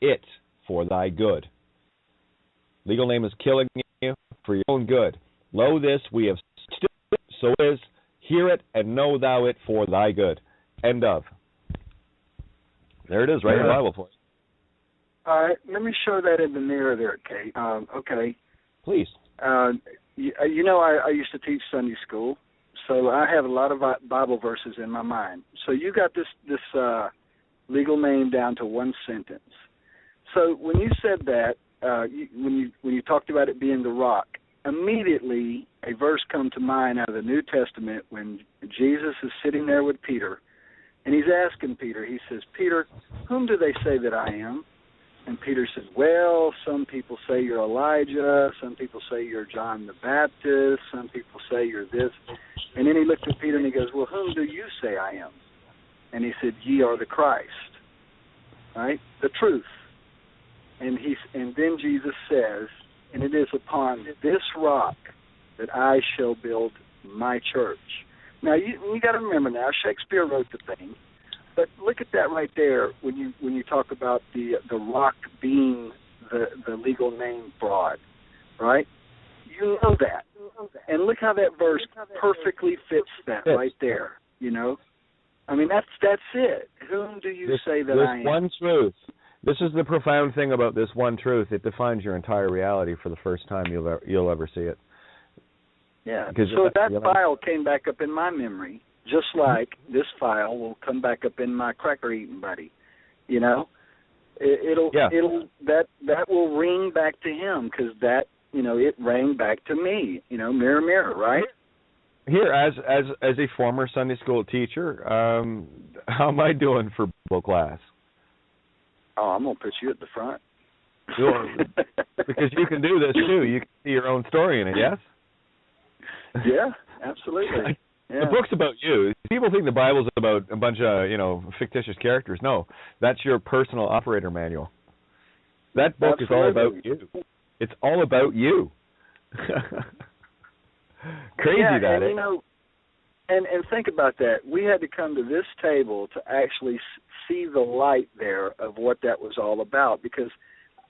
it for thy good. Legal name is killing you for your own good. Lo, this, we have searched it, so it is. Hear it, and know thou it for thy good. End of. There it is, right in the Bible for you. All right, let me show that in the mirror there, Kate. Okay. Please. I used to teach Sunday school, so I have a lot of Bible verses in my mind. So you got this legal name down to one sentence. So when you said that, when you talked about it being the rock, immediately a verse come to mind out of the New Testament when Jesus is sitting there with Peter, and he's asking Peter, he says, Peter, whom do they say that I am? And Peter said, well, some people say you're Elijah, some people say you're John the Baptist, some people say you're this. And then he looked at Peter and he goes, well, whom do you say I am? And he said, ye are the Christ, right? The truth. And then Jesus says, and it is upon this rock that I shall build my church. Now, you got to remember now, Shakespeare wrote the thing. But look at that right there when you talk about the rock being the legal name fraud, right? You know that. And look how that verse perfectly fits that right there, you know? I mean, that's it. Whom do you say that I am? This one truth. This is the profound thing about this one truth. It defines your entire reality for the first time you'll ever see it. Yeah. So that file came back up in my memory, just like this file will come back up in my cracker eating buddy. You know, that will ring back to him because that, you know, it rang back to me. You know, mirror, mirror, right? Here, as a former Sunday school teacher, how am I doing for Bible class? Oh, I'm gonna put you at the front. Because you can do this too. You can see your own story in it. Yes. Yeah, absolutely. Yeah. The book's about you. People think the Bible's about a bunch of, you know, fictitious characters. No, that's your personal operator manual. That book is all about you. It's all about you. Crazy that, and, you know, and think about that. We had to come to this table to actually see the light there of what that was all about because,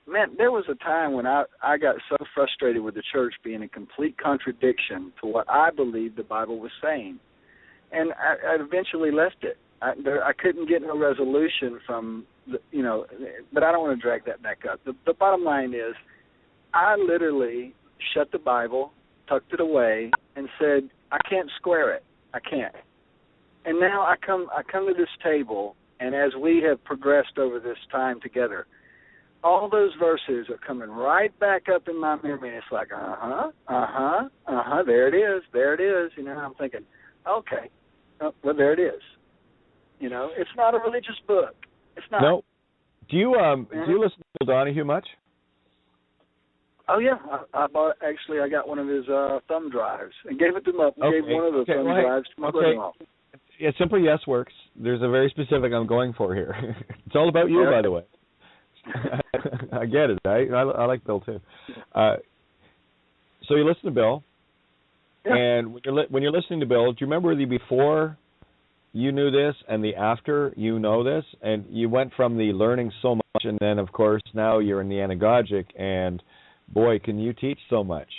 man, there was a time when I got so frustrated with the church being in complete contradiction to what I believed the Bible was saying. And I eventually left it. I couldn't get no resolution from, you know, but I don't want to drag that back up. The bottom line is I literally shut the Bible, tucked it away, and said, I can't square it. I can't. And now I come to this table, and as we have progressed over this time together, all those verses are coming right back up in my memory, and it's like, there it is. You know, I'm thinking, okay, well, there it is. You know, it's not a religious book. It's not. No. Do you listen to Bill Donahue much? Oh yeah, I got one of his thumb drives and gave it to my gave one of the thumb drives to my brother-in-law. Yeah, Simply Yes works. There's a very specific I'm going for here. It's all about you, by the way. I get it. I like Bill too. So you listen to Bill, and when you're listening to Bill, do you remember the before you knew this and the after you know this? And you went from the learning so much, and then of course now you're in the anagogic, and boy, can you teach so much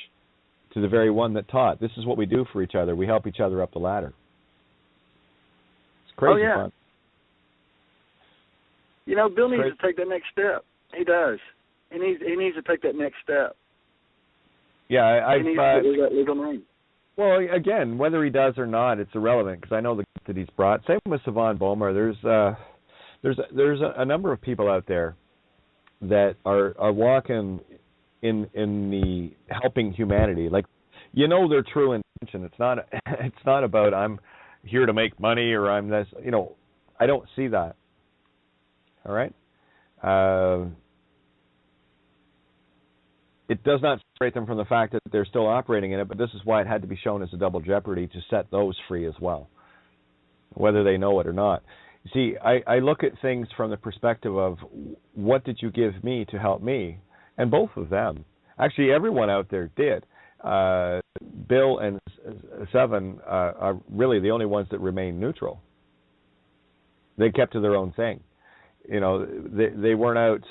to the very one that taught. This is what we do for each other. We help each other up the ladder. It's crazy fun. You know, Bill needs to take that next step. He does. He needs to take that next step. Yeah, he needs to do that legal name. Well, again, whether he does or not, it's irrelevant because I know the gift that he's brought. Same with Savan Bomer. There's a number of people out there that are walking in the helping humanity. Like, you know, their true intention. It's not about I'm here to make money or I'm this. You know, I don't see that. All right. It does not separate them from the fact that they're still operating in it, but this is why it had to be shown as a double jeopardy to set those free as well, whether they know it or not. You see, I look at things from the perspective of what did you give me to help me? And both of them, actually everyone out there did. Bill and Seven are really the only ones that remain neutral. They kept to their own thing. You know, they weren't out.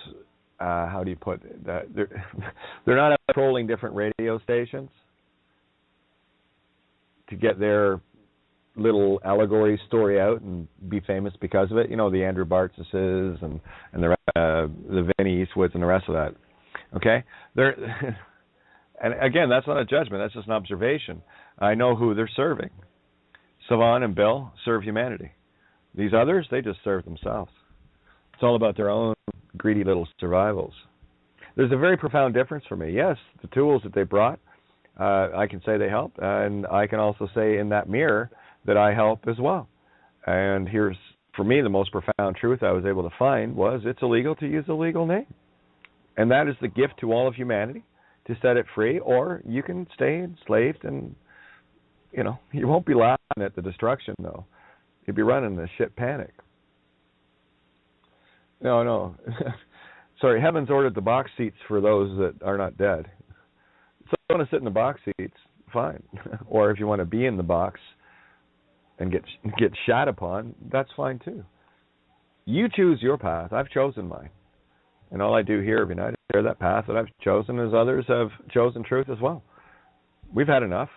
How do you put it? They're not out trolling different radio stations to get their little allegory story out and be famous because of it. You know, the Andrew Bartzeses and the Vinnie Eastwoods and the rest of that. Okay, and again, that's not a judgment. That's just an observation. I know who they're serving. Savan and Bill serve humanity. These others, they just serve themselves. It's all about their own greedy little survivals. There's a very profound difference for me. Yes, the tools that they brought, I can say they helped, and I can also say in that mirror that I help as well. And here's, for me, the most profound truth I was able to find was it's illegal to use a legal name. And that is the gift to all of humanity, to set it free, or you can stay enslaved and, you know, you won't be laughing at the destruction, though. You'll be running a shit panic. No. Sorry, heaven's ordered the box seats for those that are not dead. So if you want to sit in the box seats, fine. Or if you want to be in the box and get shat upon, that's fine too. You choose your path. I've chosen mine. And all I do here every night is share that path that I've chosen as others have chosen truth as well. We've had enough.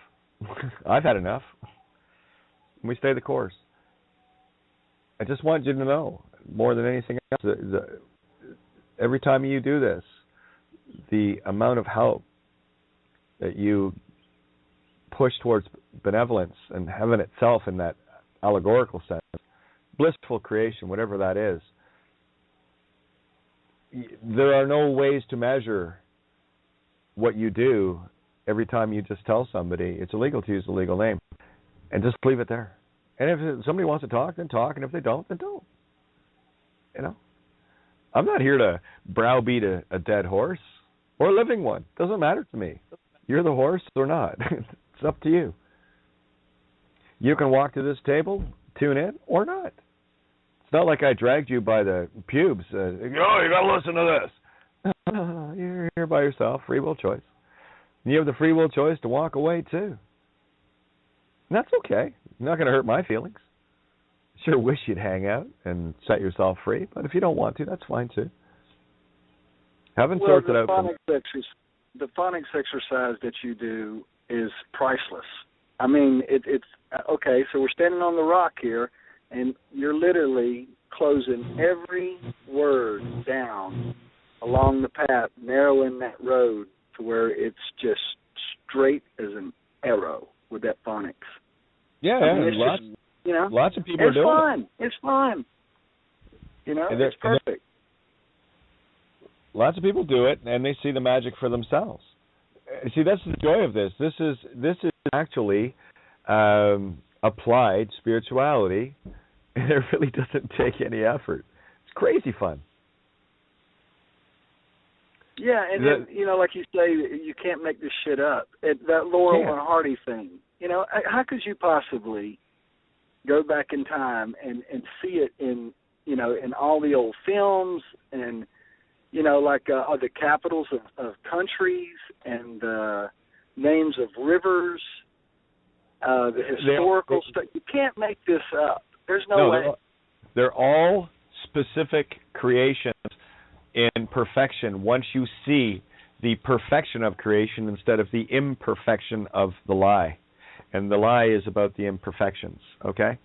I've had enough. We stay the course. I just want you to know, more than anything else, every time you do this, the amount of help that you push towards benevolence and heaven itself in that allegorical sense, blissful creation, whatever that is, there are no ways to measure what you do every time you just tell somebody it's illegal to use a legal name, and just leave it there. And if somebody wants to talk, then talk, and if they don't, then don't. You know? I'm not here to browbeat a dead horse or a living one. Doesn't matter to me. You're the horse or not. It's up to you. You can walk to this table, tune in, or not. It's not like I dragged you by the pubes. Oh, you got to listen to this. You're here by yourself, free will choice. And you have the free will choice to walk away, too. And that's okay. You're not going to hurt my feelings. Sure wish you'd hang out and set yourself free, but if you don't want to, that's fine, too. Haven't sorted out. The phonics exercise that you do is priceless. I mean, it's okay. So we're standing on the rock here, and you're literally closing every word down along the path, narrowing that road to where it's just straight as an arrow with that phonics. Yeah, I mean, lots of people are doing it. It's fun. You know, it's perfect. Lots of people do it, and they see the magic for themselves. See, that's the joy of this. This is actually applied spirituality, and it really doesn't take any effort. It's crazy fun. Yeah, and then, you know, like you say, you can't make this shit up. That Laurel and Hardy thing. You know, how could you possibly go back in time and see it in, you know, in all the old films and, you know, like the capitals of countries and names of rivers, the historical stuff. You can't make this up. There's no way. They're all specific creations in perfection once you see the perfection of creation instead of the imperfection of the lie. And the lie is about the imperfections, okay?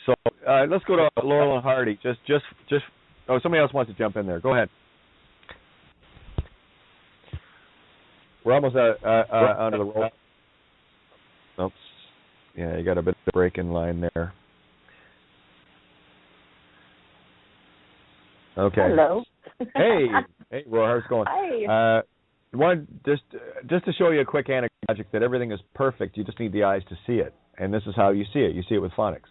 So let's go to Laurel and Hardy. Somebody else wants to jump in there. Go ahead. We're almost onto the roll. Oops. Yeah, you got a bit of a break in line there. Okay. Hello. Hey, Roy, how's it going? Hi. Just to show you a quick anecdote that everything is perfect, you just need the eyes to see it. And this is how you see it. You see it with phonics.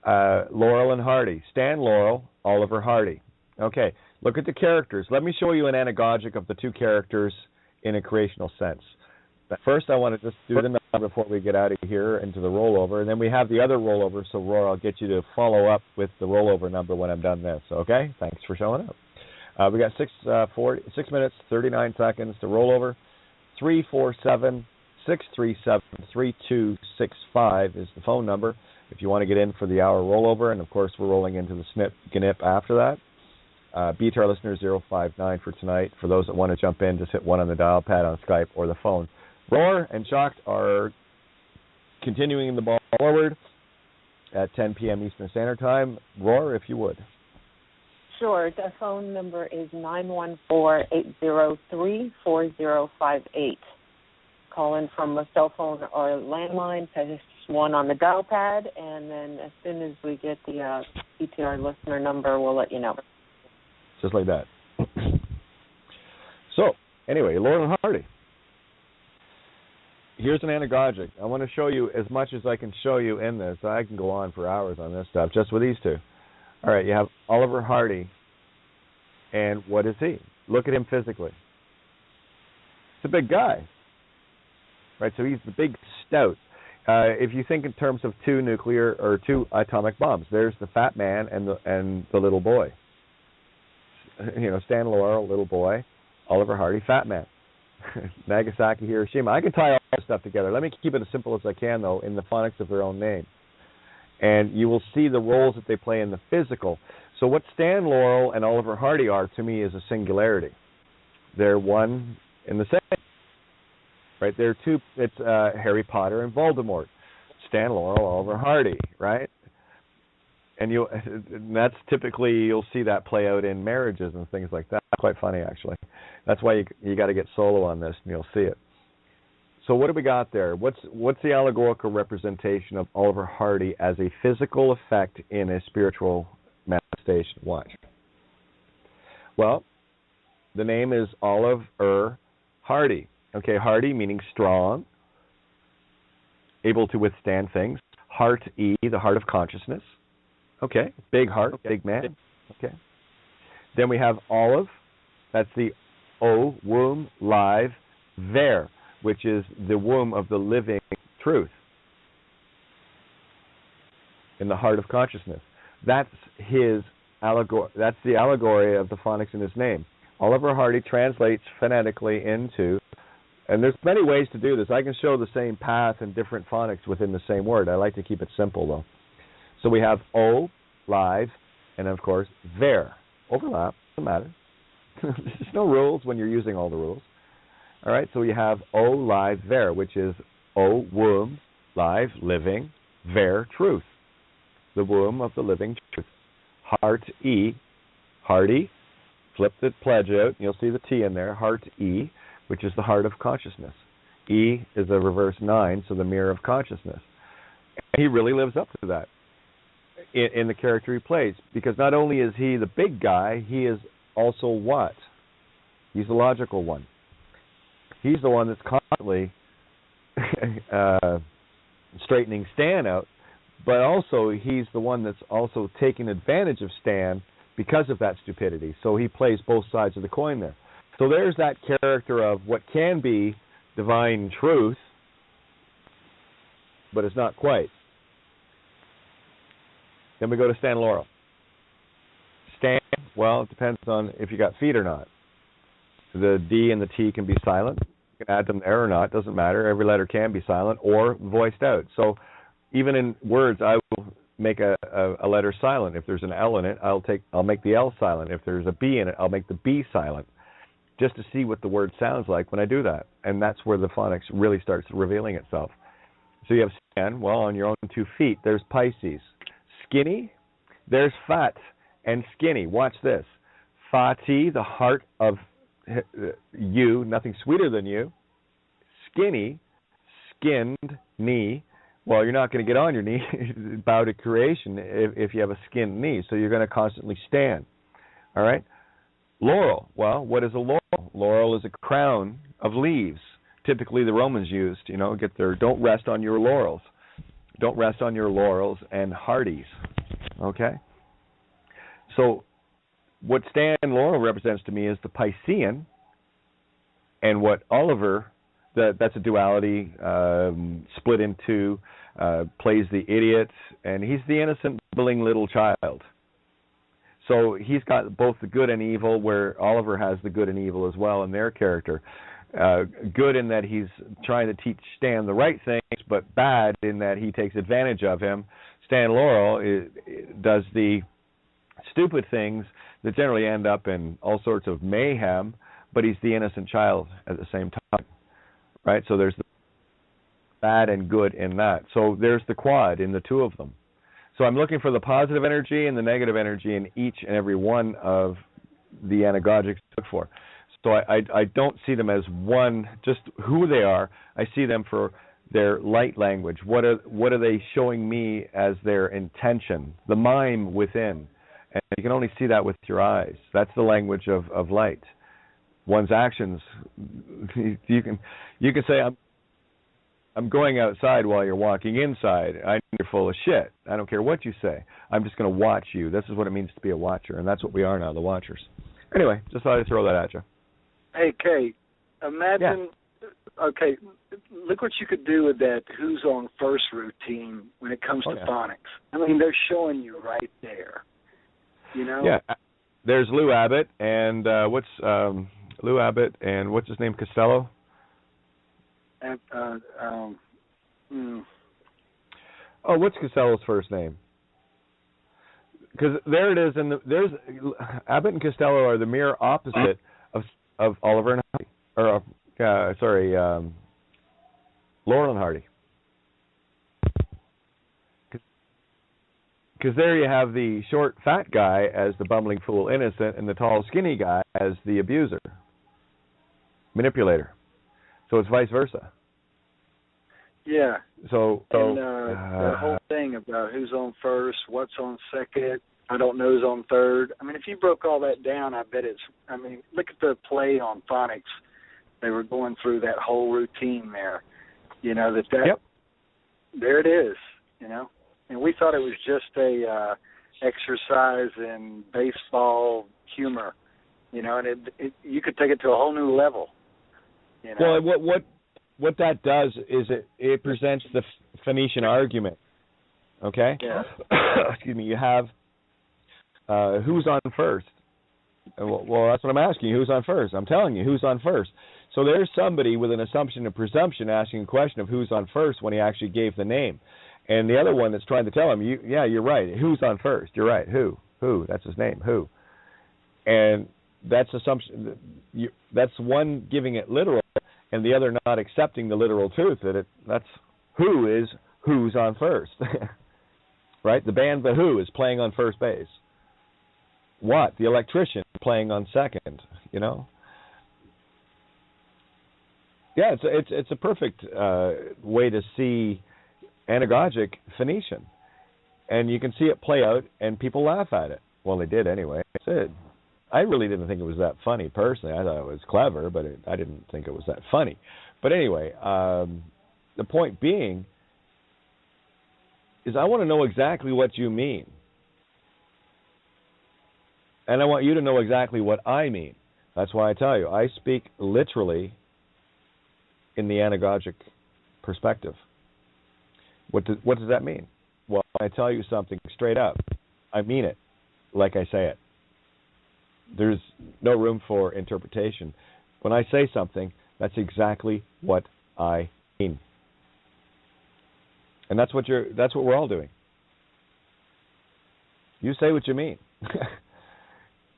Laurel and Hardy. Stan Laurel, Oliver Hardy. Okay, look at the characters. Let me show you an anagogic of the two characters in a creational sense. But first, I want to just do the number before we get out of here into the rollover. And then we have the other rollover, so Roy, I'll get you to follow up with the rollover number when I'm done this. Okay? Thanks for showing up. We got 6 minutes, 39 seconds to roll over. 347-637-3265 is the phone number if you want to get in for the hour rollover. And, of course, we're rolling into the snip GNIP after that. BTR listener 059 for tonight. For those that want to jump in, just hit 1 on the dial pad on Skype or the phone. Roar and Shocked are continuing the ball forward at 10 p.m. Eastern Standard Time. Roar, if you would. Sure. The phone number is 914-803-4058. Call in from a cell phone or landline, press 1 on the dial pad, and then as soon as we get the BTR listener number, we'll let you know. Just like that. So, anyway, Laurel and Hardy. Here's an anagogic. I want to show you as much as I can show you in this. I can go on for hours on this stuff, just with these two. All right, you have Oliver Hardy, and what is he? Look at him physically. He's a big guy, right? So he's the big stout. If you think in terms of two atomic bombs, there's the fat man and the little boy. You know, Stan Laurel, little boy, Oliver Hardy, fat man. Nagasaki, Hiroshima. I can tie all this stuff together. Let me keep it as simple as I can, though, in the phonics of their own name. And you will see the roles that they play in the physical. So what Stan Laurel and Oliver Hardy are, to me, is a singularity. They're one and the same. right? There are two. It's Harry Potter and Voldemort, Stan Laurel, Oliver Hardy, right? And that's typically, you'll see that play out in marriages and things like that. Quite funny, actually. That's why you got to get solo on this, and you'll see it. So what do we got there? What's the allegorical representation of Oliver Hardy as a physical effect in a spiritual manifestation? Watch. Well, the name is Oliver Hardy. Okay, Hardy meaning strong, able to withstand things. Heart-E, the heart of consciousness. Okay, big heart, big man. Okay. Then we have olive. That's the O, womb, live, there, which is the womb of the living truth in the heart of consciousness. That's his allegory. That's the allegory of the phonics in his name. Oliver Hardy translates phonetically into, and there's many ways to do this. I can show the same path and different phonics within the same word. I like to keep it simple, though. So we have O, live, and of course, there. Overlap, doesn't matter. There's no rules when you're using all the rules. All right, so we have O, live, there, which is O, womb, live, living, there, truth. The womb of the living truth. Heart-E, Hardy, flip the pledge out, and you'll see the T in there, Heart-E, which is the heart of consciousness. E is a reverse 9, so the mirror of consciousness. And he really lives up to that in the character he plays, because not only is he the big guy, he is also what? He's the logical one. He's the one that's constantly straightening Stan out, but also he's the one that's also taking advantage of Stan because of that stupidity. So he plays both sides of the coin there. So there's that character of what can be divine truth, but it's not quite. Then we go to Stan Laurel. Stan, well, it depends on if you got feet or not. The D and the T can be silent. You can add them there or not. Doesn't matter. Every letter can be silent or voiced out. So even in words, I will make a letter silent. If there's an L in it, I'll make the L silent. If there's a B in it, I'll make the B silent, just to see what the word sounds like when I do that. And that's where the phonics really starts revealing itself. So you have Stan, well, on your own 2 feet. There's Pisces. Skinny, there's fat and skinny. Watch this. Fati, the heart of you, nothing sweeter than you. Skinny, skinned, knee. Well, you're not going to get on your knee, bow to creation, if you have a skinned knee. So you're going to constantly stand. All right? Laurel. Well, what is a laurel? Laurel is a crown of leaves. Typically the Romans used, don't rest on your laurels. Don't rest on your laurels and hardies. Okay? So what Stan Laurel represents to me is the Piscean, and what Oliver, that's a duality, split in two, plays the idiot, and he's the innocent, bubbling little child. So he's got both the good and evil, where Oliver has the good and evil as well in their character. Good in that he's trying to teach Stan the right things, but bad in that he takes advantage of him. Stan Laurel does the stupid things that generally end up in all sorts of mayhem, but he's the innocent child at the same time, right? So there's the bad and good in that. So there's the quad in the two of them. So I'm looking for the positive energy and the negative energy in each and every one of the anagogics to look for. So I don't see them as one, just who they are. I see them for their light language. What are they showing me as their intention, the mime within? And you can only see that with your eyes. That's the language of light. One's actions, you can say, I'm going outside while you're walking inside. I know you're full of shit. I don't care what you say. I'm just going to watch you. This is what it means to be a watcher, and that's what we are now, the watchers. Anyway, just thought I'd throw that at you. Hey, Kate, imagine, okay, look what you could do with that who's on first routine when it comes to phonics. I mean, they're showing you right there, Yeah, there's Lou Abbott, and what's his name, Costello? What's Costello's first name? Because there it is, and there's Abbott and Costello are the mirror opposite of Oliver and Hardy, Laurel and Hardy. Because there you have the short, fat guy as the bumbling fool innocent and the tall, skinny guy as the abuser, manipulator. So it's vice versa. Yeah. So the whole thing about who's on first, what's on second, I don't know who's on third. I mean, if you broke all that down, I bet look at the play on phonics. They were going through that whole routine there. You know, yep. There it is, you know. And we thought it was just a exercise in baseball humor, you know, and you could take it to a whole new level. You know? Well, what that does is it presents the Phoenician argument. Okay? Yeah. Excuse me. You have who's on first. Well, that's what I'm asking you. Who's on first? I'm telling you, who's on first. So there's somebody with an assumption and presumption asking a question of who's on first when he actually gave the name. And the other one that's trying to tell him, you're right. Who's on first? You're right. Who? That's his name. Who? And that's assumption. That's one giving it literal, and the other not accepting the literal truth that's who's on first. Right? The band The Who is playing on first base. What? The electrician playing on second. You know. Yeah, it's a perfect way to see anagogic Phoenician, and you can see it play out, and people laugh at it. Well, they did anyway. I really didn't think it was that funny personally. I thought it was clever, but I didn't think it was that funny. But anyway, the point being is I want to know exactly what you mean, and I want you to know exactly what I mean. That's why I tell you, I speak literally in the anagogic perspective. What does that mean? Well, I tell you something straight up, I mean it, like I say it. There's no room for interpretation. When I say something, that's exactly what I mean, and that's what we're all doing. You say what you mean,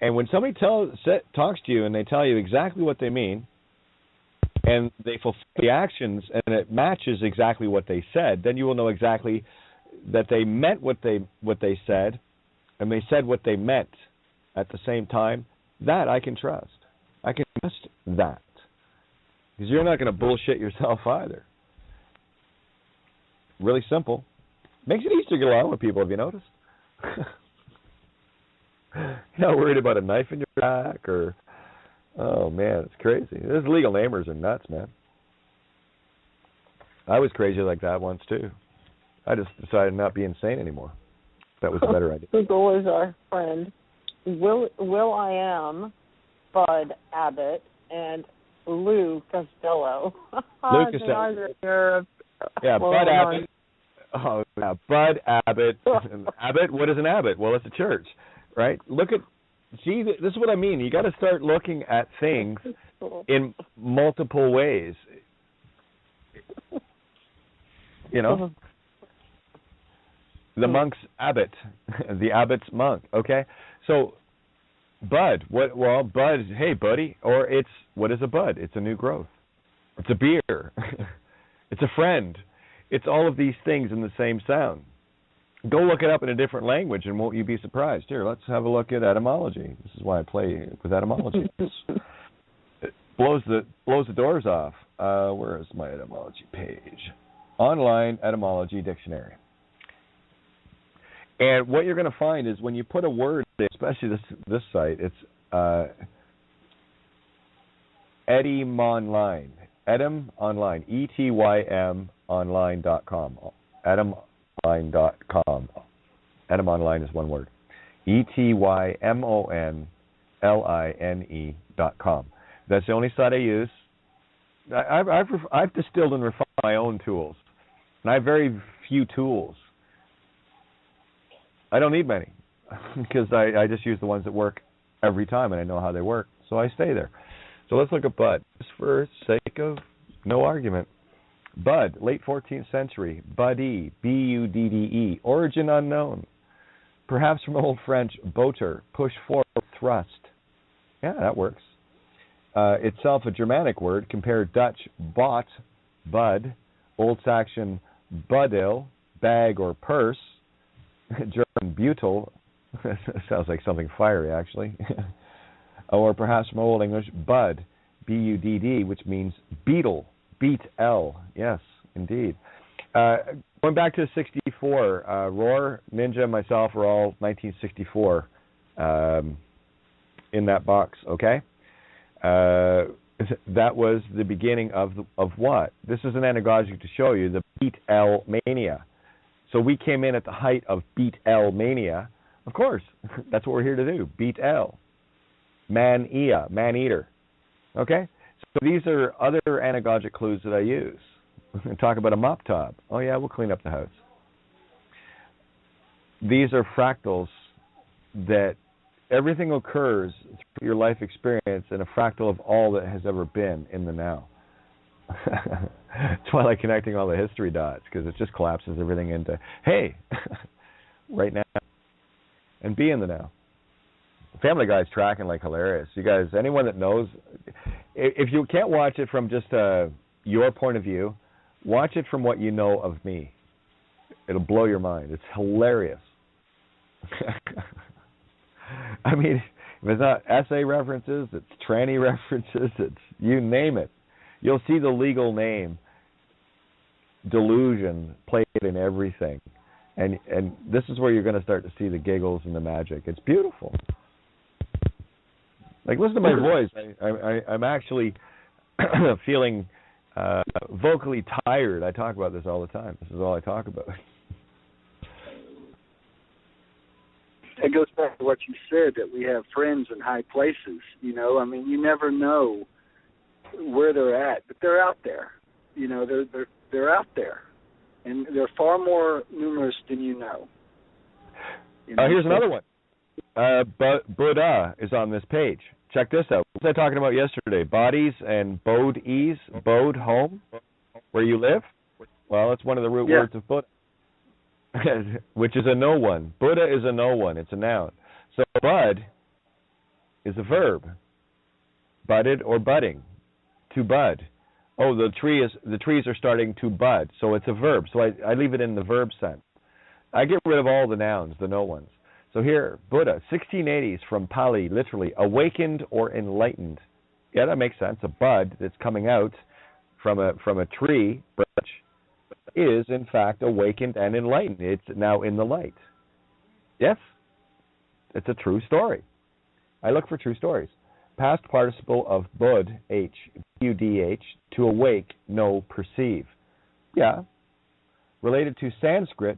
and when somebody talks to you and they tell you exactly what they mean, and they fulfill the actions, and it matches exactly what they said, then you will know exactly that they meant what they said, and they said what they meant at the same time. That I can trust. I can trust that. Because you're not going to bullshit yourself either. Really simple. Makes it easier to get along with people, have you noticed? You're not worried about a knife in your back or... Oh, man, it's crazy. Those legal namers are nuts, man. I was crazy like that once, too. I just decided not to be insane anymore. That was a better idea. Google is our friend. Will I Am, Bud Abbott, and Lou Costello. Lou Costello. Yeah, Bud Abbott. Oh, yeah, Bud Abbott. Abbott? What is an Abbott? Well, it's a church, right? See, this is what I mean. You got to start looking at things in multiple ways. You know, the monk's abbot, the abbot's monk. Okay, so bud. Well, bud. Hey, buddy. Or what is a bud? It's a new growth. It's a beer. It's a friend. It's all of these things in the same sound. Go look it up in a different language, and won't you be surprised? Here, let's have a look at etymology. This is why I play with etymology. It blows the doors off. Where is my etymology page? Online etymology dictionary. And what you're going to find is when you put a word, especially this site, it's etymonline. Etym online. ETYM online.com. etymonline.com. Etymonline is one word. ETYMONLINE.com. That's the only site I use. I've distilled and refined my own tools, and I have very few tools. I don't need many because I just use the ones that work every time, and I know how they work, so I stay there. So let's look at Bud, just for sake of no argument. Bud, late 14th century, Buddy, B-U-D-D-E, origin unknown. Perhaps from Old French, boter, push forward, thrust. Yeah, that works. Itself a Germanic word, compare Dutch, bot, bud, Old Saxon budil, bag or purse. German butyl, sounds like something fiery actually. Or perhaps from Old English, bud, B-U-D-D, which means beetle, beet-L. Yes, indeed. Going back to 64, Roar, Ninja, and myself are all 1964 in that box, okay? That was the beginning of what? This is an anagogic to show you, the beet-L mania. So we came in at the height of beet-L mania. Of course, that's what we're here to do, beet-L. Man-Ea, man-eater. Okay? So these are other anagogic clues that I use. Talk about a mop top. Oh yeah, we'll clean up the house. These are fractals that everything occurs through your life experience in a fractal of all that has ever been in the now. That's why I like connecting all the history dots, because it just collapses everything into, hey, right now, and be in the now. Family Guy's tracking like hilarious. You guys, anyone that knows, if you can't watch it from just your point of view, watch it from what you know of me. It'll blow your mind. It's hilarious. I mean, if it's not essay references, it's tranny references, it's you name it. You'll see the legal name, delusion, played in everything. And this is where you're going to start to see the giggles and the magic. It's beautiful. Like, listen to my voice. I'm actually feeling vocally tired. I talk about this all the time. This is all I talk about. It goes back to what you said, that we have friends in high places. You know, I mean, you never know where they're at, but they're out there. You know, they're out there, and they're far more numerous than you know. Here's another one. Buddha is on this page. Check this out. What was I talking about yesterday? Bodies and bode ease, bode home, where you live. Well, it's one of the root words of Buddha, which is a no one. Buddha is a no one. It's a noun. So bud is a verb. Budded or budding. To bud. Oh, the trees are starting to bud. So it's a verb. So I leave it in the verb sense. I get rid of all the nouns, the no ones. So here, Buddha, 1680s from Pali, literally, awakened or enlightened. Yeah, that makes sense. A bud that's coming out from a tree branch is, in fact, awakened and enlightened. It's now in the light. Yes, it's a true story. I look for true stories. Past participle of bud, H, B-U-D-H, to awake, know, perceive. Yeah. Related to Sanskrit,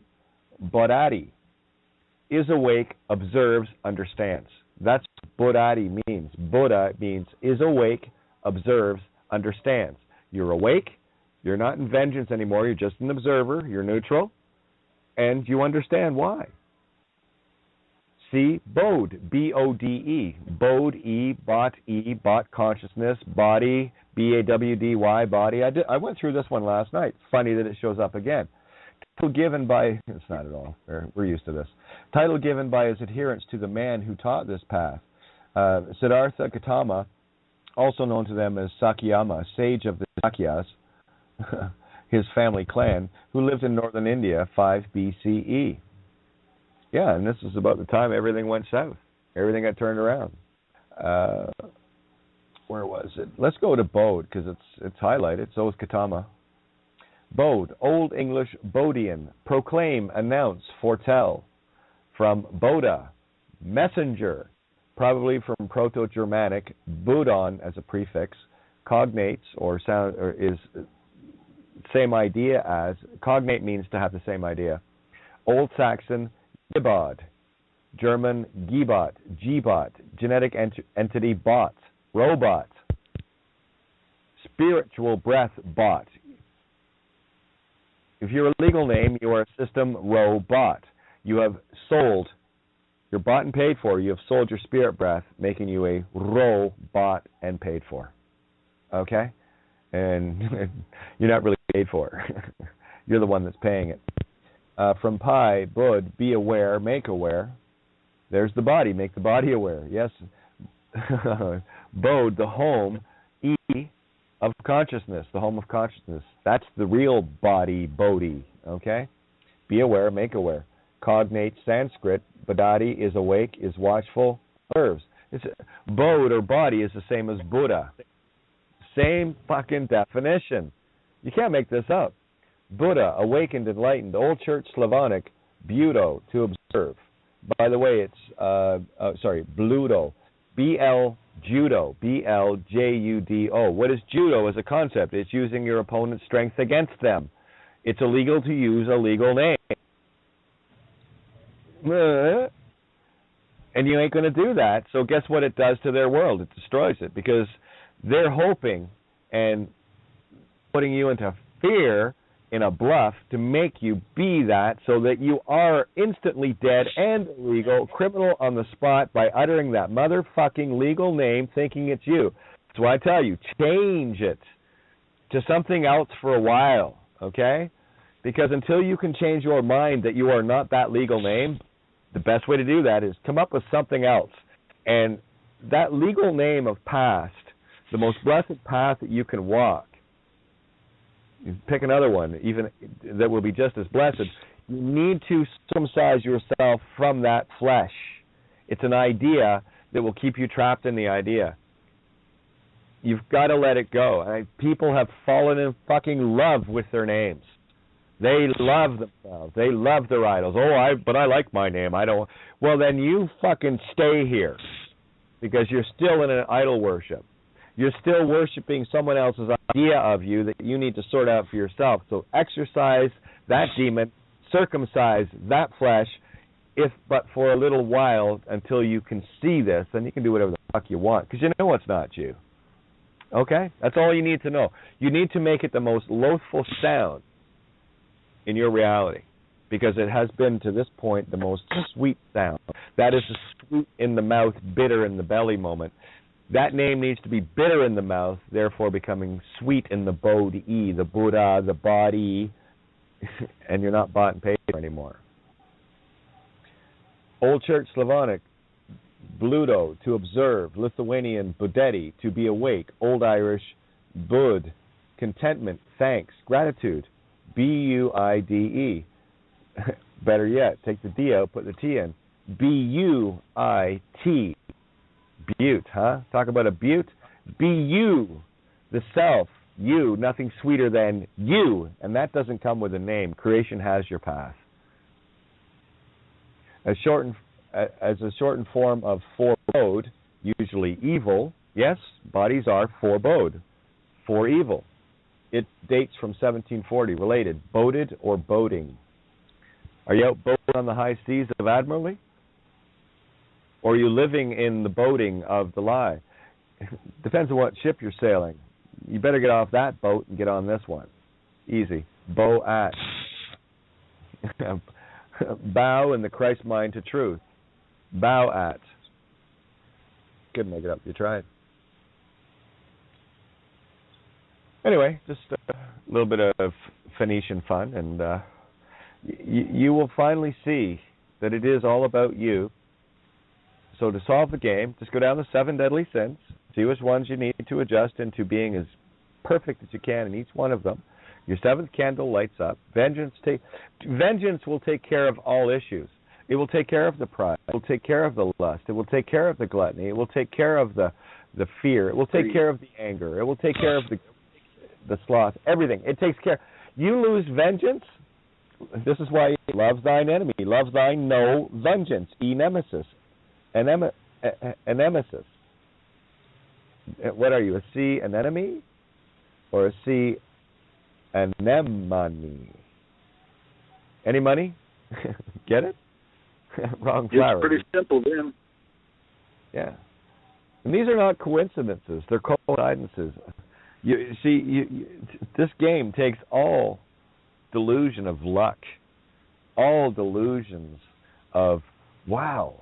bodhati. Is awake, observes, understands. That's what bodhati means. Buddha means is awake, observes, understands. You're awake, you're not in vengeance anymore, you're just an observer, you're neutral, and you understand why. See, bode, B-O-D-E, bode, bot consciousness, body, B-A-W-D-Y, body. I went through this one last night. Funny that it shows up again. Title given by, it's not at all, we're used to this. Title given by his adherents to the man who taught this path. Siddhartha Gautama, also known to them as Sakyama, sage of the Sakyas, his family clan, who lived in northern India, 5 BCE. Yeah, and this is about the time everything went south. Everything got turned around. Where was it? Let's go to Bode, because it's highlighted. So is Gautama. Bode, Old English Bodian, proclaim, announce, foretell. From Boda, messenger, probably from Proto-Germanic, Budon as a prefix, cognates or sound or is same idea as. Cognate means to have the same idea. Old Saxon, Gibod, German Gibot, Gbot, genetic entity bot, robot, spiritual breath bot. If you're a legal name, you are a system robot. You have sold, you're bought and paid for, you have sold your spirit breath, making you a robot and paid for. Okay? And you're not really paid for. You're the one that's paying it. From Pi, Bud, be aware, make aware. There's the body, make the body aware. Yes. Bode, the home, E of consciousness, the home of consciousness. That's the real body, bodhi, okay? Be aware, make aware. Cognate Sanskrit, bodhi is awake, is watchful, observes. Bod or body is the same as Buddha. Same fucking definition. You can't make this up. Buddha, awakened, enlightened, Old Church Slavonic, budo, to observe. By the way, it's, bludo, judo, B-L-J-U-D-O. What is judo as a concept? It's using your opponent's strength against them. It's illegal to use a legal name. And you ain't going to do that, so guess what it does to their world? It destroys it, because they're hoping and putting you into fear in a bluff to make you be that, so that you are instantly dead and illegal, criminal on the spot by uttering that motherfucking legal name thinking it's you. So I tell you, change it to something else for a while, okay? Because until you can change your mind that you are not that legal name, the best way to do that is come up with something else. And that legal name of past, the most blessed path that you can walk, you pick another one, even that will be just as blessed. You need to circumcise yourself from that flesh. It's an idea that will keep you trapped in the idea. You've got to let it go. People have fallen in fucking love with their names. They love themselves. They love their idols. But I like my name. I don't. Well, then you fucking stay here, because you're still in an idol worship. You're still worshiping someone else's idea of you that you need to sort out for yourself. So exercise that demon, circumcise that flesh, if but for a little while, until you can see this. Then you can do whatever the fuck you want, because you know it's not you. Okay? That's all you need to know. You need to make it the most loathful sound in your reality, because it has been to this point the most sweet sound. That is the sweet in the mouth, bitter in the belly moment. That name needs to be bitter in the mouth, therefore becoming sweet in the bodhi, the Buddha, the body, and you're not bought and paid for anymore. Old Church Slavonic, bludo, to observe. Lithuanian, budeti, to be awake. Old Irish, bud, contentment, thanks, gratitude. B-U-I-D-E. Better yet, take the D out, put the T in. B-U-I-T. Butte, huh? Talk about a butte. Be you, the self, you, nothing sweeter than you. And that doesn't come with a name. Creation has your path. As a shortened form of forebode, usually evil, yes, bodies are forebode, for evil. It dates from 1740, related, boded or boating. Are you out boating on the high seas of Admiralty? Or are you living in the boating of the lie? Depends on what ship you're sailing. You better get off that boat and get on this one. Easy. Bow at. Bow in the Christ mind to truth. Bow at. Couldn't make it up. You tried. Anyway, just a little bit of Phoenician fun, and you will finally see that it is all about you. So to solve the game, just go down the 7 deadly sins, see which ones you need to adjust into being as perfect as you can in each one of them. Your 7th candle lights up. Vengeance will take care of all issues. It will take care of the pride. It will take care of the lust. It will take care of the gluttony. It will take care of the fear. It will take care of the anger. It will take care of the sloth. Everything. It takes care. You lose vengeance. This is why you love thine enemy. Love thine no vengeance. E-nemesis. An nemesis. What are you, a C anemone? Or a C anemone? Any money? Get it? Wrong flower. It's pretty simple then. Yeah. And these are not coincidences. They're coincidences. You see, this game takes all delusion of luck, all delusions of, wow,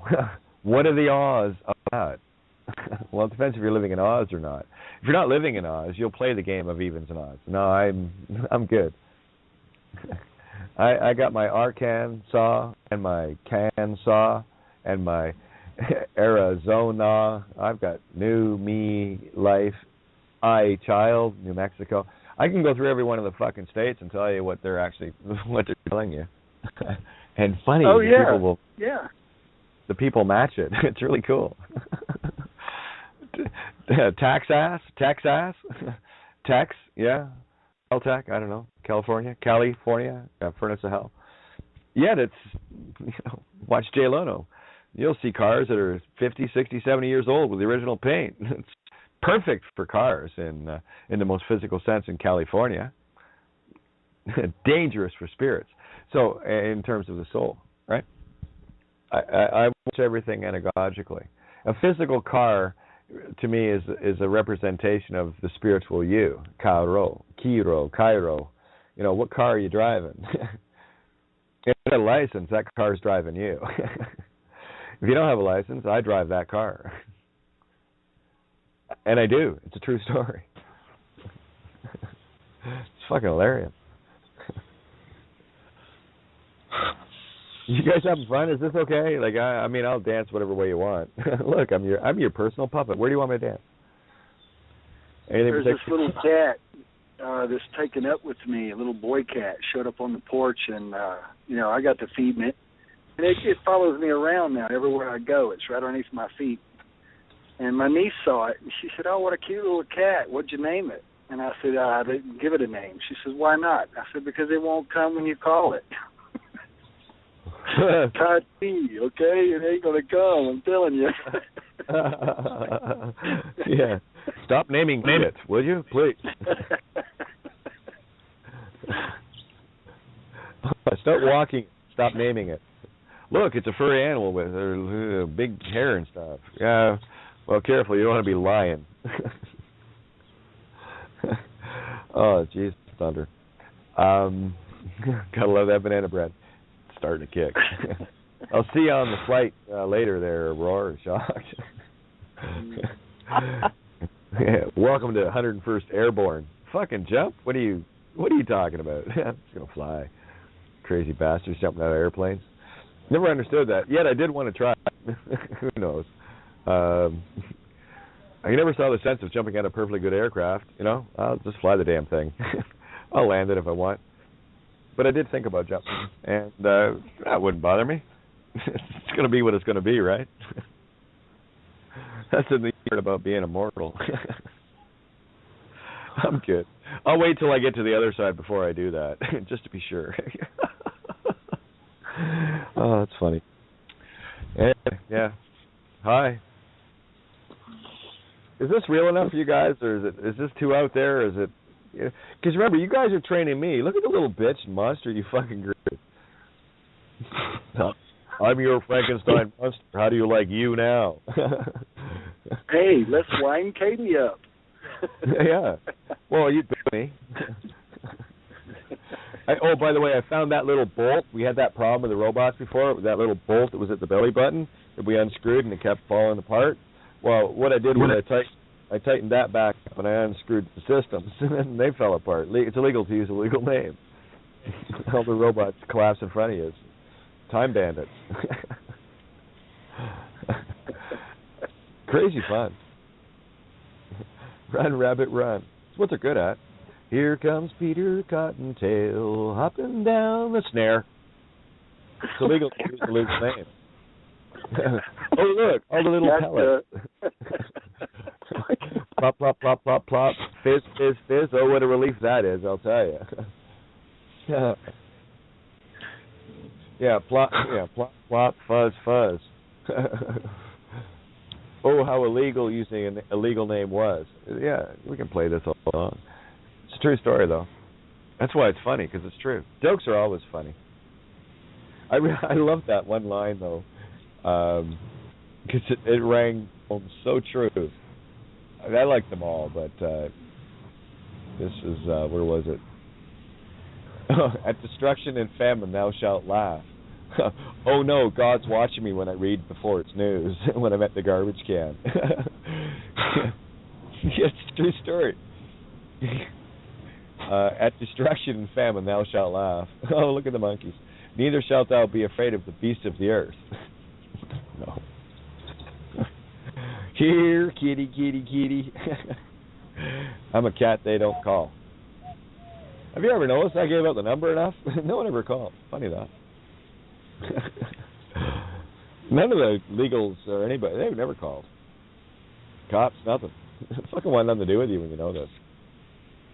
what are the odds of that? Well, it depends if you're living in Oz or not. If you're not living in Oz, you'll play the game of evens and odds. No, I'm good. I got my Arcan saw and my Can saw and my Arizona. I've got new me life. Child, New Mexico. I can go through every one of the fucking states and tell you what they're telling you. And funny, the people match it. It's really cool. Texas, Tex, yeah. Caltech, I don't know. California, furnace of hell. Yet it's, watch Jay Leno. You'll see cars that are 50, 60, 70 years old with the original paint. It's perfect for cars in the most physical sense in California. Dangerous for spirits. So in terms of the soul, right? I watch everything anagogically. A physical car, to me, is a representation of the spiritual you. Kairo. What car are you driving? If you have a license, that car's driving you. If you don't have a license, I drive that car. And I do. It's a true story. It's fucking hilarious. You guys having fun? Is this okay? Like, I mean, I'll dance whatever way you want. Look, I'm your personal puppet. Where do you want me to dance? There's this little cat that's taken up with me. A little boy cat showed up on the porch, and I got to feed it. And it follows me around now everywhere I go. It's right underneath my feet. And my niece saw it, and she said, "Oh, what a cute little cat. What'd you name it?" And I said, "I didn't give it a name." She says, "Why not?" I said, "Because it won't come when you call it." Tati, okay? It ain't going to come, I'm telling you. Yeah. Stop naming it, will you? Please. Start walking. Stop naming it. Look, it's a furry animal with big hair and stuff. Yeah. Well, careful. You don't want to be lying. Oh, jeez, thunder. Gotta love that banana bread. Starting to kick. I'll see you on the flight later there, Roar. Shocked. Yeah, welcome to 101st Airborne. Fucking jump? What are you talking about? I'm just gonna fly. Crazy bastards jumping out of airplanes. Never understood that. Yet I did want to try. Who knows? I never saw the sense of jumping out of a perfectly good aircraft. I'll just fly the damn thing. I'll land it if I want. But I did think about jumping, and that wouldn't bother me. It's going to be what it's going to be, right? That's the neat part about being immortal. I'm good. I'll wait till I get to the other side before I do that, just to be sure. Oh, that's funny. Yeah. Hi. Is this real enough for you guys, or is this too out there, or is it... Because remember, you guys are training me. Look at the little bitch monster you fucking grew. I'm your Frankenstein monster. How do you like you now? Hey, let's line Katie up. Yeah. Well, you beat me. By the way, I found that little bolt. We had that problem with the robots before. That little bolt that was at the belly button that we unscrewed and it kept falling apart. Well, what I did was I tightened that back up and I unscrewed the systems, and they fell apart. It's illegal to use a legal name. All the robots collapse in front of you. Time bandits. Crazy fun. Run, rabbit, run. That's what they're good at. Here comes Peter Cottontail hopping down the snare. It's illegal to use the legal name. Oh, look, all the little pellets. Plop, plop, plop, plop, plop. Fizz, fizz, fizz. Oh, what a relief that is, I'll tell you. Yeah, plop, plop, fuzz, fuzz. Oh, how illegal using an illegal name was. Yeah, we can play this all along. It's a true story, though. That's why it's funny, because it's true. Jokes are always funny. I love that one line, though, because it rang home so true. I like them all, but this is, where was it? At destruction and famine thou shalt laugh. Oh no, God's watching me when I read before it's news, when I'm at the garbage can. It's a true story. At destruction and famine thou shalt laugh. Oh, look at the monkeys. Neither shalt thou be afraid of the beasts of the earth. No. Here, kitty, kitty, kitty. I'm a cat they don't call. Have you ever noticed I gave out the number enough? No one ever called. Funny that. None of the legals or anybody, they've never called. Cops, nothing. Fucking want nothing to do with you when you know this.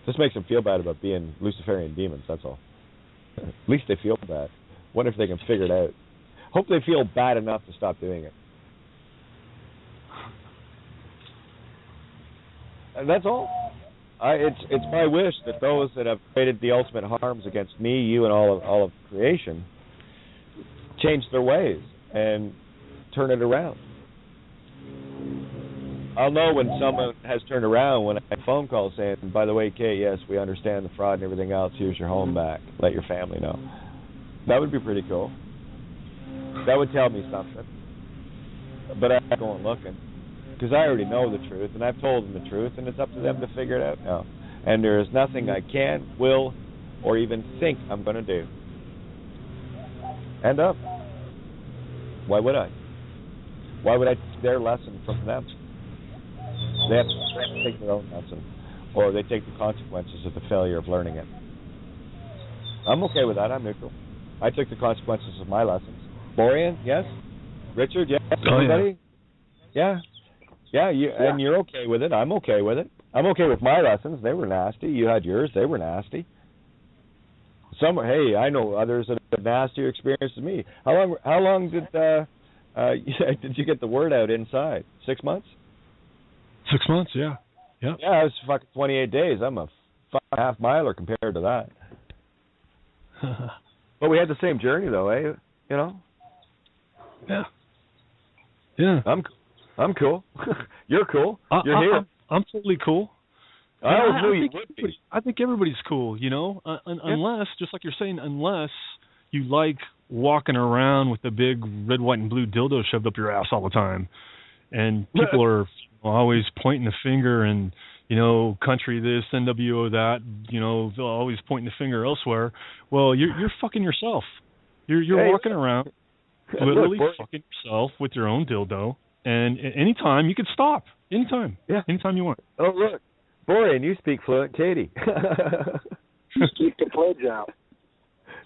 Just makes them feel bad about being Luciferian demons, that's all. At least they feel bad. Wonder if they can figure it out. Hope they feel bad enough to stop doing it. And that's all. It's my wish that those that have created the ultimate harms against me, you, and all of creation change their ways and turn it around. I'll know when someone has turned around when I get a phone call saying, by the way, Kate, yes, we understand the fraud and everything else. Here's your home back. Let your family know. That would be pretty cool. That would tell me something. But I'm not going looking. Because I already know the truth, and I've told them the truth, and it's up to them to figure it out now. And there is nothing I can, will, or even think I'm going to do. End up. Why would I? Why would I take their lesson from them? They have to take their own lesson, or they take the consequences of the failure of learning it. I'm okay with that. I'm neutral. I took the consequences of my lessons. Borean, yes? Richard, yes? Everybody? Yeah. Yeah, and you're okay with it. I'm okay with it. I'm okay with my lessons. They were nasty. You had yours. They were nasty. Hey, I know others that have nastier experience than me. How long did you get the word out inside? 6 months? 6 months, yeah. Yeah, it was fucking 28 days. I'm a half miler compared to that. But we had the same journey, though, eh? You know? Yeah. Yeah. I'm cool. You're cool. You're here. I'm totally cool. I always knew you would be. I think everybody's cool, you know? Unless, just like you're saying, unless you like walking around with a big red, white, and blue dildo shoved up your ass all the time. And people are always pointing the finger and, you know, country this, NWO that, you know, always pointing the finger elsewhere. Well, you're fucking yourself. You're walking around literally fucking yourself with your own dildo. And anytime you can stop. Anytime. Yeah. Anytime you want. Oh, look. Borean, you speak fluent. Katie. Keep the pledge out.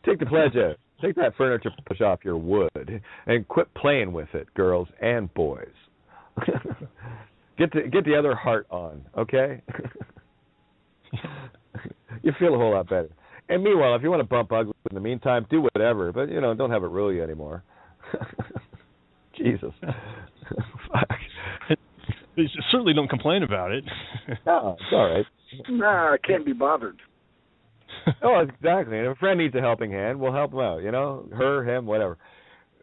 Take the pledge out. Take that furniture push off your wood and quit playing with it, girls and boys. Get the other heart on, okay? You feel a whole lot better. And meanwhile, if you want to bump ugly in the meantime, do whatever. But, you know, don't have it rule you anymore. Jesus. Fuck. Certainly don't complain about it. No, it's all right. Nah, I can't be bothered. Oh, exactly. And if a friend needs a helping hand, we'll help him out. You know, her, him, whatever.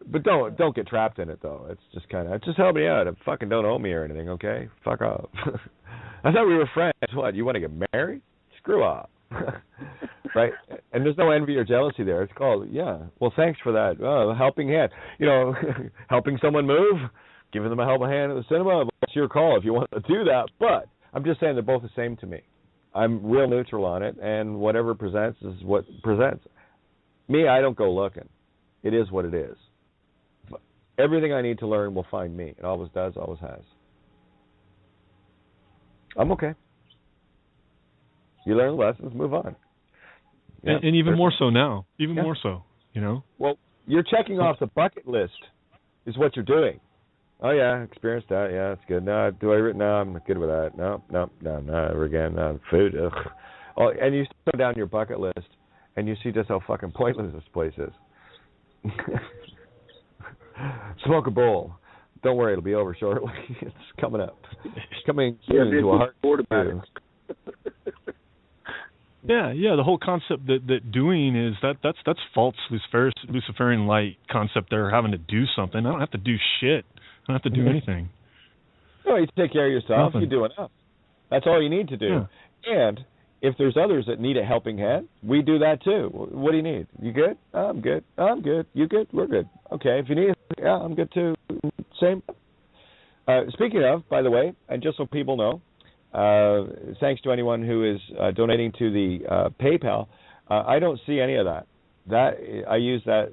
But don't get trapped in it, though. It's just kind of, just help me out. Fucking don't owe me or anything, okay? Fuck off. I thought we were friends. What, you want to get married? Screw off. Right? And there's no envy or jealousy there. It's called, well, thanks for that. Oh, helping hand. You know, helping someone move, giving them a helping hand at the cinema. It's your call if you want to do that. But I'm just saying they're both the same to me. I'm real neutral on it, and whatever presents is what presents. Me, I don't go looking. It is what it is. Everything I need to learn will find me. It always does, always has. I'm okay. You learn lessons, move on. Yeah, and even more so now. Even more so, you know? Well, you're checking off the bucket list is what you're doing. Oh, yeah, experienced that. Yeah, that's good. No, I'm not good with that. No, ever again. No, food, ugh. Oh, and you go down your bucket list, and you see just how fucking pointless this place is. Smoke a bowl. Don't worry, it'll be over shortly. It's coming up. It's coming soon to a heart. Yeah. The whole concept that doing is that's false Luciferian light concept. They're having to do something. I don't have to do shit. I don't have to do anything. No, you take care of yourself. Nothing. You do enough. That's all you need to do. Yeah. And if there's others that need a helping hand, we do that too. What do you need? You good? I'm good. I'm good. You good? We're good. Okay. If you need, I'm good too. Same. Speaking of, by the way, and just so people know, thanks to anyone who is donating to the PayPal, I don't see any of that. I use that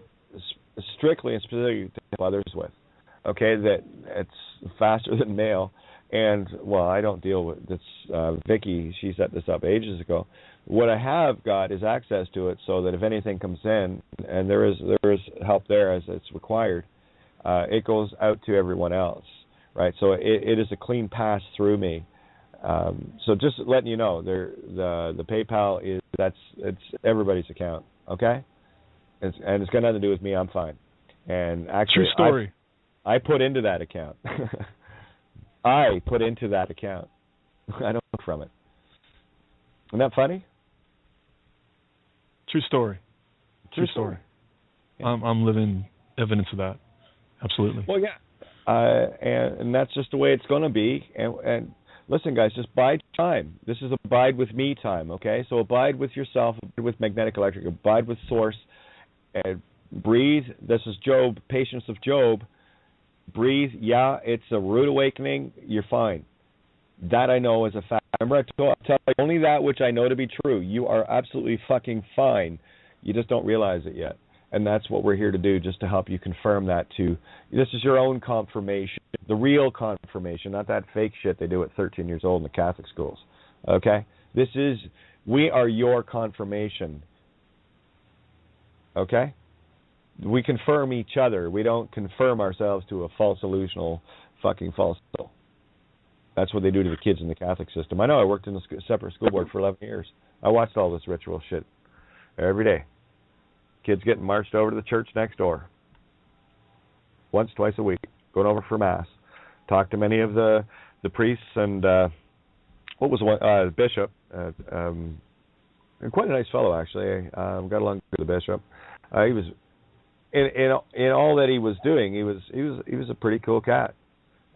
strictly and specifically to help others with. Okay, that it's faster than mail, And, well, I don't deal with this. Vicky, she set this up ages ago. What I have got is access to it so that if anything comes in, and there is help there as it's required, it goes out to everyone else, right? So it is a clean pass through me. So just letting you know, the PayPal it's everybody's account, okay? And it's got nothing to do with me. I'm fine. And actually, true story. I put into that account. I put into that account. I don't look from it. Isn't that funny? True story. True story. Yeah. I'm living evidence of that. Absolutely. Well, yeah. And that's just the way it's going to be. And listen, guys, just bide time. This is abide with me time, okay? So abide with yourself, abide with magnetic electric, abide with source, and breathe. This is Job, patience of Job. Breathe. Yeah, it's a rude awakening. You're fine. That I know is a fact. Remember, I tell you only that which I know to be true. You are absolutely fucking fine. You just don't realize it yet. And that's what we're here to do, just to help you confirm that too. This is your own confirmation, the real confirmation, not that fake shit they do at 13 years old in the Catholic schools. Okay? We are your confirmation. Okay? We confirm each other. We don't confirm ourselves to a false illusional fucking false soul. That's what they do to the kids in the Catholic system. I know. I worked in a separate school board for 11 years. I watched all this ritual shit every day. Kids getting marched over to the church next door. Once, twice a week. Going over for Mass. Talked to many of the priests and what was one? The bishop. Quite a nice fellow, actually. Got along with the bishop. He was in all that he was doing. He was a pretty cool cat.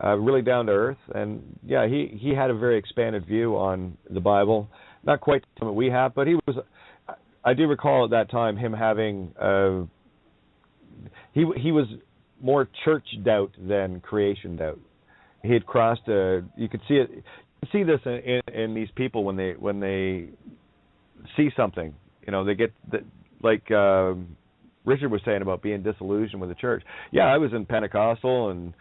Really down to earth, and yeah, he had a very expanded view on the Bible. Not quite the what we have, but he was. I do recall at that time him having. He was more church doubt than creation doubt. He had crossed. You could see it. You can see this in these people when they see something. You know, they get like Richard was saying about being disillusioned with the church. Yeah, I was in Pentecostal and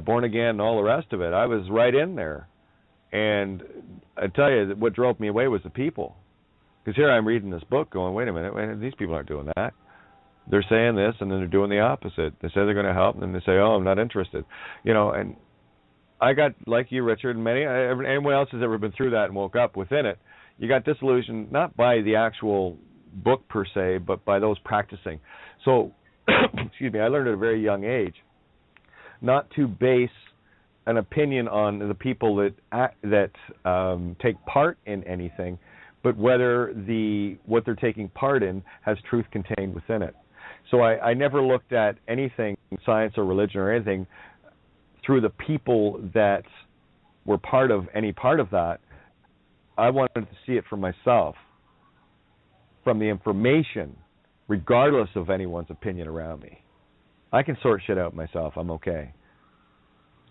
born again and all the rest of it. I was right in there. And I tell you, what drove me away was the people. Because here I'm reading this book going, wait a minute, these people aren't doing that. They're saying this, and then they're doing the opposite. They say they're going to help, and then they say, oh, I'm not interested. You know, and I got, like you, Richard, and anyone else has ever been through that and woke up within it, you got disillusioned, not by the actual book per se, but by those practicing. So, excuse me, I learned at a very young age not to base an opinion on the people that take part in anything, but whether what they're taking part in has truth contained within it. So I never looked at anything, science or religion or anything, through the people that were any part of that. I wanted to see it for myself, from the information, regardless of anyone's opinion around me. I can sort shit out myself. I'm okay.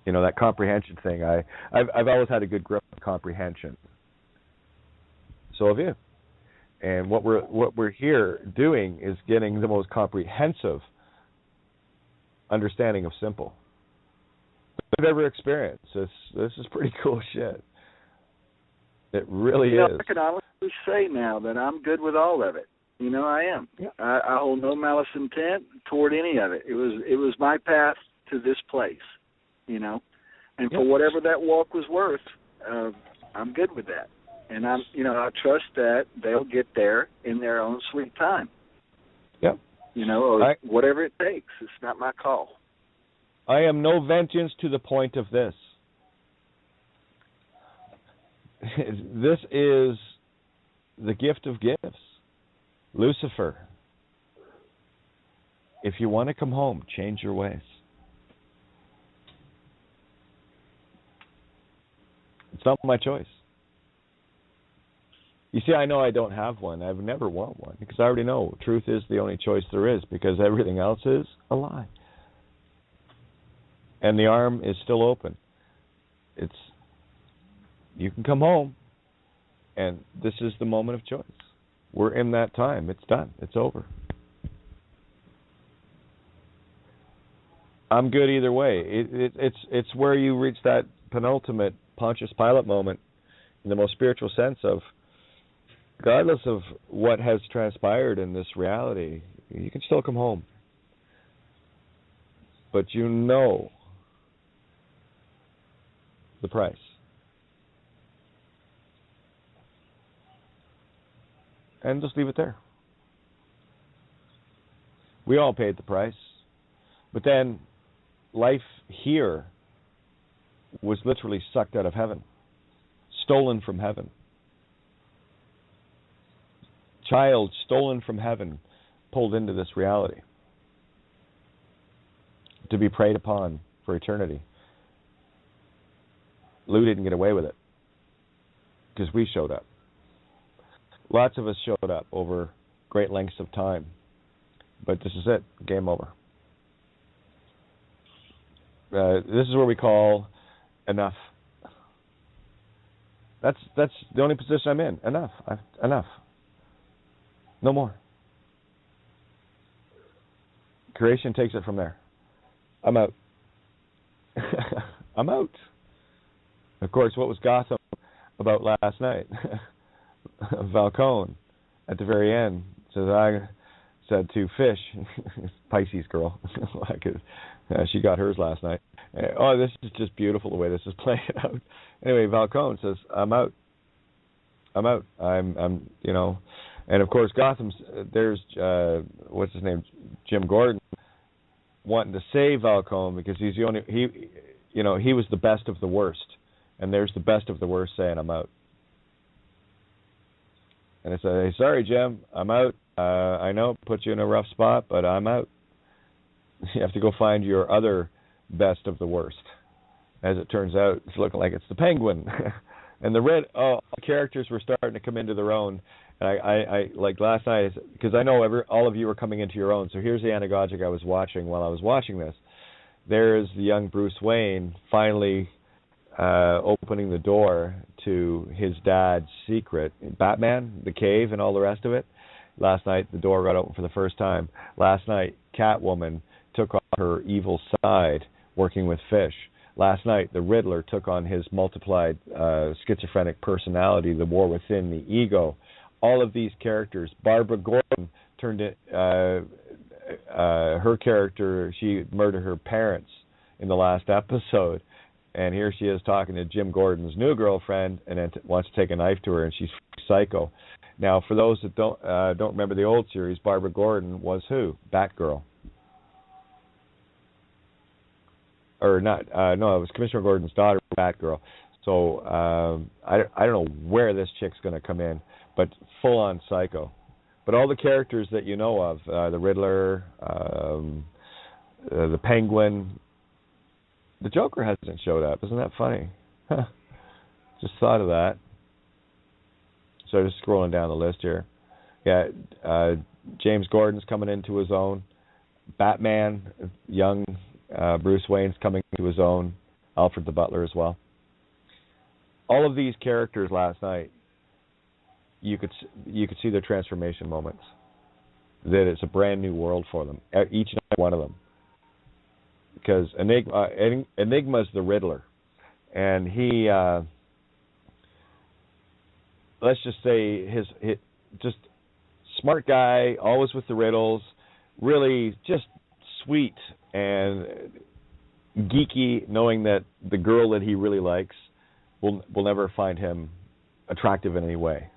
You know, that comprehension thing. I've always had a good grip on comprehension. So have you. And what we're here doing is getting the most comprehensive understanding of simple that I've ever experienced. This is pretty cool shit. It really is. I can honestly say now that I'm good with all of it. You know, I am. Yeah. I hold no malice intent toward any of it. It was my path to this place, you know. And for whatever that walk was worth, I'm good with that. And I trust that they'll get there in their own sweet time. Yep. You know, or whatever it takes. It's not my call. I am no vengeance to the point of this. This is the gift of gifts. Lucifer, if you want to come home, change your ways. It's not my choice. You see, I know I don't have one. I've never want one because I already know truth is the only choice there is because everything else is a lie. And the arm is still open. You can come home, and this is the moment of choice. We're in that time. It's done. It's over. I'm good either way. It's where you reach that penultimate Pontius Pilate moment in the most spiritual sense of, regardless of what has transpired in this reality, you can still come home. But you know the price. And just leave it there. We all paid the price. But then life here was literally sucked out of heaven, stolen from heaven. Child stolen from heaven, pulled into this reality to be preyed upon for eternity. Lou didn't get away with it because we showed up. Lots of us showed up over great lengths of time. But this is it. Game over. This is where we call enough. That's the only position I'm in. Enough. Enough. No more. Creation takes it from there. I'm out. I'm out. Of course, what was Gotham about last night? Falcone, at the very end, I said to Fish, Pisces girl, she got hers last night. Oh, this is just beautiful the way this is playing out. Anyway, Falcone says, I'm out. I'm and of course Gotham's, there's, what's his name, Jim Gordon, wanting to save Falcone because he's the only, he was the best of the worst. And there's the best of the worst saying, I'm out. And I said, hey, sorry, Jim, I'm out. I know it puts you in a rough spot, but I'm out. You have to go find your other best of the worst. As it turns out, it's looking like it's the Penguin. And the characters were starting to come into their own. And I like last night, because I know all of you are coming into your own. So here's the anagogic I was watching while I was watching this. There's the young Bruce Wayne finally opening the door to his dad's secret. Batman, the cave, and all the rest of it. Last night, the door got open for the first time. Last night, Catwoman took on her evil side, working with Fish. Last night, the Riddler took on his multiplied schizophrenic personality, the war within, the ego. All of these characters. Barbara Gordon turned it, her character, she murdered her parents in the last episode. And here she is talking to Jim Gordon's new girlfriend, and then wants to take a knife to her, and she's psycho. Now, for those that don't remember the old series, Barbara Gordon was who? Batgirl. Or not? No, it was Commissioner Gordon's daughter, Batgirl. So I don't know where this chick's going to come in, but full on psycho. But all the characters that you know of, the Riddler, the Penguin. The Joker hasn't showed up. Isn't that funny? Huh. Just thought of that. So just scrolling down the list here. Yeah, James Gordon's coming into his own. Batman, young Bruce Wayne's coming into his own. Alfred the Butler as well. All of these characters last night, you could see their transformation moments. That it's a brand new world for them. Each and every one of them. Because Enigma's the Riddler, and he, let's just say his just smart guy, always with the riddles, really just sweet and geeky, knowing that the girl that he really likes will never find him attractive in any way.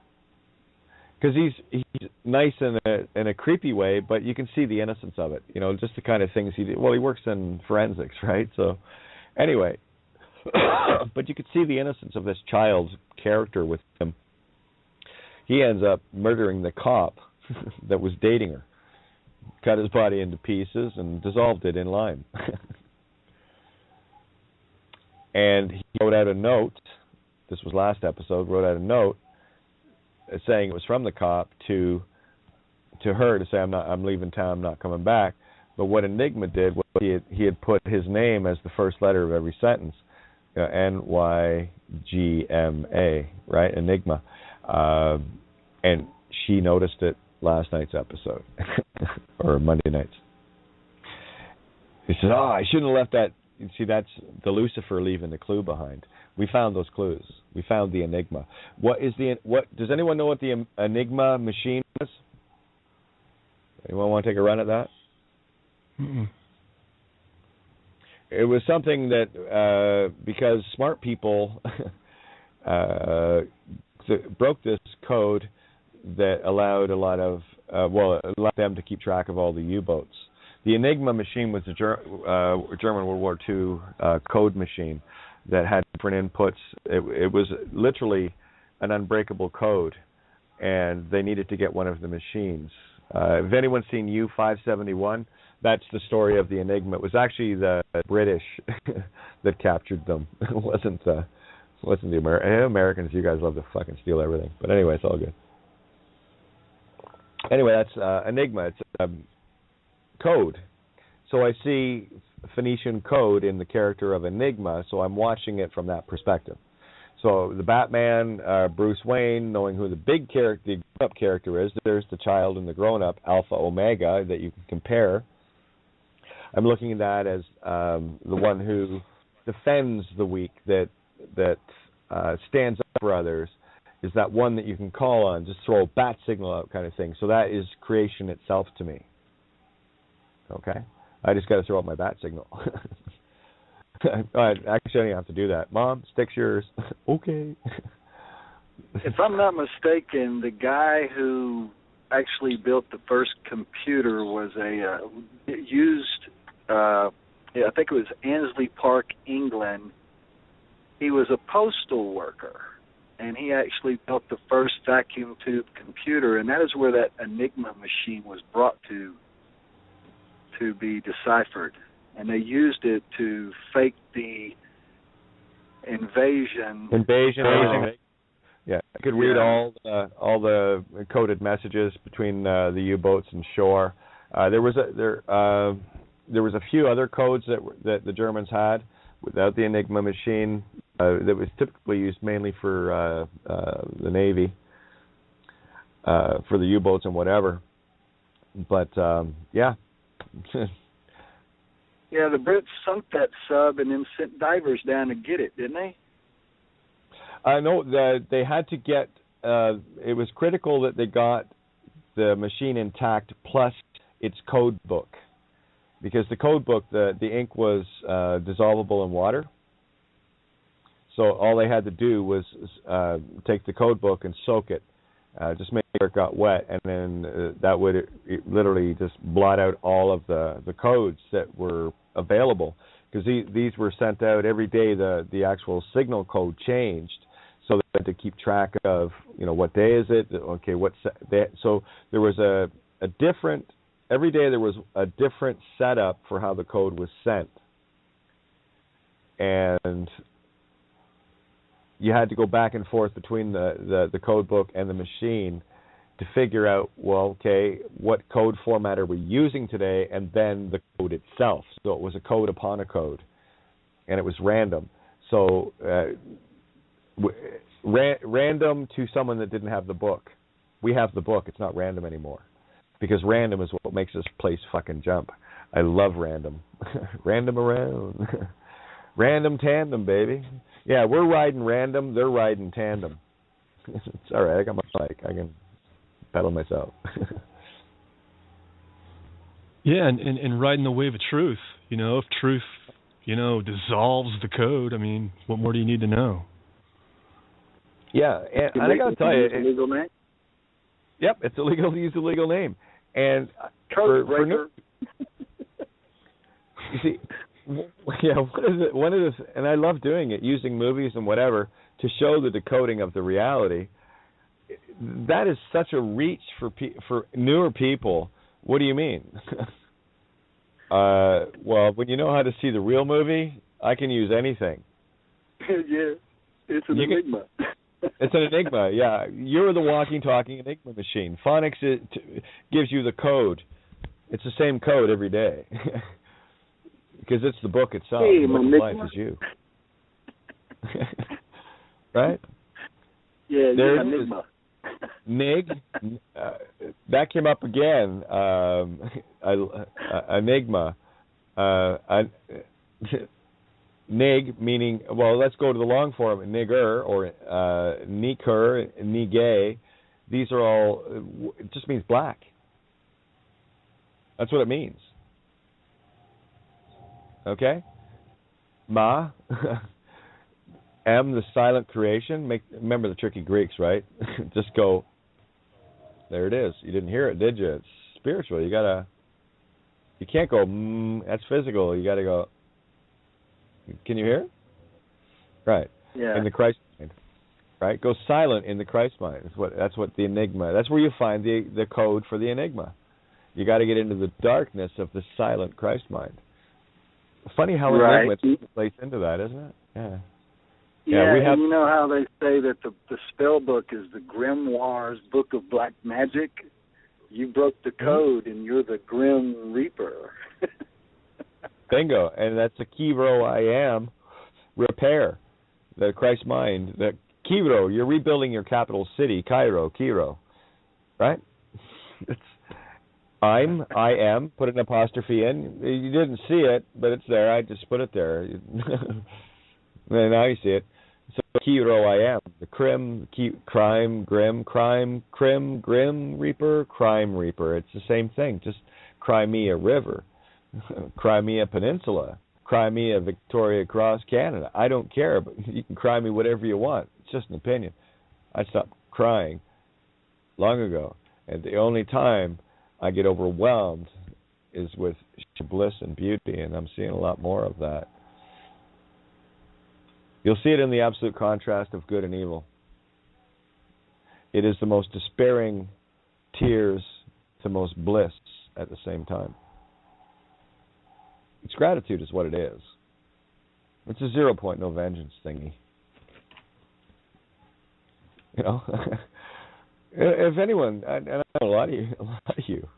Because he's nice in a creepy way, but you can see the innocence of it. Just the kind of things he did. Well, he works in forensics, right? So, anyway, but you could see the innocence of this child's character with him. He ends up murdering the cop that was dating her, cut his body into pieces, and dissolved it in lime. And he wrote out a note. This was last episode. Wrote out a note saying it was from the cop to her to say, I'm leaving town, I'm not coming back. But what Enigma did was he had put his name as the first letter of every sentence, NYGMA, right? Enigma, and she noticed it last night's episode or Monday nights. He said, I shouldn't have left that see, that's the Lucifer leaving the clue behind. We found those clues. We found the enigma. What does anyone know what the enigma machine is? Anyone want to take a run at that? Mm-mm. It was something that because smart people broke this code that allowed allowed them to keep track of all the U-boats. The Enigma machine was a German World War II code machine that had different inputs. It was literally an unbreakable code, and they needed to get one of the machines. Have anyone seen U-571? That's the story of the Enigma. It was actually the British that captured them. It wasn't the Americans. You guys love to fucking steal everything. But anyway, it's all good. Anyway, that's Enigma. It's code. So I see Phoenician code in the character of Enigma, so I'm watching it from that perspective. So the Batman, Bruce Wayne, knowing who the big character, the grown-up character is, there's the child and the grown-up, Alpha Omega, that you can compare. I'm looking at that as the one who defends the weak, that stands up for others, is that one that you can call on, just throw a bat signal out kind of thing. So that is creation itself to me. Okay? I just got to throw out my bat signal. Actually, I don't have to do that. Mom, stick's yours. Okay. If I'm not mistaken, the guy who actually built the first computer was I think it was Annesley Park, England. He was a postal worker, and he actually built the first vacuum tube computer, and that is where that Enigma machine was brought to be deciphered. And they used it to fake the invasion. Yeah, I could read all the coded messages between the U-boats and shore. There was a few other codes that the Germans had without the Enigma machine that was typically used mainly for the Navy, for the U-boats and whatever. But yeah. Yeah, the Brits sunk that sub and then sent divers down to get it, didn't they? No, they had to get. It was critical that they got the machine intact plus its code book, because the code book, the ink was dissolvable in water. So all they had to do was take the code book and soak it, just make sure it got wet, and then that would literally just blot out all of the codes that were available, because these were sent out every day. The actual signal code changed, so they had to keep track of, what day is it? Okay, so there was a different, every day there was a different setup for how the code was sent, and you had to go back and forth between the code book and the machine to figure out, well, okay, what code format are we using today, and then the code itself. So it was a code upon a code, and it was random. So random to someone that didn't have the book. We have the book. It's not random anymore, because random is what makes this place fucking jump. I love random. Random around. Random tandem, baby. Yeah, we're riding random. They're riding tandem. It's all right. I got my bike. I can pedal myself. Yeah, and riding the wave of truth. If truth, dissolves the code, I mean, what more do you need to know? Yeah, and I got to tell you, it's a legal name. Yep, it's illegal to use a legal name, and for you see, yeah, one of the, and I love doing it, using movies and whatever to show the decoding of the reality. That is such a reach for newer people. What do you mean? Well, when you know how to see the real movie, I can use anything. Yeah, it's an enigma. It's an enigma, yeah. You're the walking, talking enigma machine. Phonics gives you the code. It's the same code every day. Because it's the book itself. Hey, the book of life is you. Right? Yeah, there it is. Nig. That came up again. Enigma. nig meaning, well, let's go to the long form, nigger or niker, nigay. These are all, it just means black. That's what it means. Okay? Ma, M, the silent creation. Remember the tricky Greeks, right? Just go, there it is. You didn't hear it, did you? It's spiritual. You can't go, that's physical. You got to go, can you hear? Right. Yeah. In the Christ mind. Right? Go silent in the Christ mind. That's what the enigma. That's where you find the code for the enigma. You got to get into the darkness of the silent Christ mind. Funny how enigma plays into that, isn't it? Yeah. Yeah, we have. You know how they say that the spell book is the Grimoire's book of black magic? You broke the code, and you're the Grim Reaper. Bingo, and that's the Kivro I am repair, the Christ mind. The Kivro, you're rebuilding your capital city, Cairo, right? It's I am, put an apostrophe in. You didn't see it, but it's there. I just put it there. And now you see it. So Kivro I am, the crime, grim reaper, crime reaper. It's the same thing. Just Crimea River. Crimea Peninsula, Crimea Victoria Cross, Canada. I don't care, but you can cry me whatever you want. It's just an opinion. I stopped crying long ago, and the only time I get overwhelmed is with bliss and beauty, and I'm seeing a lot more of that. You'll see it in the absolute contrast of good and evil. It is the most despairing tears to most bliss at the same time. It's gratitude is what it is. It's a 0 point, no vengeance thingy. You know? If anyone, and I know a lot of you,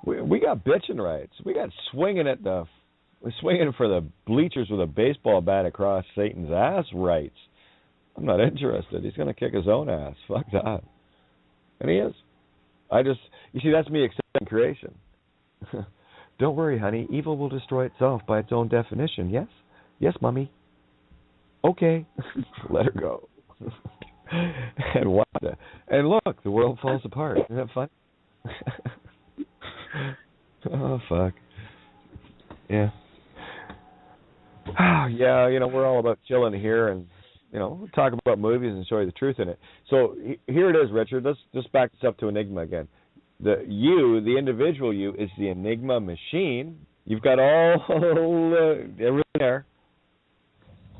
we got bitching rights. We got swinging for the bleachers with a baseball bat across Satan's ass rights. I'm not interested. He's going to kick his own ass. Fuck that. And he is. You see, that's me accepting creation. Don't worry, honey. Evil will destroy itself by its own definition. Yes? Yes, Mommy. Okay. Let her go. And watch that. And look, the world falls apart. Isn't that fun? Oh, fuck. Yeah. Oh, yeah, we're all about chilling here and, we'll talk about movies and show you the truth in it. So here it is, Richard. Let's just back this up to Enigma again. The individual you, is the Enigma machine. You've got everything there.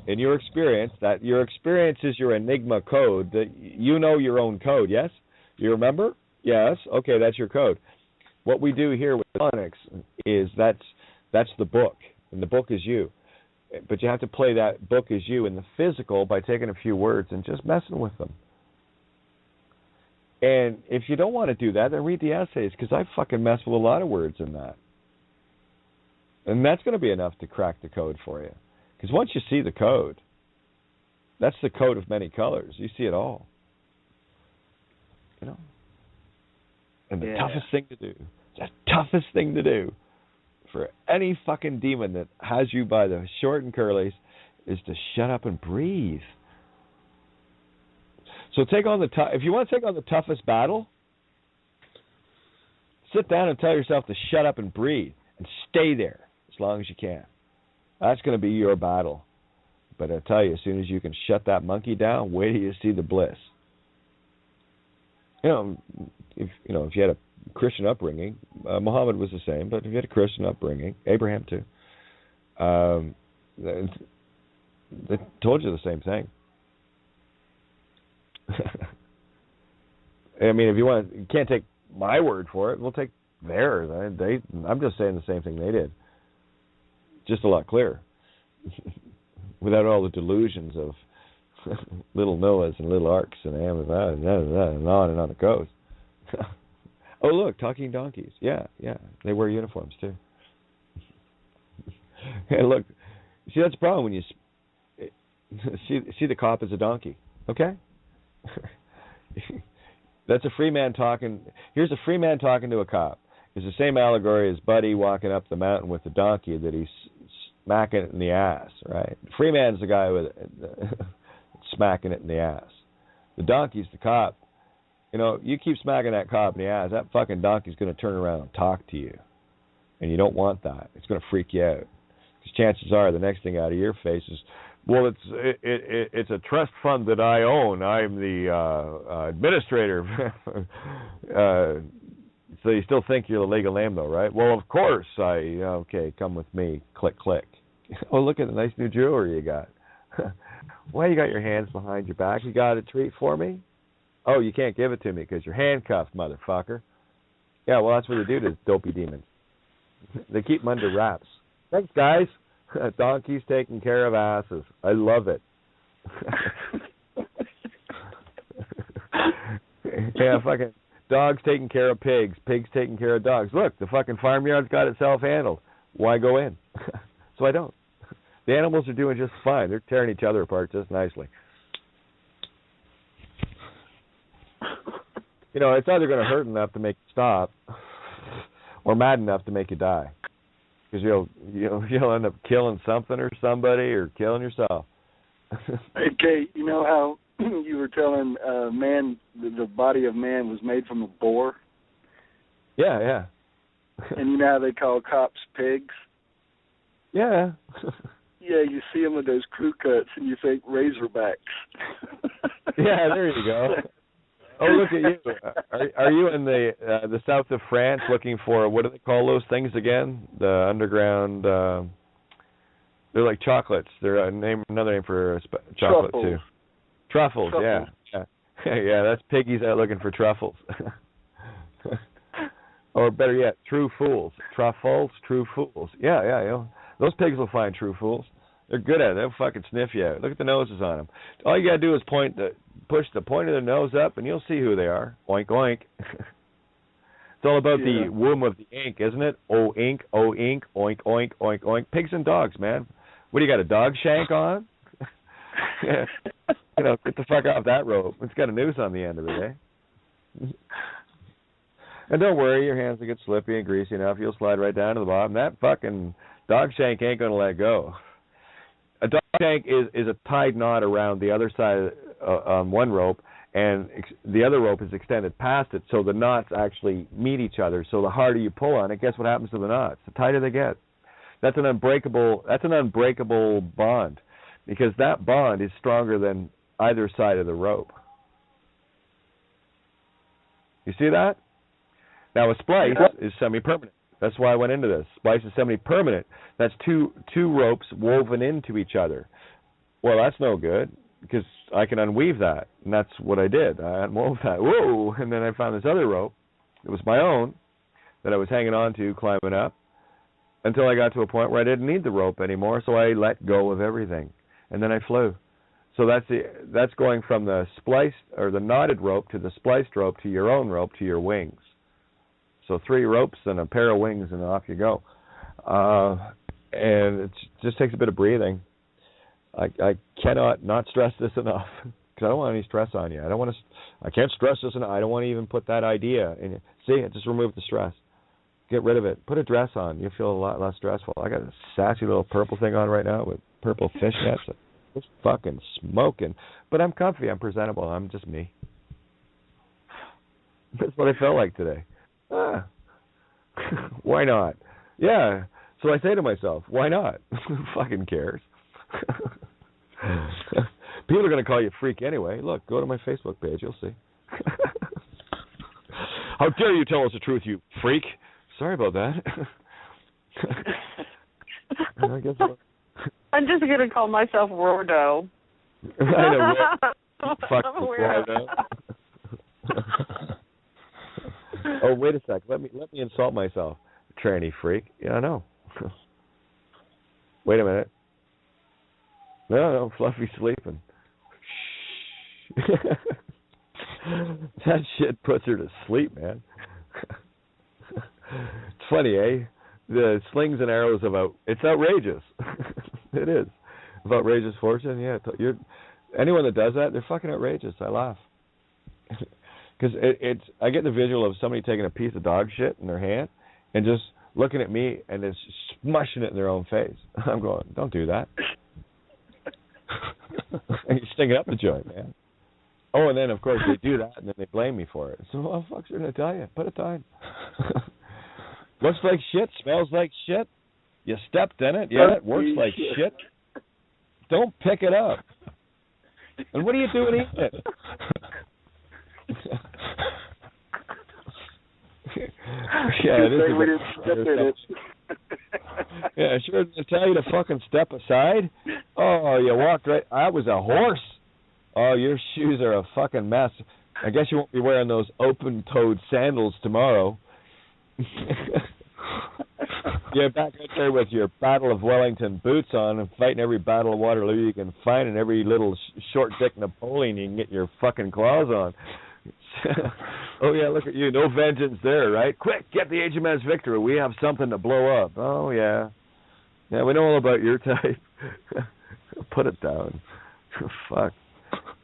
In your experience, that your experience is your Enigma code. That you know your own code, yes? You remember? Yes. Okay, that's your code. What we do here with phonics is that's the book, and the book is you. But you have to play that book as you in the physical by taking a few words and just messing with them. And if you don't want to do that, then read the essays, because I fucking mess with a lot of words in that. And that's going to be enough to crack the code for you. Because once you see the code, that's the code of many colors. You see it all. And the toughest thing to do for any fucking demon that has you by the short and curlies is to shut up and breathe. So if you want to take on the toughest battle, sit down and tell yourself to shut up and breathe and stay there as long as you can. That's going to be your battle. But I tell you, as soon as you can shut that monkey down, wait till you see the bliss. If you had a Christian upbringing, Muhammad was the same, but if you had a Christian upbringing, Abraham too, they told you the same thing. I mean, you can't take my word for it. We'll take theirs. I'm just saying the same thing they did, just a lot clearer, without all the delusions of little Noahs and little arks and on it goes. Oh, look, talking donkeys. Yeah, they wear uniforms too. Hey, look, see, that's the problem when you see the cop as a donkey. Okay. That's a free man talking. Here's a free man talking to a cop. It's the same allegory as Buddy walking up the mountain with the donkey that he smacking it in the ass, right? The free man's the guy with smacking it in the ass. The donkey's the cop. You know, you keep smacking that cop in the ass, that fucking donkey's going to turn around and talk to you. And you don't want that. It's going to freak you out. Because chances are the next thing out of your face is, well, it's a trust fund that I own. I'm the administrator. So you still think you're the legal name, though, right? Well, of course. Okay, come with me. Click, click. Oh, look at the nice new jewelry you got. Why you got your hands behind your back? You got a treat for me? Oh, you can't give it to me because you're handcuffed, motherfucker. Yeah, well, that's what they do to dopey demons. They keep them under wraps. Thanks, guys. Donkeys taking care of asses. I love it. Yeah, fucking dogs taking care of pigs. Pigs taking care of dogs. Look, the fucking farmyard's got itself handled. Why go in? So I don't. The animals are doing just fine. They're tearing each other apart just nicely. You know, it's either going to hurt enough to make you stop or mad enough to make you die. Because you'll end up killing something or somebody or killing yourself. Hey, Kate, you know how you were telling man the body of man was made from a boar? Yeah. And you know how they call cops pigs? Yeah. Yeah, you see them with those crew cuts and you think razorbacks. Yeah, there you go. Oh, look at you. Are you in the south of France looking for, what do they call those things again? The underground, they're like chocolates. They're another name for chocolate, truffles. Too. Truffles, yeah. Yeah, that's piggies out looking for truffles. Or better yet, true fools. Truffles, true fools. Yeah, you know, those pigs will find true fools. They're good at it. They'll fucking sniff you out. Look at the noses on them. All you got to do is push the point of their nose up, and you'll see who they are. Oink, oink. It's all about the womb of the ink, isn't it? Oh, ink, oink, oink, oink, oink. Pigs and dogs, man. What do you got, a dog shank on? Yeah. You know, get the fuck off that rope. It's got a noose on the end of it, eh? And don't worry, your hands will get slippy and greasy enough. You'll slide right down to the bottom. That fucking dog shank ain't going to let go. A dog shank is a tied knot around the other side on one rope, and the other rope is extended past it, so the knots actually meet each other. So the harder you pull on it, guess what happens to the knots? The tighter they get. That's an unbreakable bond, because that bond is stronger than either side of the rope. You see that? Now a splice is semi-permanent. That's why I went into this. Splice is semi-permanent. That's two ropes woven into each other. Well, that's no good, because I can unweave that, and that's what I did. I unwove that. Whoa! And then I found this other rope. It was my own that I was hanging on to, climbing up, until I got to a point where I didn't need the rope anymore, so I let go of everything. And then I flew. So that's going from the spliced or the knotted rope to the spliced rope to your own rope to your wings. So 3 ropes and a pair of wings, and off you go. And it just takes a bit of breathing. I cannot not stress this enough, because I don't want any stress on you. I can't stress this enough. I don't want to even put that idea in you. See, it just remove the stress. Get rid of it. Put a dress on. You'll feel a lot less stressful. I got a sassy little purple thing on right now with purple fishnets. It's fucking smoking. But I'm comfy. I'm presentable. I'm just me. That's what I felt like today. Why not? Yeah. So I say to myself, why not? Who fucking cares? People are going to call you a freak anyway. Look, go to my Facebook page. You'll see. How dare you tell us the truth, you freak? Sorry about that. I guess I'm just going to call myself Rordo. I know. Fuck Rordo. Oh, wait a sec. Let me insult myself. Tranny freak. Yeah, I know. Wait a minute. No, Fluffy's sleeping. That shit puts her to sleep, man. It's funny, eh? The slings and arrows it's outrageous. It is. Of outrageous fortune, yeah. Anyone that does that, they're fucking outrageous. I laugh. Because I get the visual of somebody taking a piece of dog shit in their hand and just looking at me and is smushing it in their own face. I'm going, don't do that. And you're sticking up the joint, man. Oh, and then, of course, they do that, and then they blame me for it. So, what the fuck's going to tell you? Put it down. Looks like shit, smells like shit. You stepped in it, yeah, it works like shit. Don't pick it up. And what are you doing eating it? Yeah, it is. Yeah, sure didn't tell you to fucking step aside. Oh, you walked right. I was a horse. Oh, your shoes are a fucking mess. I guess you won't be wearing those open-toed sandals tomorrow. You're back out there with your Battle of Wellington boots on and fighting every Battle of Waterloo you can find and every little short dick Napoleon you can get your fucking claws on. Oh, yeah, look at you. No vengeance there, right? Quick, get the HMS Victor. We have something to blow up. Oh, yeah. Yeah, we know all about your type. Put it down. Fuck.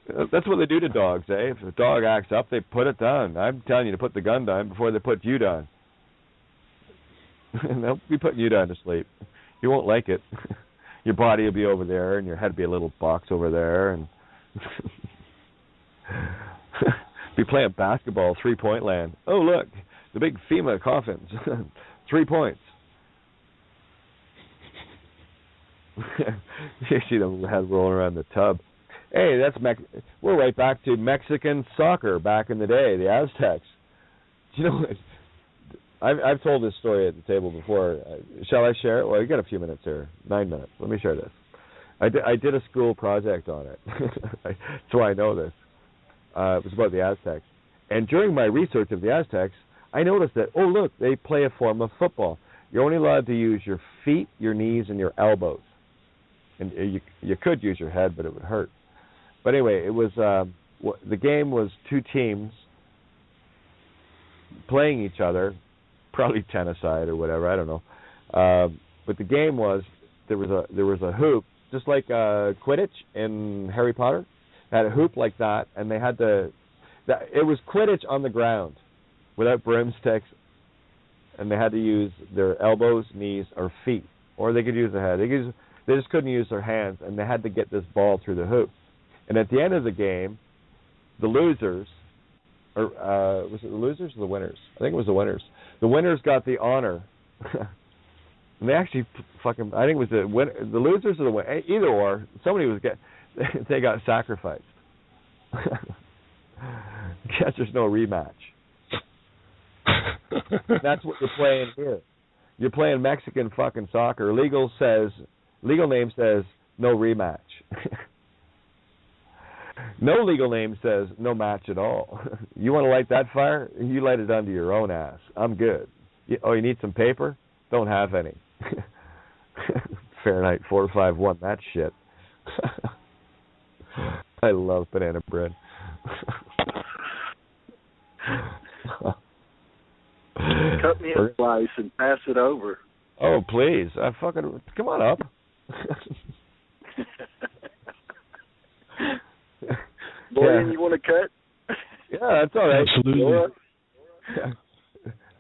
That's what they do to dogs, eh? If a dog acts up, they put it down. I'm telling you to put the gun down before they put you down. They'll be putting you down to sleep. You won't like it. Your body will be over there, and your head will be a little box over there, and be playing basketball, 3-point land. Oh, look, the big FEMA coffins. 3 points. You see them head rolling around the tub. Hey, we're right back to Mexican soccer back in the day, the Aztecs. You know, I've told this story at the table before. Shall I share it? Well, you got a few minutes here. 9 minutes. Let me share this. I did a school project on it. That's why I know this. It was about the Aztecs. And during my research of the Aztecs, I noticed that, oh, look, they play a form of football. You're only allowed to use your feet, your knees, and your elbows. And you could use your head, but it would hurt. But anyway, it was the game was two teams playing each other, probably tennis-side or whatever, I don't know. But the game was there was a hoop, just like Quidditch in Harry Potter. It had a hoop like that, and they had it was Quidditch on the ground, without broomsticks, and they had to use their elbows, knees, or feet, or they could use their head. They just couldn't use their hands, and they had to get this ball through the hoop. And at the end of the game, the losers, or was it the losers or the winners? I think it was the winners. The winners got the honor. And they actually I think it was the losers or the winners. Either or, they got sacrificed. Guess there's no rematch. That's what you're playing here. You're playing Mexican fucking soccer. Legal name says no rematch. No legal name says no match at all. You want to light that fire? You light it under your own ass. I'm good. You need some paper? Don't have any. Fahrenheit 451, that shit. I love banana bread. Cut me a slice and pass it over. Oh, please. Come on up. Boyan, you want to cut? Yeah, that's all right. Absolutely.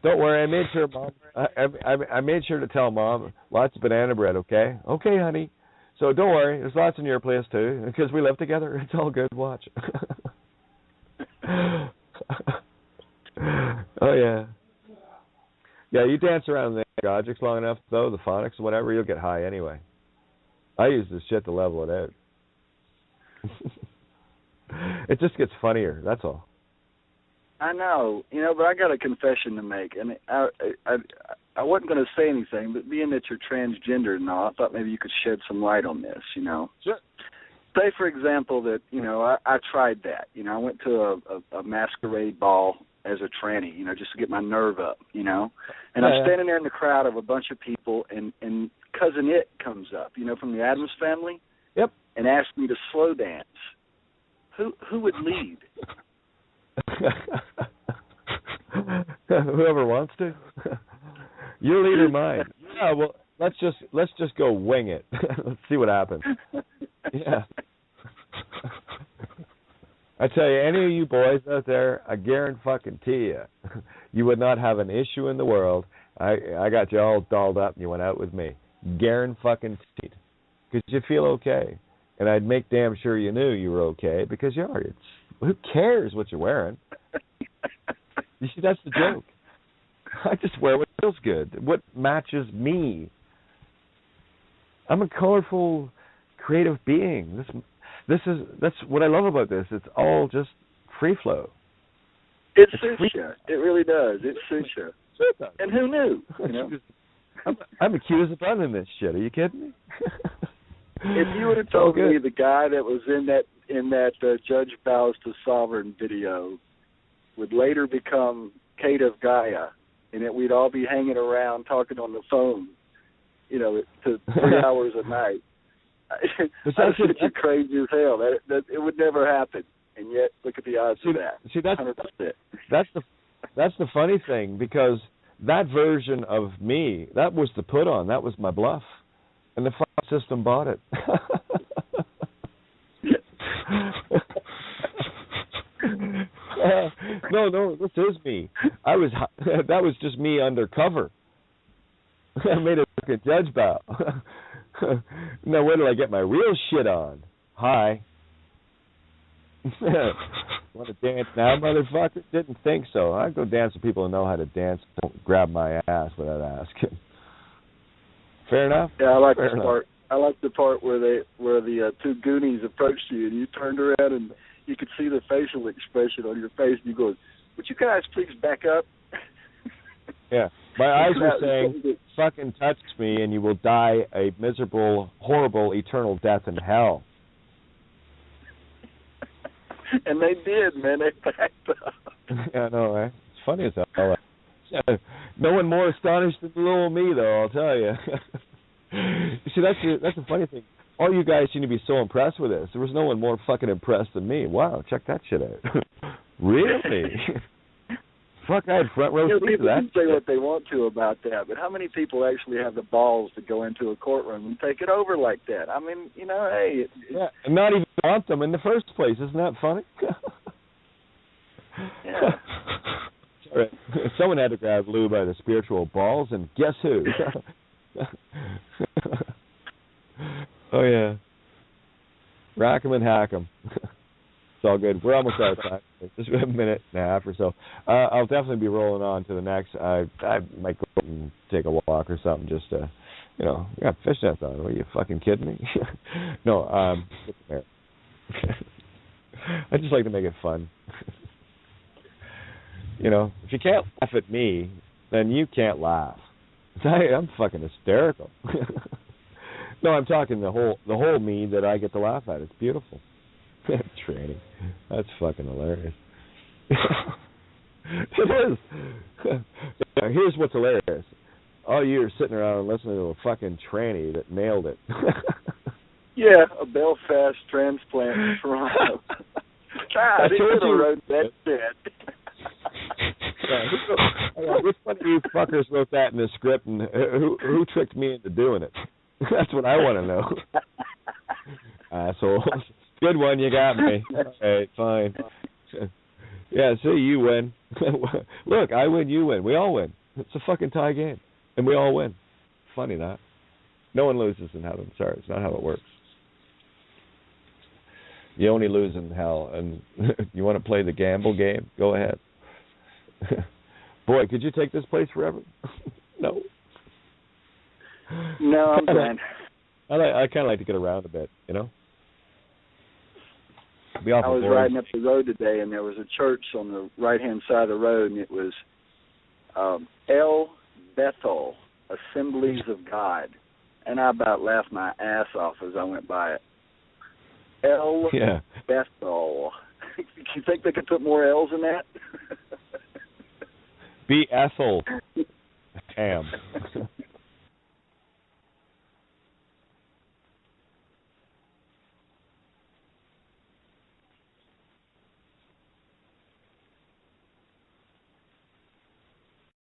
Don't worry, I made sure, Mom. I made sure to tell Mom lots of banana bread. Okay, okay, honey. So don't worry, there's lots in your place too, because we live together. It's all good. Watch. Oh yeah. Yeah, you dance around the objects long enough, though, the phonics, whatever, you'll get high anyway. I use this shit to level it out. It just gets funnier, that's all. I know, but I got a confession to make, and I wasn't going to say anything, but being that you're transgender and all, I thought maybe you could shed some light on this, Sure. Say, for example, that, I tried that. I went to a masquerade ball as a tranny, just to get my nerve up, and I'm standing there in the crowd of a bunch of people, and Cousin It comes up, from the Addams Family. Yep. And asks me to slow dance. Who would lead? Whoever wants to. Your lead or mine? Yeah. Well, let's just go wing it. Let's see what happens. Yeah. I tell you, any of you boys out there, I guarantee you would not have an issue in the world I got you all dolled up and you went out with me. Guaranteed. Because you feel okay. And I'd make damn sure you knew you were okay because you are. Who cares what you're wearing? You see, that's the joke. I just wear what feels good, what matches me. I'm a colorful, creative being. That's what I love about this. It's all just free flow. It suits you. It really does. It suits you. And who knew? You know? I'm accused of running this shit. Are you kidding me? If you would have told me the guy that was in that Judge Bows to Sovereign video would later become Kate of Gaia, and that we'd all be hanging around talking on the phone, you know, to 3 hours a night, I think you're crazy as hell. That it would never happen, and yet look at the odds of that. See, that's 100%. That's the funny thing, because that version of me, that was the put on, that was my bluff, and the system bought it. No, this is me. That was just me undercover. I made a fucking judge bow. Now where did I get my real shit on? Hi. Want to dance now, motherfucker? Didn't think so. I go dance with people who know how to dance. Don't grab my ass without asking. Fair enough. Yeah, I like the part. I like the part where the two Goonies approached you and you turned around and you could see the facial expression on your face and you go, "Would you guys please back up?" Yeah, my eyes were saying, "Fucking touch me and you will die a miserable, horrible, eternal death in hell." And they did, man. They backed up. Yeah, I know, right? It's funny as hell. No one more astonished than little old me, though, I'll tell you. You see, that's the funny thing. All you guys seem to be so impressed with this. There was no one more fucking impressed than me. Wow, check that shit out. Really? Fuck, I had front row seats to that. People can say what they want to about that, but how many people actually have the balls to go into a courtroom and take it over like that? I mean, you know, hey. Yeah, and not even want them in the first place. Isn't that funny? Yeah. Right. Someone had to grab Lou by the spiritual balls, and guess who? Oh, yeah. Rack 'em and hack 'em. It's all good. We're almost out of time. Just a minute and a half or so. I'll definitely be rolling on to the next. I might go and take a walk or something just to, we got fishnets on. Are you fucking kidding me? No, I just like to make it fun. If you can't laugh at me, then you can't laugh. I'm fucking hysterical. No, I'm talking the whole me that I get to laugh at. It's beautiful. Training. That's fucking hilarious. It is. Here's what's hilarious. All you're sitting around and listening to a fucking tranny that nailed it. Yeah, a Belfast transplant from Toronto. God, he could have wrote that shit. Which one of you fuckers wrote that in the script, and who tricked me into doing it? That's what I want to know. Assholes. Good one, you got me. Okay, fine. Yeah, see, you win. Look, I win, you win. We all win. It's a fucking tie game, and we all win. Funny that. No one loses in heaven. Sorry, it's not how it works. You only lose in hell, and you want to play the gamble game? Go ahead. Boy, could you take this place forever? No. No, I'm fine. I kind of like to get around a bit, I was riding up the road today, and there was a church on the right-hand side of the road, and it was El Bethel, Assemblies of God. And I about laughed my ass off as I went by it. El Bethel. You think they could put more L's in that? Be Ethel. Damn.